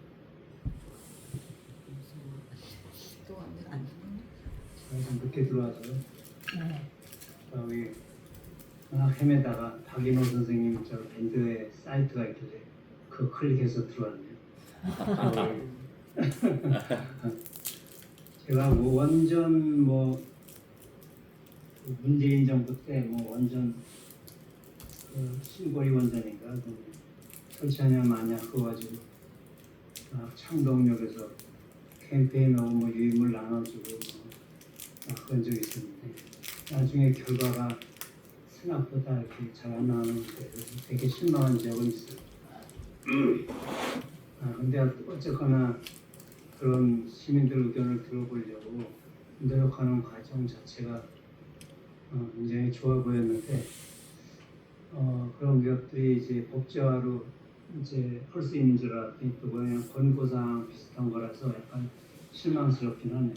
[SPEAKER 10] 좀 늦게 들어와서
[SPEAKER 1] 네.
[SPEAKER 10] 저기 헤매다가 박인호 선생님 저 밴드의 사이트가 있길래 그거 클릭해서 들어왔네요. 제가 뭐 원전 뭐 문재인 정부 때 뭐 원전 그 신고리 원전인가 그 설치하냐 마냐 그거 가지고 창동역에서 캠페인하고 뭐 유인물 나눠주고 뭐 그런 적이 있었는데 나중에 결과가 생각보다 이렇게 잘 안 나오는 데 되게 실망한 적은 있어요. 근데 어쨌거나 그런 시민들 의견을 들어보려고 노력하는 과정 자체가 굉장히 좋아 보였는데 그런 것들이 이제 법제화로 이제 할 수 있는 줄 알았더니 또 그냥 권고사항 비슷한 거라서 약간 실망스럽긴 하네요.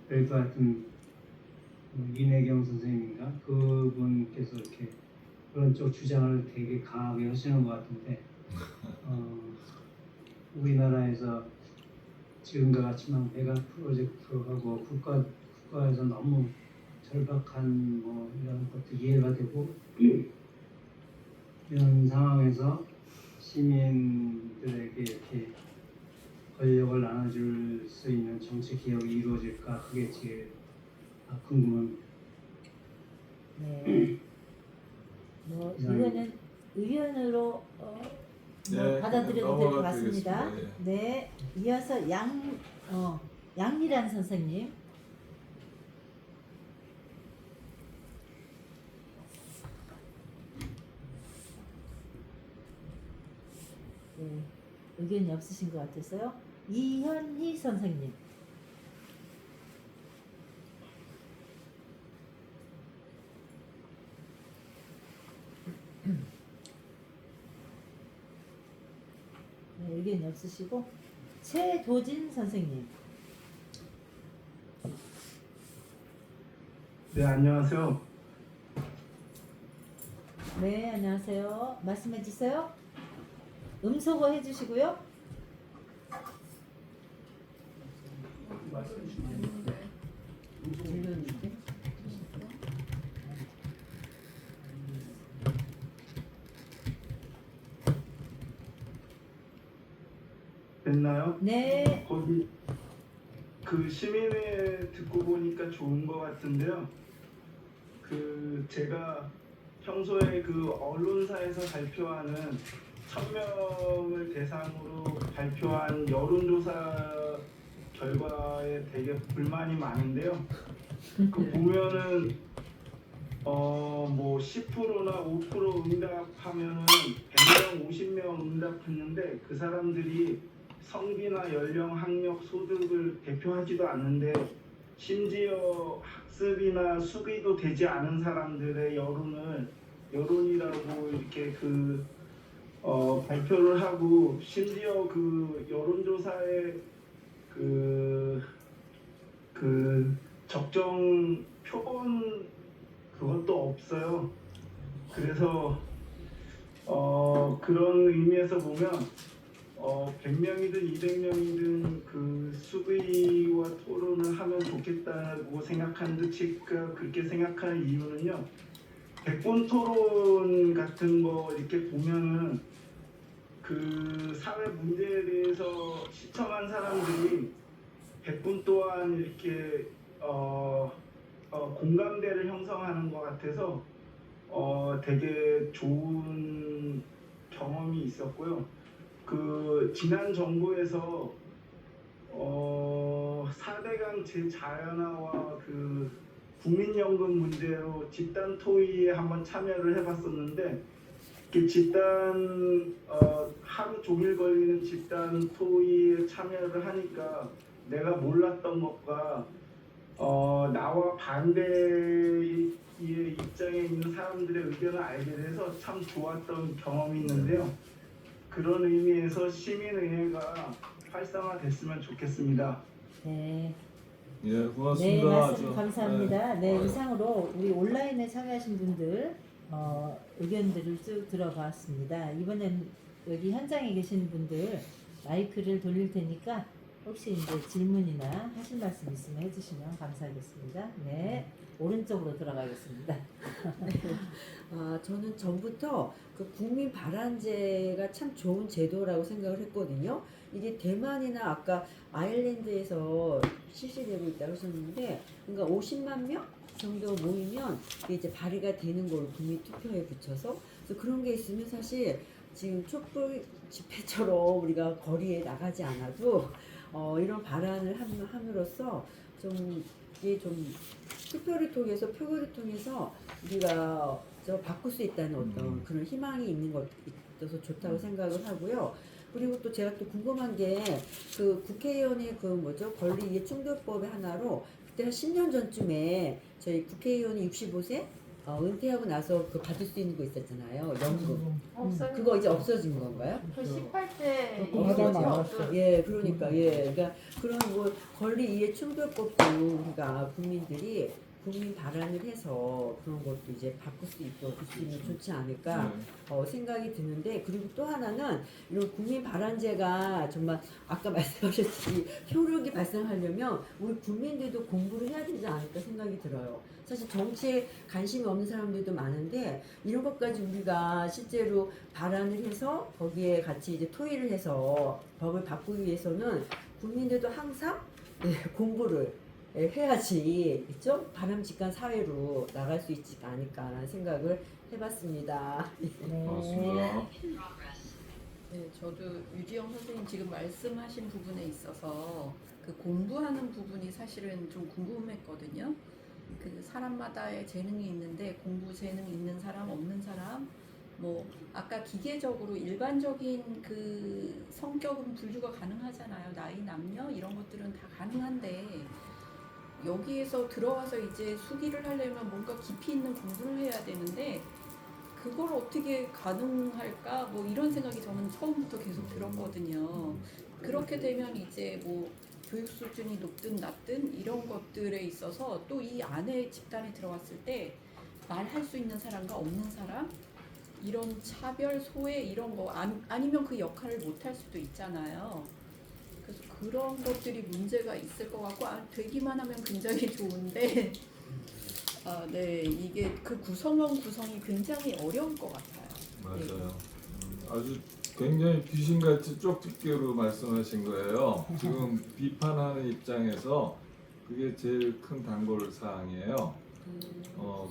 [SPEAKER 10] 그래도 하여튼 이내경 선생님인가 그분께서 이렇게 그런 쪽 주장을 되게 강하게 하시는 것 같은데 우리나라에서 지금과 같이만 배관 프로젝트하고 국가에서 너무 절박한 뭐 이런 것도 이해가 되고 이런 상황에서 시민들에게 이렇게 권력을 나눠줄 수 있는 정치 개혁이 이루어질까 그게 제일 궁금합니다.
[SPEAKER 1] 네. 뭐 이거는 의견으로
[SPEAKER 2] 네,
[SPEAKER 1] 받아들여도 될 것
[SPEAKER 2] 넘어가
[SPEAKER 1] 같습니다.
[SPEAKER 2] 드리겠습니다.
[SPEAKER 1] 네, 이어서 양미란 선생님. 네, 의견이 없으신 것 같아서요. 이현희 선생님. 네, 의견이 없으시고 최도진 선생님.
[SPEAKER 11] 네, 안녕하세요.
[SPEAKER 1] 네, 안녕하세요. 말씀해 주세요. 음소거 해주시고요.
[SPEAKER 11] 됐나요?
[SPEAKER 1] 네.
[SPEAKER 11] 거기 그 시민회 듣고 보니까 좋은 것 같은데요. 그 제가 평소에 그 언론사에서 발표하는 1000명을 대상으로 발표한 여론조사 결과에 되게 불만이 많은데요. 그 보면은 뭐 10%나 5% 응답하면은 100명, 50명 응답했는데 그 사람들이 성비나 연령, 학력, 소득을 대표하지도 않는데 심지어 학습이나 수비도 되지 않은 사람들의 여론이라고 이렇게 발표를 하고 심지어 그 여론조사에 그 적정 표본 그것도 없어요. 그래서 그런 의미에서 보면 100명이든 200명이든 그 수비와 토론을 하면 좋겠다고 생각하는데 제가 그렇게 생각하는 이유는요. 백분 토론 같은 거 이렇게 보면은 그 사회 문제에 대해서 시청한 사람들이 100분 동안 이렇게 공감대를 형성하는 것 같아서 되게 좋은 경험이 있었고요. 그 지난 정부에서 4대강 재자연화와 그 국민연금 문제로 집단 토의에 한번 참여를 해봤었는데 그 집단 하루 종일 걸리는 집단 토의에 참여를 하니까 내가 몰랐던 것과 나와 반대의 입장에 있는 사람들의 의견을 알게 돼서 참 좋았던 경험이 있는데요. 그런 의미에서 시민의회가 활성화됐으면 좋겠습니다.
[SPEAKER 1] 네.
[SPEAKER 2] 예,
[SPEAKER 1] 네,
[SPEAKER 2] 고맙습니다.
[SPEAKER 1] 말씀
[SPEAKER 2] 아주.
[SPEAKER 1] 감사합니다.
[SPEAKER 2] 네.
[SPEAKER 1] 네,
[SPEAKER 2] 아유.
[SPEAKER 1] 이상으로 우리 온라인에 참여하신 분들 의견들을 쭉 들어봤습니다. 이번엔 여기 현장에 계신 분들 마이크를 돌릴 테니까 혹시 이제 질문이나 하실 말씀 있으면 해주시면 감사하겠습니다. 네, 오른쪽으로 들어가겠습니다.
[SPEAKER 5] 저는 전부터 그 국민 발안제가 참 좋은 제도라고 생각을 했거든요. 이게 대만이나 아까 아일랜드에서 실시되고 있다고 하셨는데, 그러니까 50만 명 정도 모이면 이게 이제 발의가 되는 걸로 국민 투표에 붙여서, 그래서 그런 게 있으면 사실 지금 촛불 집회처럼 우리가 거리에 나가지 않아도 이런 발안을 함으로써 좀 이게 좀 투표를 통해서 표결을 통해서 우리가 바꿀 수 있다는 어떤 그런 희망이 있는 것 있어서 좋다고 생각을 하고요. 그리고 또 제가 또 궁금한 게 그 국회의원의 그 뭐죠 권리 이해 충돌법의 하나로 그때 한 10년 전쯤에 저희 국회의원이 65세 은퇴하고 나서 그 받을 수 있는 거 있었잖아요. 연금. 그거 이제 없어진 건가요?
[SPEAKER 7] 그 18세
[SPEAKER 3] 하다
[SPEAKER 7] 이후부터
[SPEAKER 5] 예, 그러니까 그러니까 그런 뭐 권리 이해 충돌법도 우리가 국민들이 국민 발안을 해서 그런 것도 이제 바꿀 수 있으면 좋지 않을까 생각이 드는데, 그리고 또 하나는 이런 국민 발안제가 정말 아까 말씀하셨듯이 효력이 발생하려면 우리 국민들도 공부를 해야 되지 않을까 생각이 들어요. 사실 정치에 관심이 없는 사람들도 많은데 이런 것까지 우리가 실제로 발안을 해서 거기에 같이 이제 토의를 해서 법을 바꾸기 위해서는 국민들도 항상 공부를 해야지, 그렇죠? 바람직한 사회로 나갈 수 있지 않을까라는 생각을 해봤습니다.
[SPEAKER 2] 고맙습니다.
[SPEAKER 12] 네, 저도 유지영 선생님 지금 말씀하신 부분에 있어서 그 공부하는 부분이 사실은 좀 궁금했거든요. 그 사람마다의 재능이 있는데 공부 재능 있는 사람 없는 사람 뭐 아까 기계적으로 일반적인 그 성격은 분류가 가능하잖아요. 나이 남녀 이런 것들은 다 가능한데 여기에서 들어와서 이제 수기를 하려면 뭔가 깊이 있는 공부를 해야 되는데 그걸 어떻게 가능할까 뭐 이런 생각이 저는 처음부터 계속 들었거든요. 그렇게 되면 이제 뭐 교육 수준이 높든 낮든 이런 것들에 있어서 또 이 안에 집단에 들어갔을 때 말할 수 있는 사람과 없는 사람 이런 차별 소외 이런 거 아니면 그 역할을 못할 수도 있잖아요. 그래서 그런 것들이 문제가 있을 것 같고 되기만 하면 굉장히 좋은데 네 이게 그 구성이 굉장히 어려울 것 같아요.
[SPEAKER 2] 맞아요. 아주 굉장히 귀신같이 쪽집게로 말씀하신 거예요. 지금 비판하는 입장에서 그게 제일 큰 단골 사항이에요.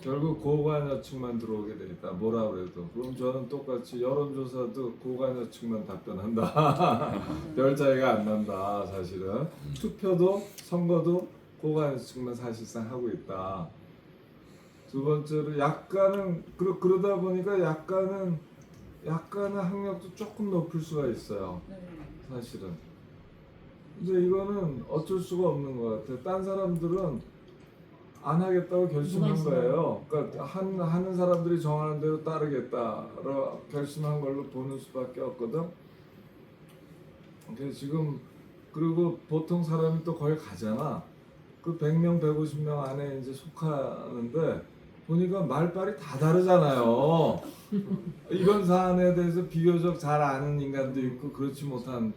[SPEAKER 2] 결국 고관여층만 들어오게 돼 있다. 뭐라 그래도. 그럼 저는 똑같이 여론조사도 고관여층만 답변한다. 별 차이가 안 난다. 사실은 투표도 선거도 고관여층만 사실상 하고 있다. 두 번째로 약간은 그러다 보니까 약간은 학력도 조금 높을 수가 있어요. 사실은. 이제 이거는 어쩔 수가 없는 것 같아요. 딴 사람들은 안 하겠다고 결심한 거예요. 그러니까 하는 사람들이 정하는 대로 따르겠다로 결심한 걸로 보는 수밖에 없거든. 그래서 지금 그리고 보통 사람이 또 거기 가잖아. 그 100명, 150명 안에 이제 속하는데 보니까 말빨이 다 다르잖아요. 이건 사안에 대해서 비교적 잘 아는 인간도 있고 그렇지 못한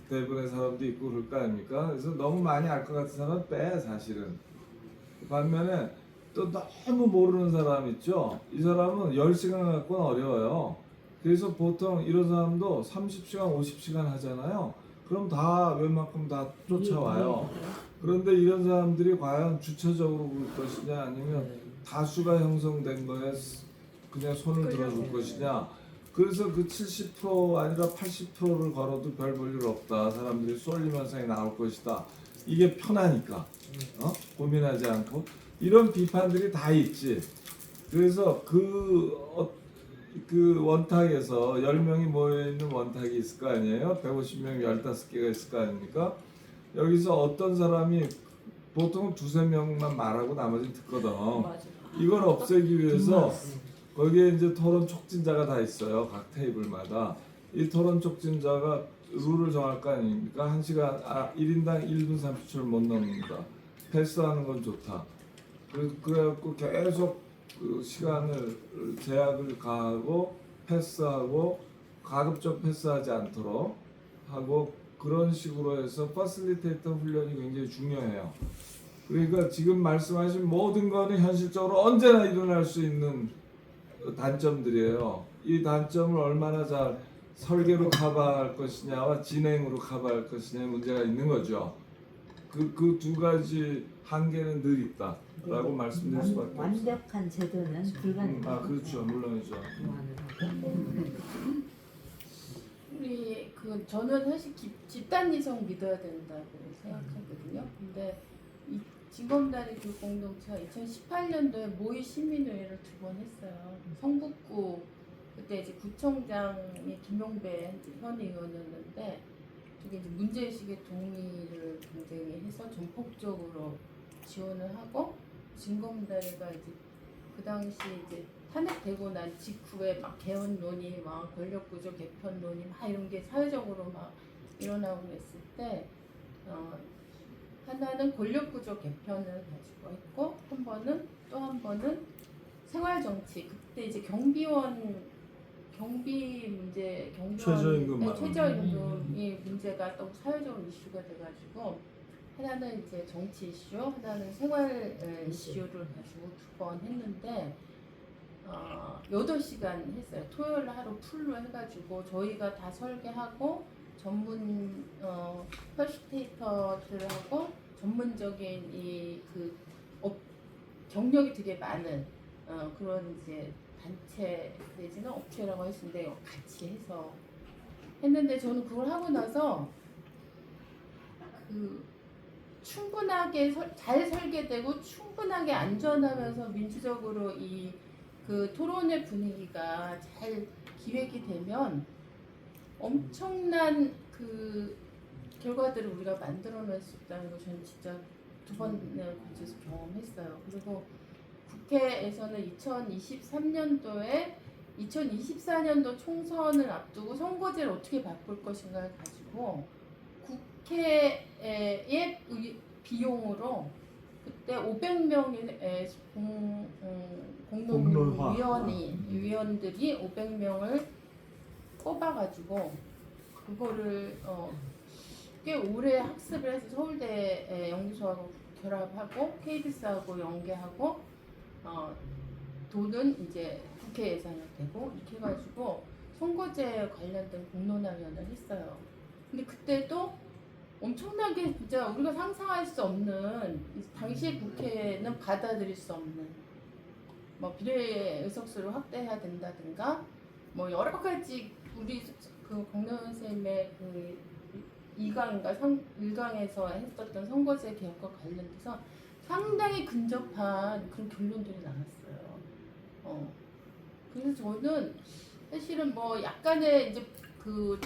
[SPEAKER 2] 대부분의 사람도 있고 그럴 거 아닙니까? 그래서 너무 많이 알 것 같은 사람은 빼 사실은. 반면에 또 너무 모르는 사람 있죠? 이 사람은 10시간 갖고는 어려워요. 그래서 보통 이런 사람도 30시간, 50시간 하잖아요. 그럼 다 웬만큼 다 쫓아와요. 그런데 이런 사람들이 과연 주체적으로 볼 것이냐 아니면 다수가 형성된 거에 그냥 손을 들어줄 것이냐. 그래서 그 70% 아니라 80%를 걸어도 별 볼 일 없다. 사람들이 쏠림 현상이 나올 것이다. 이게 편하니까 고민하지 않고 이런 비판들이 다 있지. 그래서 그 원탁에서 10명이 모여있는 원탁이 있을 거 아니에요. 150명 15개가 있을 거 아닙니까? 여기서 어떤 사람이 보통 2-3명만 말하고 나머지는 듣거든. 이걸 없애기 위해서 거기에 이제 토론 촉진자가 다 있어요. 각 테이블마다. 이 토론 촉진자가 룰을 정할 거 아닙니까? 1시간 1인당 1분 30초를 못 넘는다. 패스하는 건 좋다. 그래갖고 계속 그 시간을 제약을 가하고 패스하고 가급적 패스하지 않도록 하고 그런 식으로 해서 퍼실리테이터 훈련이 굉장히 중요해요. 그러니까 지금 말씀하신 모든 거는 현실적으로 언제나 일어날 수 있는 단점들이에요. 이 단점을 얼마나 잘 설계로 커버할 것이냐와 진행으로 커버할 것이냐의 문제가 있는 거죠. 그 두 가지 한계는 늘 있다라고 말씀드릴 수밖에 없어요.
[SPEAKER 1] 완벽한 제도는 불가능합니다.
[SPEAKER 2] 그렇죠, 물론이죠.
[SPEAKER 7] 우리 저는 사실 집단 이성 믿어야 된다고 생각하거든요. 근데 이 진검다리 교육 공동체가 2018년도에 모의 시민회의를 2번 했어요. 성북구 그때 이제 구청장이 김용배 현 의원이었는데 저게 이제 문제의식의 동의를 굉장히 해서 전폭적으로 지원을 하고 진검다리가 이제 그 당시 이제 탄핵되고 난 직후에 막 개헌 논의, 막 권력구조 개편 논의, 막 이런 게 사회적으로 막 일어나고 했을 때 하나는 권력구조 개편을 가지고 있고 또 한 번은 생활정치. 그때 이제 경비 문제, 최저임금이 문제가 또 사회적으로 이슈가 돼가지고 하나는 이제 정치 이슈, 하나는 생활 이슈를 가지고 2번 했는데 8시간 했어요. 토요일 하루 풀로 해가지고 저희가 다 설계하고 전문 퍼시테이터들하고 전문적인 경력이 되게 많은 그런 이제 단체 내지는 업체라고 할 수 있는데 같이 해서 했는데 저는 그걸 하고 나서 충분하게 잘 설계되고 충분하게 안전하면서 민주적으로 그 토론의 분위기가 잘 기획이 되면 엄청난 그 결과들을 우리가 만들어낼 수 있다는 걸 저는 진짜 2번을 거쳐서 경험했어요. 그리고 국회에서는 2023년도에 2024년도 총선을 앞두고 선거제를 어떻게 바꿀 것인가를 가지고 국회의 비용으로 그때 500명의 위원들이 500명을 뽑아가지고 그거를 꽤 오래 학습을 해서 서울대 연구소하고 결합하고 KBS하고 연계하고 돈은 이제 국회 예산을 대고 이렇게 해가지고 선거제 관련된 공론화위원회를 했어요. 근데 그때도 엄청나게 진짜 우리가 상상할 수 없는 당시 국회는 받아들일 수 없는 뭐 비례 의석수를 확대해야 된다든가 뭐 여러 가지 우리 그 공론 선생님의 그 2강인가 1강에서 했었던 선거제 개혁과 관련돼서 상당히 근접한 그런 결론들이 나왔어요. 그래서 저는 사실은 뭐 약간의 이제 그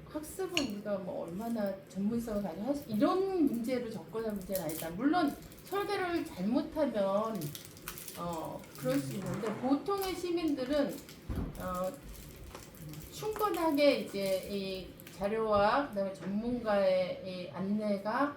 [SPEAKER 7] 학습은 우리가 뭐 얼마나 전문성을 가지고 이런 문제를 접근한 문제는 아니다. 물론 설계를 잘못하면 그럴 수 있는데 보통의 시민들은 충분하게 이제 이 자료와 그다음에 전문가의 이 안내가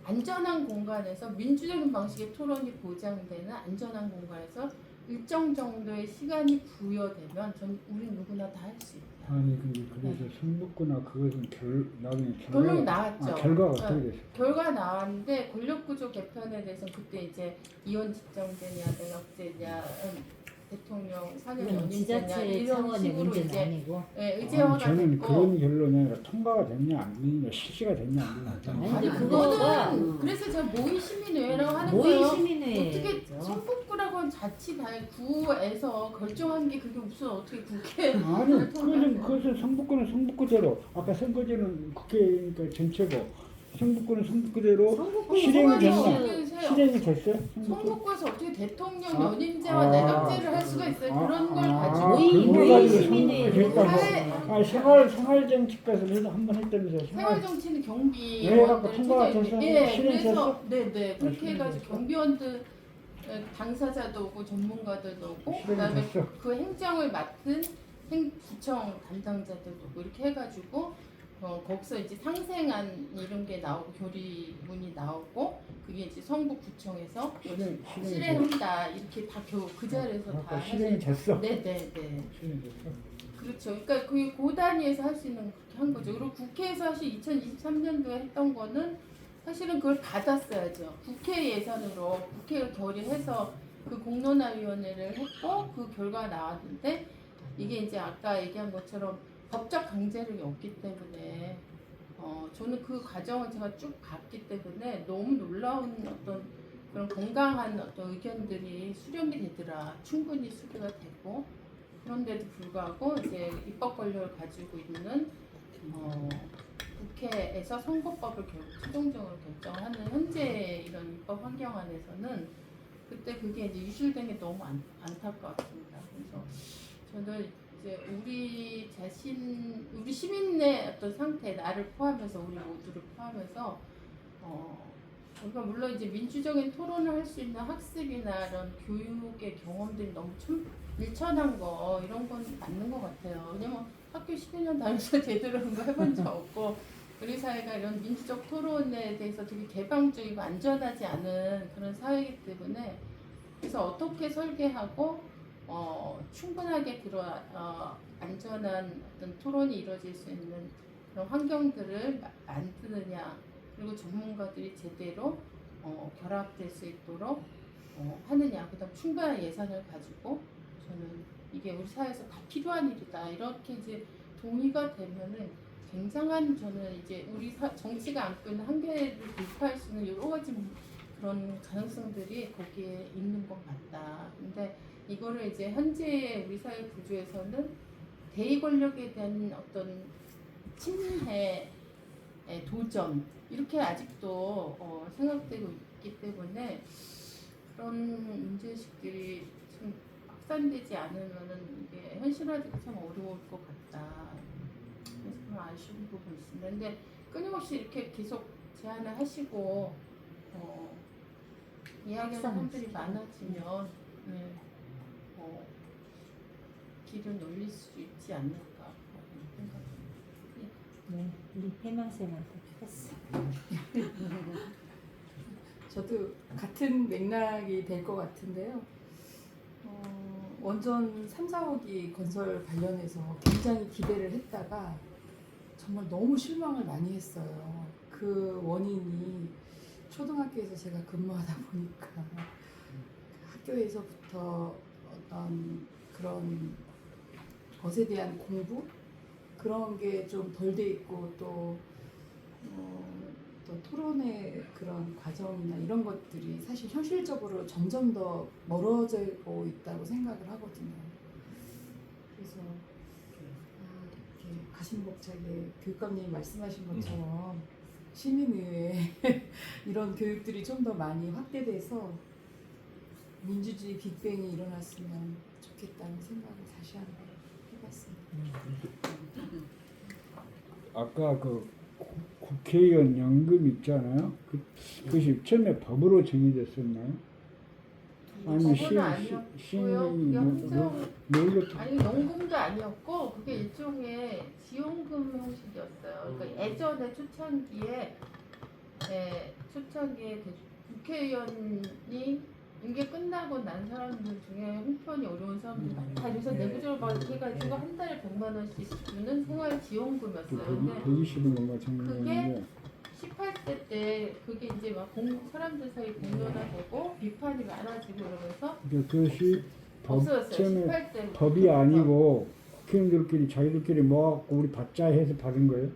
[SPEAKER 7] 안전한 공간에서 민주적인 방식의 토론이 보장되는 안전한 공간에서 일정 정도의 시간이 부여되면 우리 누구나 다 할 수 있다.
[SPEAKER 3] 아니 근데 그래서 성북구나 그것은 나중에
[SPEAKER 7] 결론이 나왔죠.
[SPEAKER 3] 결과가 어떻게 됐어요?
[SPEAKER 7] 결과 나왔는데 권력구조 개편에 대해서는 그때 이제 이혼 집정제냐 내각제냐 대통령 사전 연임제냐
[SPEAKER 1] 지자체
[SPEAKER 7] 이런
[SPEAKER 1] 차원의
[SPEAKER 7] 식으로
[SPEAKER 1] 문제는
[SPEAKER 7] 이제
[SPEAKER 1] 아니고
[SPEAKER 7] 의제화가
[SPEAKER 3] 저는
[SPEAKER 7] 됐고
[SPEAKER 3] 그런 결론이 아니라 통과가 됐냐 안 됐냐 실시가 됐냐 안 됐냐
[SPEAKER 1] 아니, 근데 그거가
[SPEAKER 7] 그래서 제가 모의 시민회라고 하는
[SPEAKER 1] 모의
[SPEAKER 7] 거예요.
[SPEAKER 1] 시민회
[SPEAKER 7] 어떻게 성북구라고 하는 구에서 결정한 게 그게 무슨 어떻게 국회
[SPEAKER 3] 아니 그것은 성북구는 성북구대로 아까 선거제는 국회니까 전체고 성북구는 성북구대로 실행이 됐어요?
[SPEAKER 7] 성북구에서 어떻게 대통령 연임제와 내각제를 할 수가 있어요? 그런 걸 가지고
[SPEAKER 1] 모의 시민회
[SPEAKER 3] 생활정치과에서 그래서 한번 했다면서요.
[SPEAKER 7] 생활정치는 경비
[SPEAKER 3] 통과가 돼서
[SPEAKER 7] 그래서 네네 그렇게 해가지고 경비원들 당사자도 오고 전문가들도 오고 그다음에 그 행정을 맡은 구청 담당자들도 오고 이렇게 해가지고 거기서 이제 상생안 이런 게 나오고 결의문이 나오고 그게 이제 성북구청에서 실행한다 이렇게 다 그 자리에서 다
[SPEAKER 3] 실행이 됐어.
[SPEAKER 7] 네네네.
[SPEAKER 3] 실행이 됐어.
[SPEAKER 7] 그렇죠. 그러니까 그게 그 단위에서 할 수 있는 거 그렇게 한 거죠. 그리고 국회에서 사실 2023년도에 했던 거는 사실은 그걸 받았어야죠. 국회 예산으로 국회가 결의해서 그 공론화위원회를 했고 그 결과가 나왔는데 이게 이제 아까 얘기한 것처럼 법적 강제력이 없기 때문에 저는 그 과정을 제가 쭉 봤기 때문에 너무 놀라운 어떤 그런 건강한 어떤 의견들이 수렴이 되더라. 충분히 수리가 되고 그런데도 불구하고 이제 입법 권력을 가지고 있는 국회에서 선거법을 결국 최종적으로 결정하는 현재 이런 입법 환경 안에서는 그때 그게 이제 유실된 게 너무 안타까웠습니다. 그래서 저는 이제 우리 시민의 어떤 상태, 나를 포함해서 우리 모두를 포함해서 그러니까 물론 이제 민주적인 토론을 할 수 있는 학습이나 이런 교육의 경험들이 너무 일천한 거 이런 건 맞는 것 같아요. 왜냐면 학교 12년 다니면서 제대로 그런 거 해본 적 없고 우리 사회가 이런 민주적 토론에 대해서 되게 개방적이고 안전하지 않은 그런 사회이기 때문에 그래서 어떻게 설계하고 충분하게 안전한 어떤 토론이 이루어질 수 있는 그런 환경들을 만드느냐 그리고 전문가들이 제대로 결합될 수 있도록 하느냐 그다음 충분한 예산을 가지고 저는 이게 우리 사회에서 다 필요한 일이다 이렇게 이제 동의가 되면은 굉장한 저는 이제 우리 정치가 안고 있는 한계를 돌파할 수 있는 여러 가지 그런 가능성들이 거기에 있는 것 같다. 근데 이거를 이제 현재 우리 사회 구조에서는 대의 권력에 대한 어떤 침해, 도전 이렇게 아직도 생각되고 있기 때문에 그런 문제의식들이 좀 확산되지 않으면은 이게 현실화되기 참 어려울 것 같다. 그래서 좀 아쉬운 부분이 있습니다. 근데 끊임없이 이렇게 계속 제안을 하시고 이야기하는 사람들이 많아지면 길을 놀릴 수 있지 않을까 생각합니다.
[SPEAKER 1] 네, 우리 해망쌤한테 패스.
[SPEAKER 13] 저도 같은 맥락이 될 것 같은데요. 원전 3, 4호기 건설 관련해서 굉장히 기대를 했다가 정말 너무 실망을 많이 했어요. 그 원인이 초등학교에서 제가 근무하다 보니까 학교에서부터 어떤 그런 것에 대한 공부 그런 게 좀 덜 돼 있고 또 토론의 그런 과정이나 이런 것들이 사실 현실적으로 점점 더 멀어지고 있다고 생각을 하거든요. 그래서 이렇게 가슴벅차게 교육감님이 말씀하신 것처럼 시민의회 이런 교육들이 좀 더 많이 확대돼서 민주주의 빅뱅이 일어났으면 좋겠다는 생각을 다시 한번 해봤습니다.
[SPEAKER 3] 아까 그 국회의원 연금 있잖아요. 그것이 처음에 법으로 정의됐었나요? 아니면
[SPEAKER 7] 법은 아니었고요. 그게
[SPEAKER 3] 뭘로?
[SPEAKER 7] 아니 연금도 아니었고 그게 일종의 지원금 형식이었어요. 그러니까 예전에 초창기에 국회의원이 임기 끝나고 난 사람들 중에 형편이 어려운 사람들이 많다. 그래서 내부적으로 막 이렇게 해가지고 한 달에 100만 원씩 주는 생활지원금이었어요. 근데
[SPEAKER 3] 120은 얼마
[SPEAKER 7] 그게
[SPEAKER 3] 정도인데
[SPEAKER 7] 18대 때 그게 이제 막 사람들 사이 공론화되고 비판이 많아지고 이러면서
[SPEAKER 3] 그것이
[SPEAKER 7] 없어졌어요.
[SPEAKER 3] 처음에
[SPEAKER 7] 18대
[SPEAKER 3] 법이 아니고 국회의원들끼리 자기들끼리 모아갖고 우리 받자 해서 받은 거예요?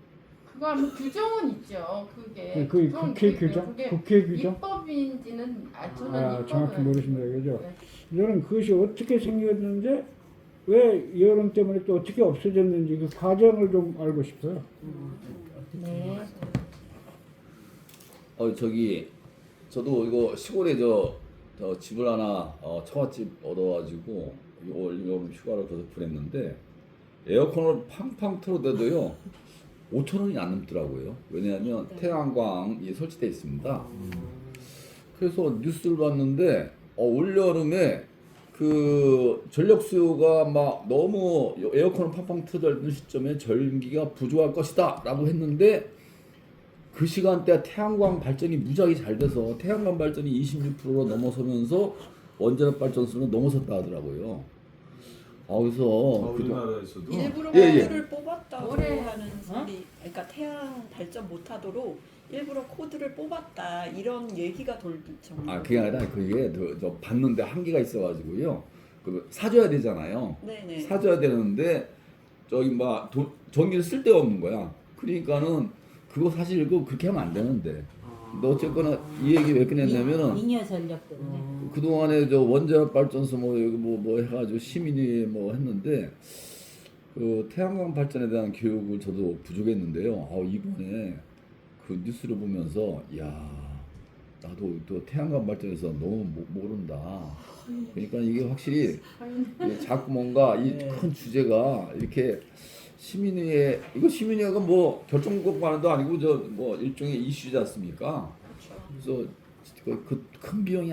[SPEAKER 7] 그거 아마 규정은 있죠. 그게
[SPEAKER 3] 그 국회 규정?
[SPEAKER 7] 그게
[SPEAKER 3] 국회 규정?
[SPEAKER 7] 입법인지는 저는 입법은
[SPEAKER 3] 정확히 모르신다 그죠?
[SPEAKER 7] 네.
[SPEAKER 3] 저는 그것이 어떻게 생겼는데 왜 여론 때문에 또 어떻게 없어졌는지 그 과정을 좀 알고 싶어요.
[SPEAKER 1] 네.
[SPEAKER 4] 저도 이거 시골에 저 집을 하나 처갓집 얻어가지고 올 여름 휴가를 거기서 보냈는데 에어컨을 팡팡 틀어대도요 5천 원이 안 넘더라고요. 왜냐하면 태양광이 설치되어 있습니다. 그래서 뉴스를 봤는데 올 여름에 그 그 전력 수요가 막 너무 에어컨을 팡팡 틀어달던 시점에 전기가 부족할 것이다라고 했는데 그 시간대 태양광 발전이 무지하게 잘 돼서 태양광 발전이 26%로 넘어서면서 원자력 발전소는 넘어섰다 하더라고요. 그래서
[SPEAKER 2] 우리나라에서도
[SPEAKER 12] 일부러
[SPEAKER 4] 예,
[SPEAKER 12] 코드를 뽑았다고
[SPEAKER 7] 올해
[SPEAKER 12] 하는 소리, 그러니까 태양 발전 못하도록 일부러 코드를 뽑았다 이런 얘기가 돌 정도.
[SPEAKER 4] 그게 아니라 그게 저 받는데 한계가 있어가지고요. 그 사줘야 되잖아요.
[SPEAKER 12] 네네.
[SPEAKER 4] 사줘야 되는데 저기 막 전기를 쓸 데가 없는 거야. 그러니까는 그거 사실 그렇게 하면 안 되는데. 근데 어쨌거나 이 얘기 왜 꺼냈냐면은
[SPEAKER 1] 잉여 전력 때문에.
[SPEAKER 4] 그 동안에 저 원자력 발전소 뭐 여기 뭐 해가지고 시민이 뭐 했는데 그 태양광 발전에 대한 교육을 저도 부족했는데요. 이번에 그 뉴스를 보면서 나도 또 태양광 발전에서 너무 모른다. 그러니까 이게 확실히 자꾸 뭔가 이 큰 주제가 이렇게 시민의회 이거 시민의회가 뭐 결정권도 아니고 저 뭐 일종의 이슈지 않습니까? 그래서 그 큰 비용이